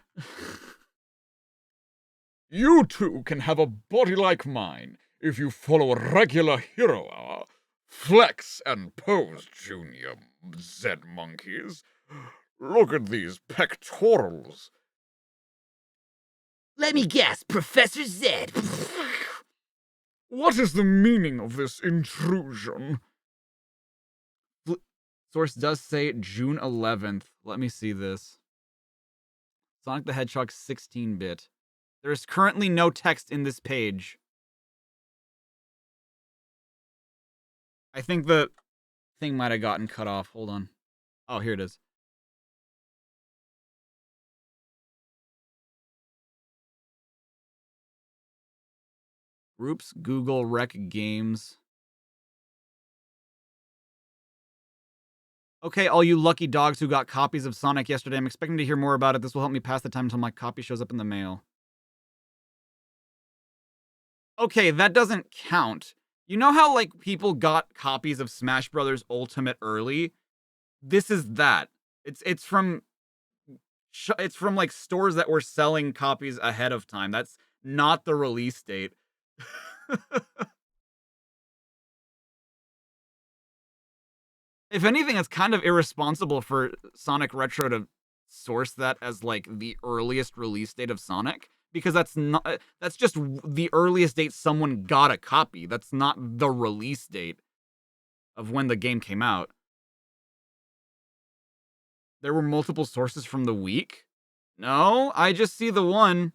You too can have a body like mine if you follow a regular hero hour. Flex and pose, Junior Zed monkeys. Look at these pectorals. Let me guess, Professor Zed. What is the meaning of this intrusion? Source does say June 11th. Let me see this. Sonic the Hedgehog 16-bit. There is currently no text in this page. I think the thing might have gotten cut off. Hold on. Oh, here it is. Groups, Google, Rec Games. Okay, all you lucky dogs who got copies of Sonic yesterday, I'm expecting to hear more about it. This will help me pass the time until my copy shows up in the mail. Okay, that doesn't count. You know how, like, people got copies of Smash Bros. Ultimate early? This is that. It's from like stores that were selling copies ahead of time. That's not the release date. If anything, it's kind of irresponsible for Sonic Retro to source that as like the earliest release date of Sonic, because that's just the earliest date someone got a copy. That's not the release date. of when the game came out. There were multiple sources from the week? No, I just see the one.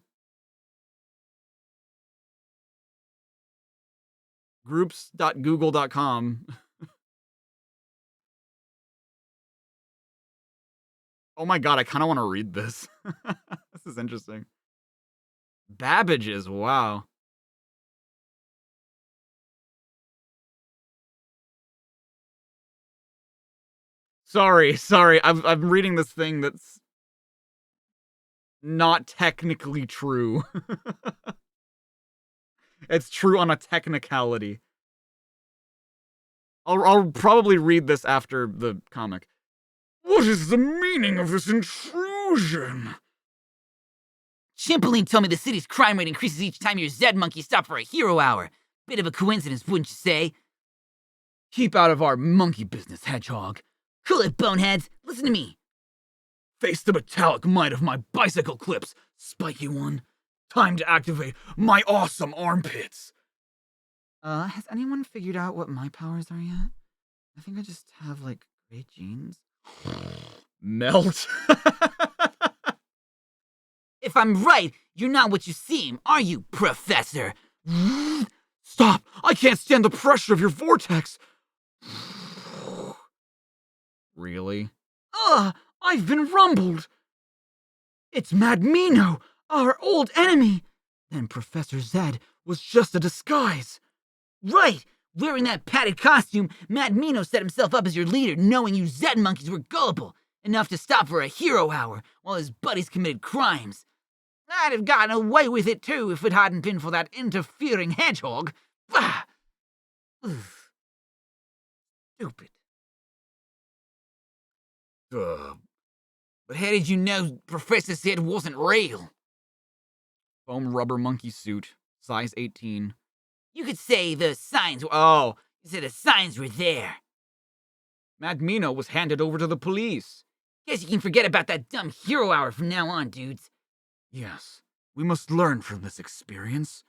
Groups.google.com. Oh my god, I kind of want to read this. This is interesting. Babbage's, wow. Sorry. I'm reading this thing that's not technically true. It's true on a technicality. I'll probably read this after the comic. What is the meaning of this intrusion? Chimpoline told me the city's crime rate increases each time your Zed monkeys stop for a hero hour. Bit of a coincidence, wouldn't you say? Keep out of our monkey business, Hedgehog. Cool it, boneheads. Listen to me. Face the metallic might of my bicycle clips, spiky one. Time to activate my awesome armpits. Has anyone figured out what my powers are yet? I think I just have, like, great genes. Melt. If I'm right, you're not what you seem, are you, Professor? Stop! I can't stand the pressure of your vortex! Really? I've been rumbled! It's Madmino, our old enemy! Then Professor Zed was just a disguise. Right! Wearing that padded costume, Madmino set himself up as your leader, knowing you Zed monkeys were gullible, enough to stop for a hero hour while his buddies committed crimes. I'd have gotten away with it too if it hadn't been for that interfering hedgehog. Bah! Stupid. But how did you know Professor Zed wasn't real? Foam rubber monkey suit, size 18. You could say the signs were... Oh, you said the signs were there. Magmino was handed over to the police. Guess you can forget about that dumb hero hour from now on, dudes. Yes, we must learn from this experience.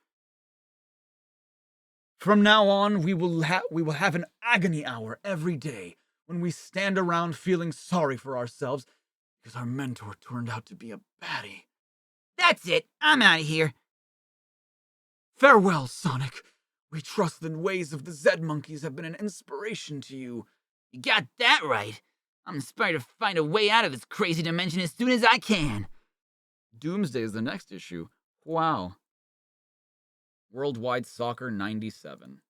From now on, we will have an agony hour every day when we stand around feeling sorry for ourselves because our mentor turned out to be a baddie. That's it. I'm out of here. Farewell, Sonic. We trust the ways of the Zed monkeys have been an inspiration to you. You got that right. I'm inspired to find a way out of this crazy dimension as soon as I can. Doomsday is the next issue. Wow. Worldwide Soccer 97.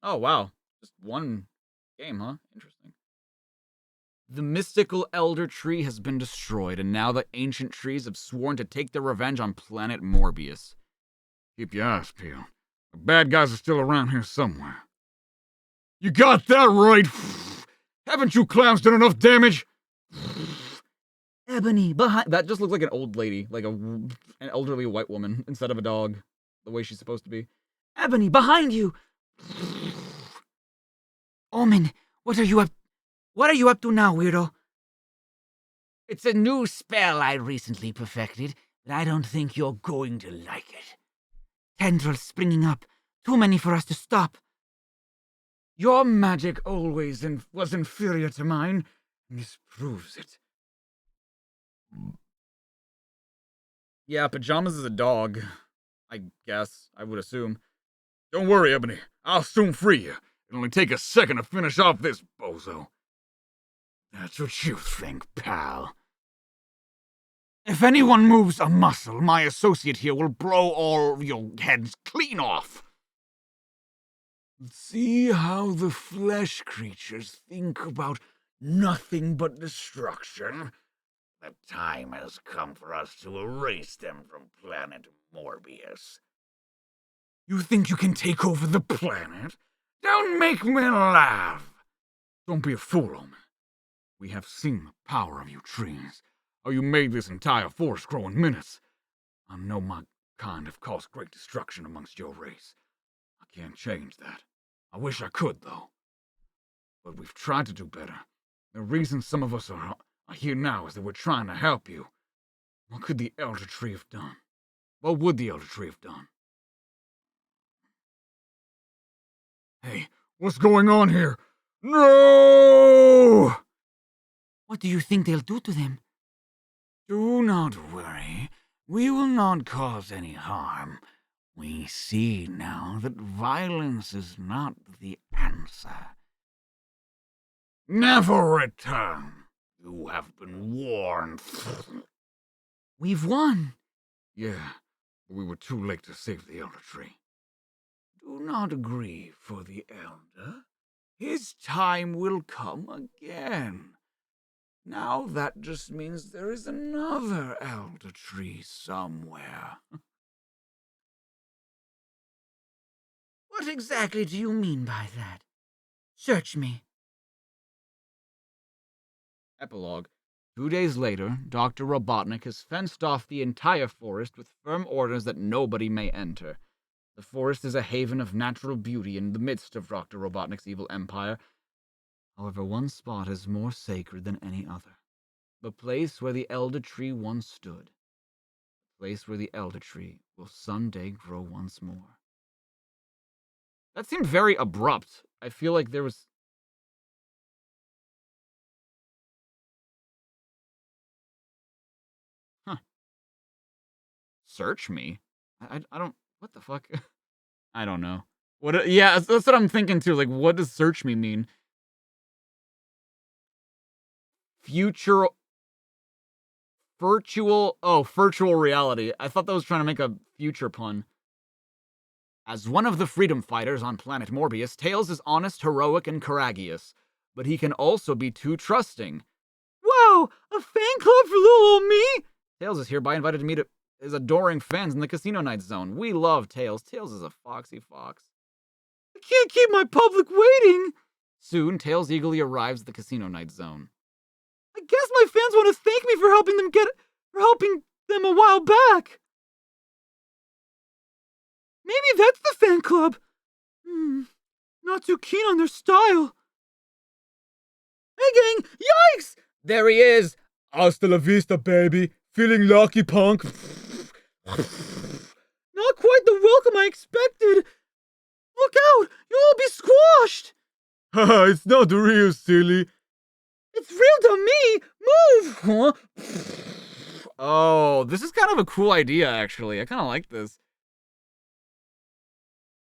Oh, wow. Just one game, huh? Interesting. The mystical Elder Tree has been destroyed, and now the ancient trees have sworn to take their revenge on planet Morbius. Keep your eyes peeled. The bad guys are still around here somewhere. You got that right! Haven't you clowns done enough damage? Ebony, behind... That just looks like an old lady, like an elderly white woman, instead of a dog, the way she's supposed to be. Ebony, behind you! Omen, what are you up to now, weirdo? It's a new spell I recently perfected, but I don't think you're going to like it. Tendrils springing up, too many for us to stop. Your magic always was inferior to mine, and this proves it. Yeah, Pajamas is a dog. I guess. I would assume. Don't worry, Ebony. I'll soon free you. It'll only take a second to finish off this bozo. That's what you think, pal. If anyone moves a muscle, my associate here will blow all of your heads clean off. See how the flesh creatures think about nothing but destruction? The time has come for us to erase them from planet Morbius. You think you can take over the planet? Don't make me laugh. Don't be a fool, Omen. We have seen the power of you trees, how you made this entire forest grow in minutes. I know my kind have caused great destruction amongst your race. I can't change that. I wish I could, though. But we've tried to do better. The reason some of us are here now is that we're trying to help you. What could the Elder Tree have done? What would the Elder Tree have done? Hey, What's going on here? No! What do you think they'll do to them? Do not worry. We will not cause any harm. We see now that violence is not the answer. Never return. You have been warned. We've won. Yeah, but we were too late to save the elder tree. Do not grieve for the elder. His time will come again. Now that just means there is another elder tree somewhere. What exactly do you mean by that? Search me. Epilogue. 2 days later, Dr. Robotnik has fenced off the entire forest with firm orders that nobody may enter. The forest is a haven of natural beauty in the midst of Dr. Robotnik's evil empire. However, one spot is more sacred than any other. The place where the elder tree once stood. The place where the elder tree will someday grow once more. That seemed very abrupt. I feel like there was... Huh. Search me? I don't... What the fuck? I don't know. What? Yeah, that's what I'm thinking too. Like, what does search me mean? Future... Virtual... Oh, virtual reality. I thought that was trying to make a future pun. As one of the freedom fighters on planet Morbius, Tails is honest, heroic, and courageous. But he can also be too trusting. Wow, a fan club for little old me? Tails is hereby invited to meet his adoring fans in the Casino Night Zone. We love Tails. Tails is a foxy fox. I can't keep my public waiting. Soon, Tails eagerly arrives at the Casino Night Zone. I guess my fans want to thank me for helping them a while back. Maybe that's the fan club. Not too keen on their style. Hey gang, yikes! There he is! Hasta la vista, baby. Feeling lucky, punk? Not quite the welcome I expected. Look out, you'll all be squashed. Haha, it's not real, silly. It's real to me. Move! Huh? Oh, this is kind of a cool idea, actually. I kind of like this.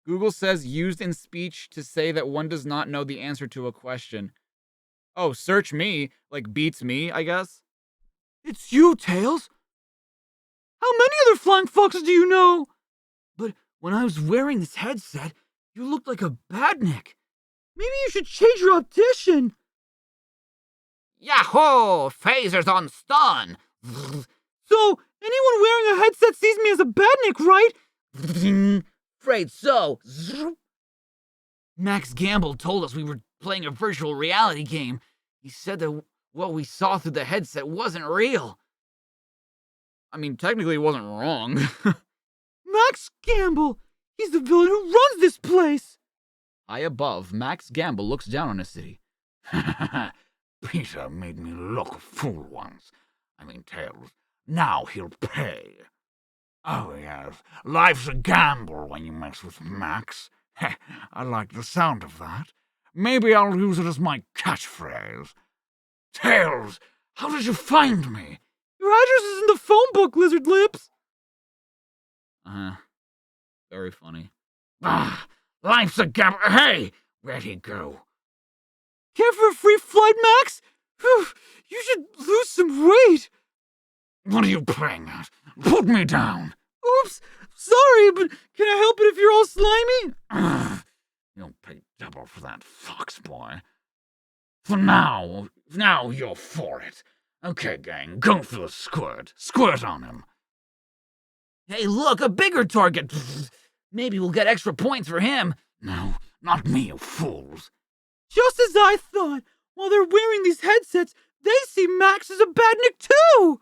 Google says used in speech to say that one does not know the answer to a question. Oh, search me, like beats me, I guess. It's you, Tails. How many other flying foxes do you know? But when I was wearing this headset, you looked like a badnik. Maybe you should change your optician. Yahoo! Phasers on stun! So, anyone wearing a headset sees me as a badnik, right? Afraid so. Max Gamble told us we were playing a virtual reality game. He said that what we saw through the headset wasn't real. I mean, technically it wasn't wrong. Max Gamble! He's the villain who runs this place! High above, Max Gamble looks down on his city. Peter made me look a fool once. I mean, Tails. Now he'll pay. Oh, yes. Life's a gamble when you mess with Max. I like the sound of that. Maybe I'll use it as my catchphrase. Tails, how did you find me? Your address is in the phone book, Lizard Lips. Very funny. Ah, life's a gamble. Hey, where'd he go? Care for a free flight, Max? Whew, you should lose some weight. What are you playing at? Put me down. Oops, sorry, but can I help it if you're all slimy? You'll pay double for that, fox boy. For now you're for it. Okay, gang, go for the squirt. Squirt on him. Hey, look, a bigger target. Maybe we'll get extra points for him. No, not me, you fools. Just as I thought. While they're wearing these headsets, they see Max as a badnik too.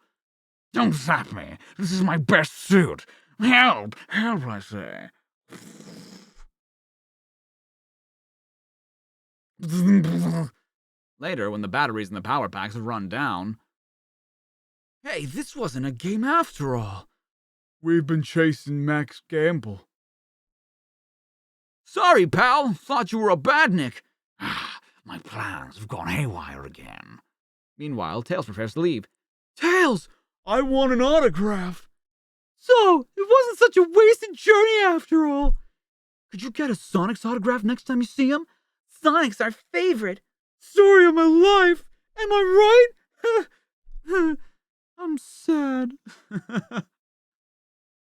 Don't zap me. This is my best suit. Help! Help, I say. Later, when the batteries in the power packs have run down... Hey, this wasn't a game after all. We've been chasing Max Gamble. Sorry, pal. Thought you were a badnik. My plans have gone haywire again. Meanwhile, Tails prepares to leave. Tails, I want an autograph. So, it wasn't such a wasted journey after all. Could you get a Sonic's autograph next time you see him? Sonic's our favorite. Story of my life. Am I right? I'm sad.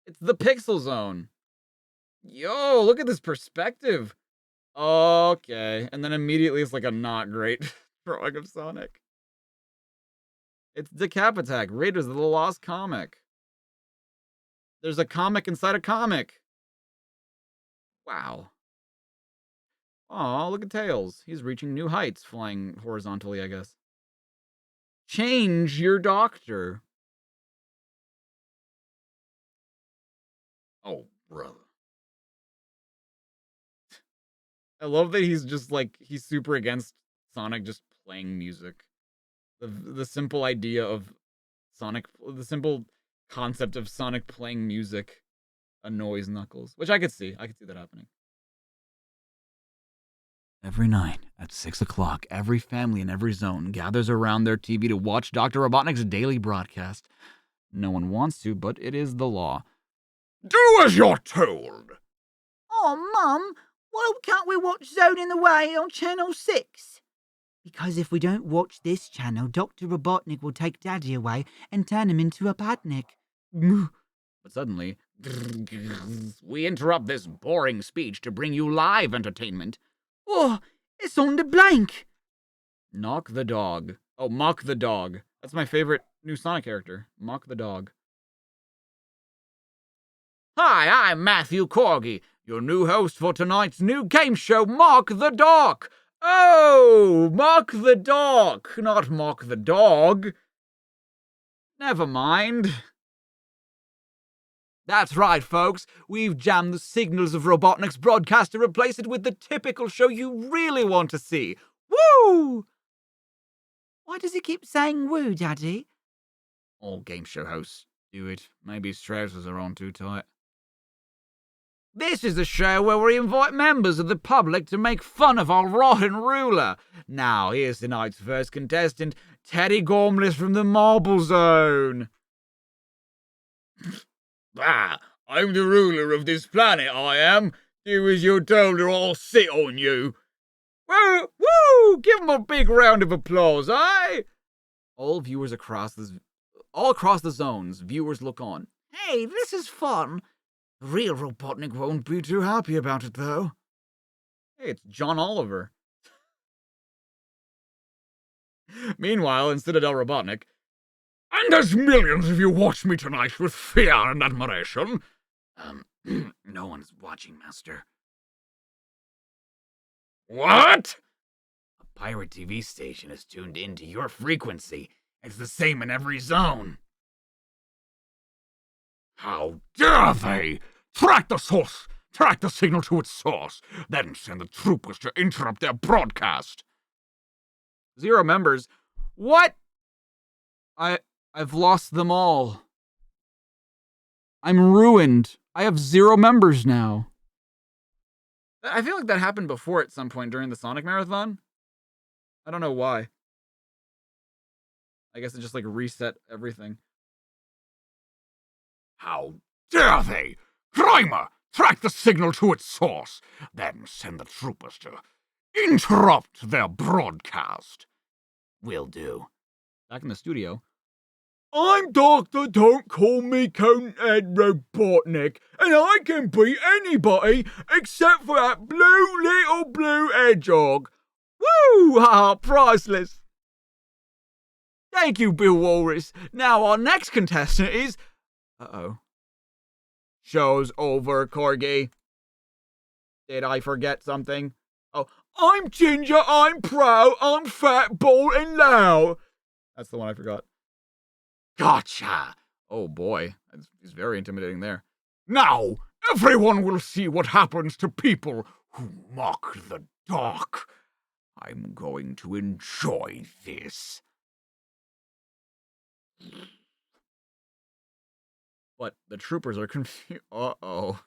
It's the Pixel Zone. Yo, look at this perspective. Okay. And then immediately it's like a not great drawing of Sonic. It's Decap Attack, Raiders of the Lost Comic. There's a comic inside a comic. Wow. Aw, look at Tails. He's reaching new heights, flying horizontally, I guess. Change your doctor. Oh, brother. I love that he's just like, he's super against Sonic just playing music. The simple idea of Sonic, the simple concept of Sonic playing music annoys Knuckles, which I could see. I could see that happening. Every night at 6 o'clock, every family in every zone gathers around their TV to watch Dr. Robotnik's daily broadcast. No one wants to, but it is the law. Do as you're told. Oh, Mum, why can't we watch Zone in the Way on Channel 6? Because if we don't watch this channel, Dr. Robotnik will take Daddy away and turn him into a badnik. But suddenly, We interrupt this boring speech to bring you live entertainment. Oh, it's on the blank. Knock the dog. Oh, Mock the dog. That's my favorite new Sonic character. Mock the dog. Hi, I'm Matthew Corgi, your new host for tonight's new game show, Mock the Dog. Oh, Mock the dog, not Mock the dog. Never mind. That's right, folks. We've jammed the signals of Robotnik's broadcast to replace it with the typical show you really want to see. Woo! Why does he keep saying woo, Daddy? All game show hosts do it. Maybe his trousers are on too tight. This is a show where we invite members of the public to make fun of our rotten ruler. Now, here's tonight's first contestant, Teddy Gormless from the Marble Zone. I'm the ruler of this planet, I am. Do as you're told or I'll sit on you. Woo! Woo! Give him a big round of applause, eh? All across the zones, viewers look on. Hey, this is fun. The real Robotnik won't be too happy about it, though. Hey, it's John Oliver. Meanwhile, in Citadel Robotnik, And as millions of you watch me tonight with fear and admiration. No one's watching, Master. What? A pirate TV station is tuned into your frequency. It's the same in every zone. How dare they? Track the source! Track the signal to its source, then send the troopers to interrupt their broadcast. 0 members. What? I've lost them all. I'm ruined. I have 0 members now. I feel like that happened before at some point during the Sonic Marathon. I don't know why. I guess it just like reset everything. How dare they? Grimer, track the signal to its source, then send the troopers to interrupt their broadcast. Will do. Back in the studio. I'm Doctor Don't Call Me Conehead Robotnik, and I can beat anybody except for that little blue hedgehog. Woo! Ha! Priceless. Thank you, Bill Walrus. Now our next contestant is... Uh-oh. Show's over, Corgi. Did I forget something? Oh, I'm Ginger, I'm proud, I'm fat, bald, and loud. that's the one I forgot. Gotcha! Oh boy, he's very intimidating there. Now, everyone will see what happens to people who mock the dark. I'm going to enjoy this. But the troopers are confused. Uh-oh.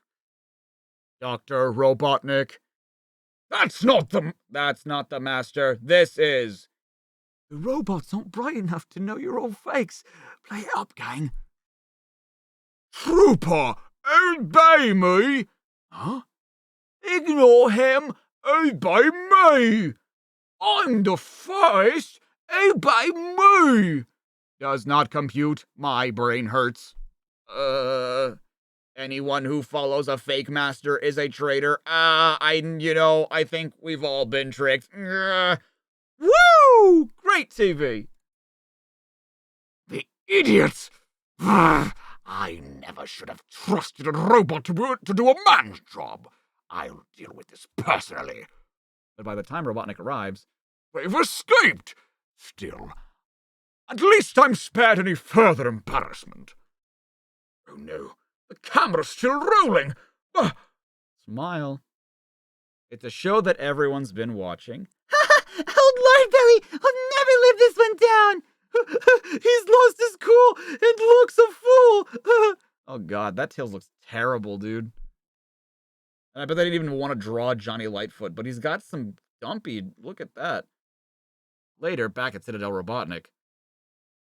Dr. Robotnik. That's not the master. This is. The robots aren't bright enough to know you're all fakes. Play it up, gang. Trooper, obey me! Huh? Ignore him, obey me! I'm the first, obey me! Does not compute. My brain hurts. Anyone who follows a fake master is a traitor. I think we've all been tricked. Woo! Great TV. The idiots! I never should have trusted a robot to do a man's job. I'll deal with this personally. But by the time Robotnik arrives, They've escaped! Still, at least I'm spared any further embarrassment. Oh no, the camera's still rolling! smile. It's a show that everyone's been watching. Oh, Lord Belly, I'll never live this one down. He's lost his cool and looks a fool. Oh god, that Tails looks terrible, dude. And I bet they didn't even want to draw Johnny Lightfoot, but he's got some dumpy. Look at that. Later, back at Citadel Robotnik.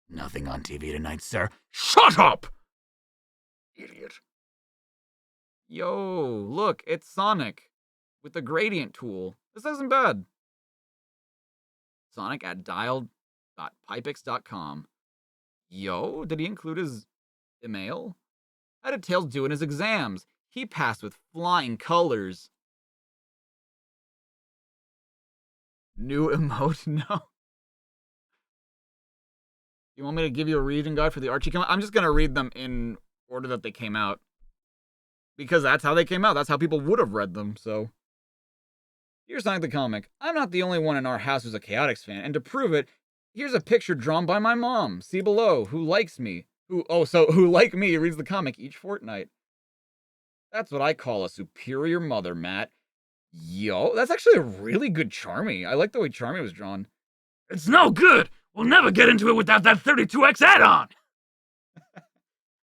Nothing on TV tonight, sir. Shut up! Idiot. Yo, look, it's Sonic with the gradient tool. This isn't bad. Sonic at dialed.pipix.com. Yo, did he include his email? How did Tails do in his exams? He passed with flying colors. New emote? No. You want me to give you a reading guide for the Archie comic? I'm just going to read them in order that they came out. Because that's how they came out. That's how people would have read them, so. Here's Sonic the Comic. I'm not the only one in our house who's a Chaotix fan, and to prove it, here's a picture drawn by my mom. See below, who likes me. Who like me, reads the comic each fortnight. That's what I call a superior mother, Matt. Yo, that's actually a really good Charmy. I like the way Charmy was drawn. It's no good! We'll never get into it without that 32X add-on!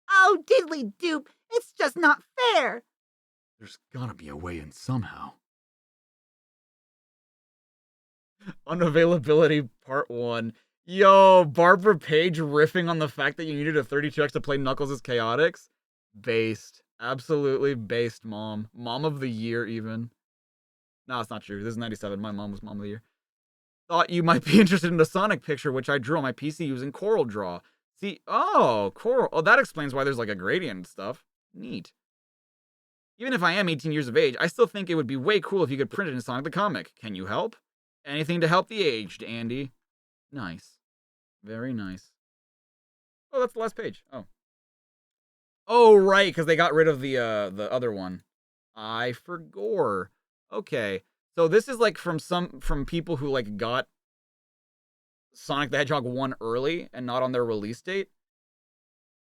Oh, diddly doop, it's just not fair. There's gotta be a way in somehow. Unavailability Part 1. Yo, Barbara Page riffing on the fact that you needed a 32X to play Knuckles as Chaotix. Based. Absolutely based, mom. Mom of the year, even. No, it's not true. This is 97. My mom was mom of the year. Thought you might be interested in the Sonic picture, which I drew on my PC using CorelDRAW. See, Coral. Oh, that explains why there's like a gradient and stuff. Neat. Even if I am 18 years of age, I still think it would be way cool if you could print it in Sonic the Comic. Can you help? Anything to help the aged, Andy. Nice. Very nice. Oh, that's the last page. Oh. Oh, right, because they got rid of the other one. I forgot. Okay. So this is like from people who like got Sonic the Hedgehog 1 early and not on their release date.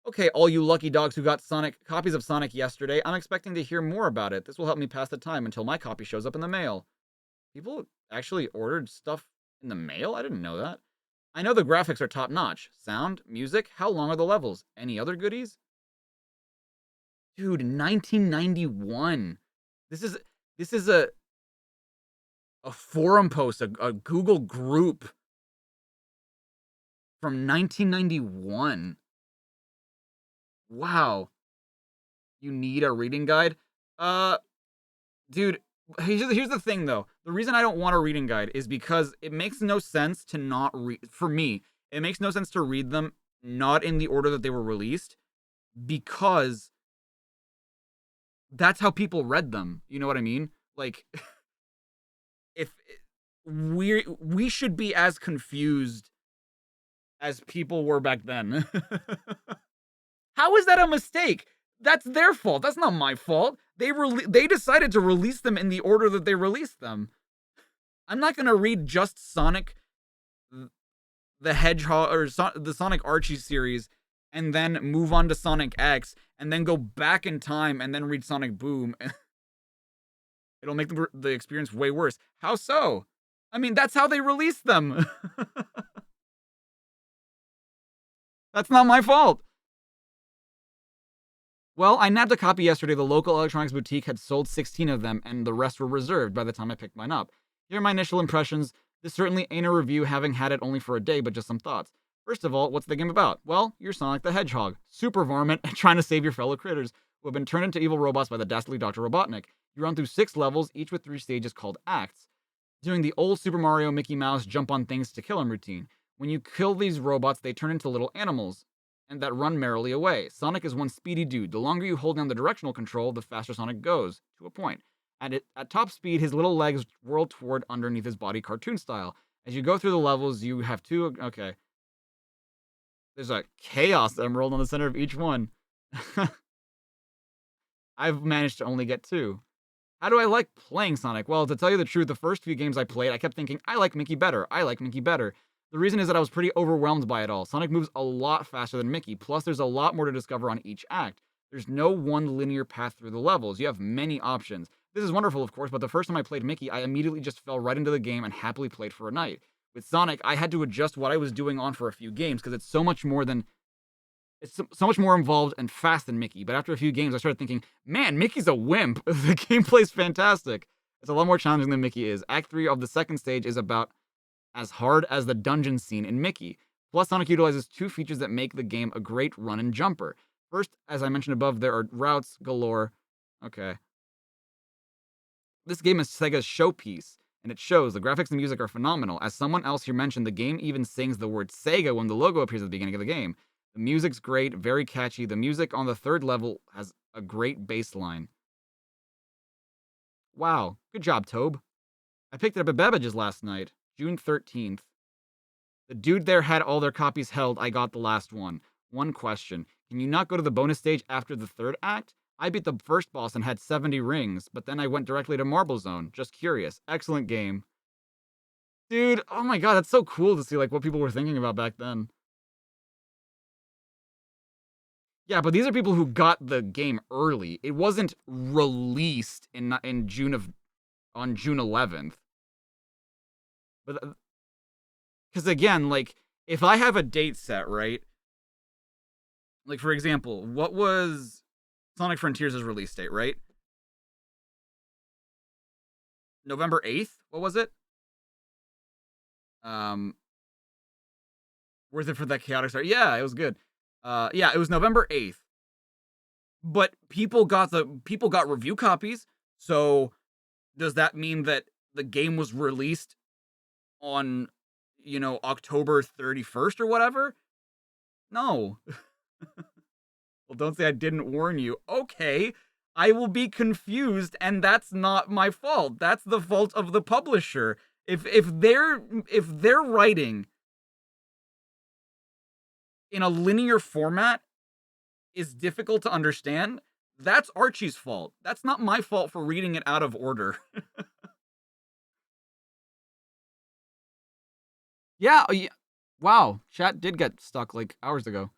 Okay, all you lucky dogs who got copies of Sonic yesterday, I'm expecting to hear more about it. This will help me pass the time until my copy shows up in the mail. People actually ordered stuff in the mail? I didn't know that. I know the graphics are top notch. Sound, music, how long are the levels? Any other goodies? Dude, 1991. This is a forum post, a Google group from 1991. Wow. You need a reading guide? Dude, here's the thing though. The reason I don't want a reading guide is because it makes no sense to not read, for me, it makes no sense to read them not in the order that they were released, because that's how people read them. You know what I mean? Like, if we should be as confused as people were back then. How is that a mistake? That's their fault. That's not my fault. They decided to release them in the order that they released them. I'm not gonna read just Sonic the Hedgehog or the Sonic Archie series and then move on to Sonic X and then go back in time and then read Sonic Boom. It'll make the experience way worse. How so? I mean, that's how they released them. That's not my fault. Well, I nabbed a copy yesterday. The local electronics boutique had sold 16 of them, and the rest were reserved by the time I picked mine up. Here are my initial impressions. This certainly ain't a review, having had it only for a day, but just some thoughts. First of all, what's the game about? Well, you're Sonic the Hedgehog, super varmint, trying to save your fellow critters, who have been turned into evil robots by the dastardly Dr. Robotnik. You run through 6 levels, each with 3 stages called acts, doing the old Super Mario Mickey Mouse jump on things to kill 'em routine. When you kill these robots, they turn into little animals, and that run merrily away. Sonic is one speedy dude. The longer you hold down the directional control, the faster Sonic goes, to a point. At top speed, his little legs whirl toward underneath his body cartoon style. As you go through the levels, you have 2... Okay. There's a Chaos Emerald on the center of each one. I've managed to only get 2. How do I like playing Sonic? Well, to tell you the truth, the first few games I played, I kept thinking, I like Mickey better. I like Mickey better. The reason is that I was pretty overwhelmed by it all. Sonic moves a lot faster than Mickey, plus there's a lot more to discover on each act. There's no one linear path through the levels. You have many options. This is wonderful, of course, but the first time I played Mickey, I immediately just fell right into the game and happily played for a night. With Sonic, I had to adjust what I was doing on for a few games, because it's so much more involved and fast than Mickey. But after a few games, I started thinking, man, Mickey's a wimp. The gameplay's fantastic. It's a lot more challenging than Mickey is. Act 3 of the second stage is about as hard as the dungeon scene in Mickey. Plus, Sonic utilizes 2 features that make the game a great run and jumper. First, as I mentioned above, there are routes galore. Okay. This game is Sega's showpiece, and it shows. The graphics and music are phenomenal. As someone else here mentioned, the game even sings the word Sega when the logo appears at the beginning of the game. The music's great, very catchy. The music on the 3rd level has a great bass line. Wow, good job, Tobe. I picked it up at Beverages last night, June 13th. The dude there had all their copies held. I got the last one. One question. Can you not go to the bonus stage after the 3rd act? I beat the first boss and had 70 rings, but then I went directly to Marble Zone. Just curious. Excellent game. Dude, oh my god, that's so cool to see like what people were thinking about back then. Yeah, but these are people who got the game early. It wasn't released on June 11th. But because again, like if I have a date set, right? Like for example, what was Sonic Frontiers' release date, right? November 8th? What was it? Worth it for that chaotic start? Yeah, it was good. Yeah, it was November 8th. But people got review copies. So does that mean that the game was released on, October 31st or whatever? No. Well, don't say I didn't warn you. Okay, I will be confused, and that's not my fault. That's the fault of the publisher. If they're writing in a linear format is difficult to understand, that's Archie's fault. That's not my fault for reading it out of order. Yeah, wow, chat did get stuck like hours ago.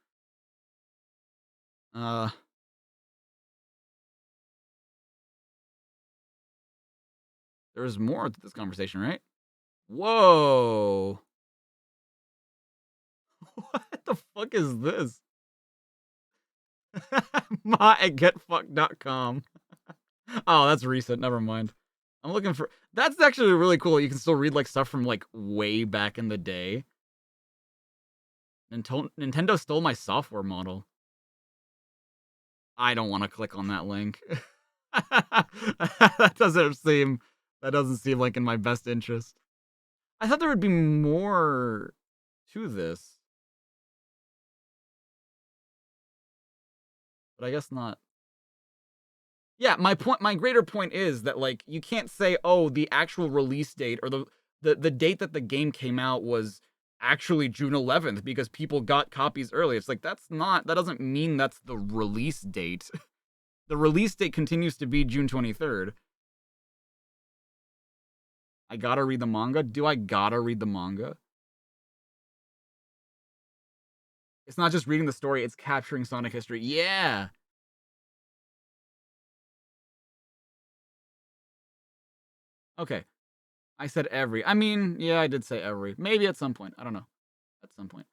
There's more to this conversation, right? Whoa. What the fuck is this? My at getfucked.com. Oh, that's recent. Never mind. I'm looking for... That's actually really cool. You can still read like stuff from like way back in the day. Nintendo stole my software model. I don't want to click on that link. That doesn't seem like in my best interest. I thought there would be more to this. But I guess not. Yeah, my greater point is that like you can't say, oh, the actual release date or the date that the game came out was actually June 11th because people got copies early. It's like that doesn't mean that's the release date. The release date continues to be June 23rd. I gotta read the manga? Do I gotta read the manga? It's not just reading the story, it's capturing Sonic history. Yeah! Okay. I said every. I mean, yeah, I did say every. Maybe at some point. I don't know. At some point.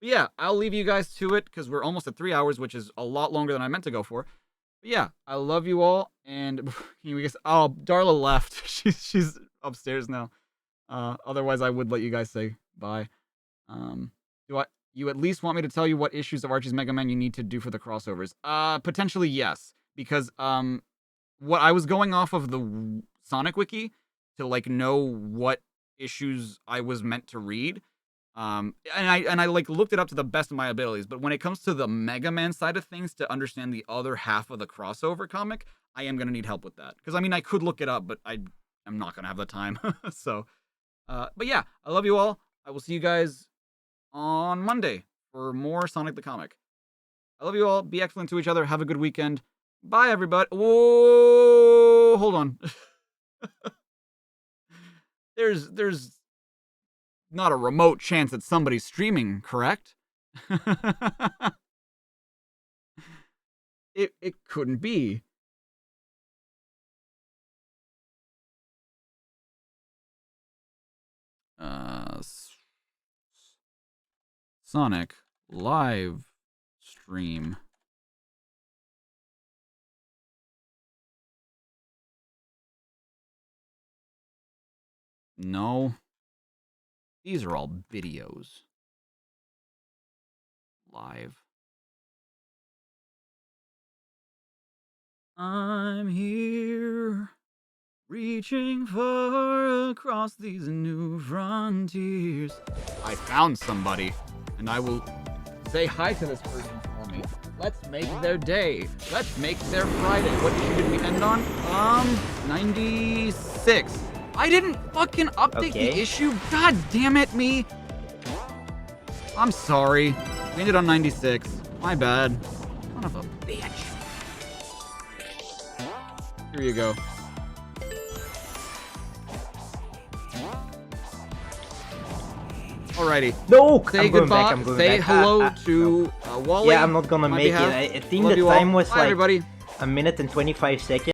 But yeah, I'll leave you guys to it because we're almost at 3 hours, which is a lot longer than I meant to go for. But yeah, I love you all, and you guess. Oh, Darla left. She's upstairs now. Otherwise, I would let you guys say bye. Do I? You at least want me to tell you what issues of Archie's Mega Man you need to do for the crossovers? Potentially yes, because what I was going off of the Sonic Wiki to like know what issues I was meant to read. And I like looked it up to the best of my abilities, but when it comes to the Mega Man side of things, to understand the other half of the crossover comic, I am gonna need help with that. Because I mean, I could look it up, but I'm not gonna have the time. So, but yeah, I love you all. I will see you guys on Monday for more Sonic the Comic. I love you all. Be excellent to each other. Have a good weekend. Bye, everybody. Whoa, hold on. There's not a remote chance that somebody's streaming, correct? It couldn't be. Sonic live stream. No. These are all videos. Live. I'm here, reaching far across these new frontiers. I found somebody, and I will say hi to this person for me. Let's make their day. Let's make their Friday. What issue did we end on? 96. I didn't fucking update the issue. God damn it, me. I'm sorry. We ended on 96. My bad. Son of a bitch. Here you go. Alrighty. No! Say I'm going goodbye. back, I'm going Say back. hello to Wally. Yeah, I'm not gonna on my make behalf. it. I think Love the you all. time was Bye, like everybody. a minute and 25 seconds.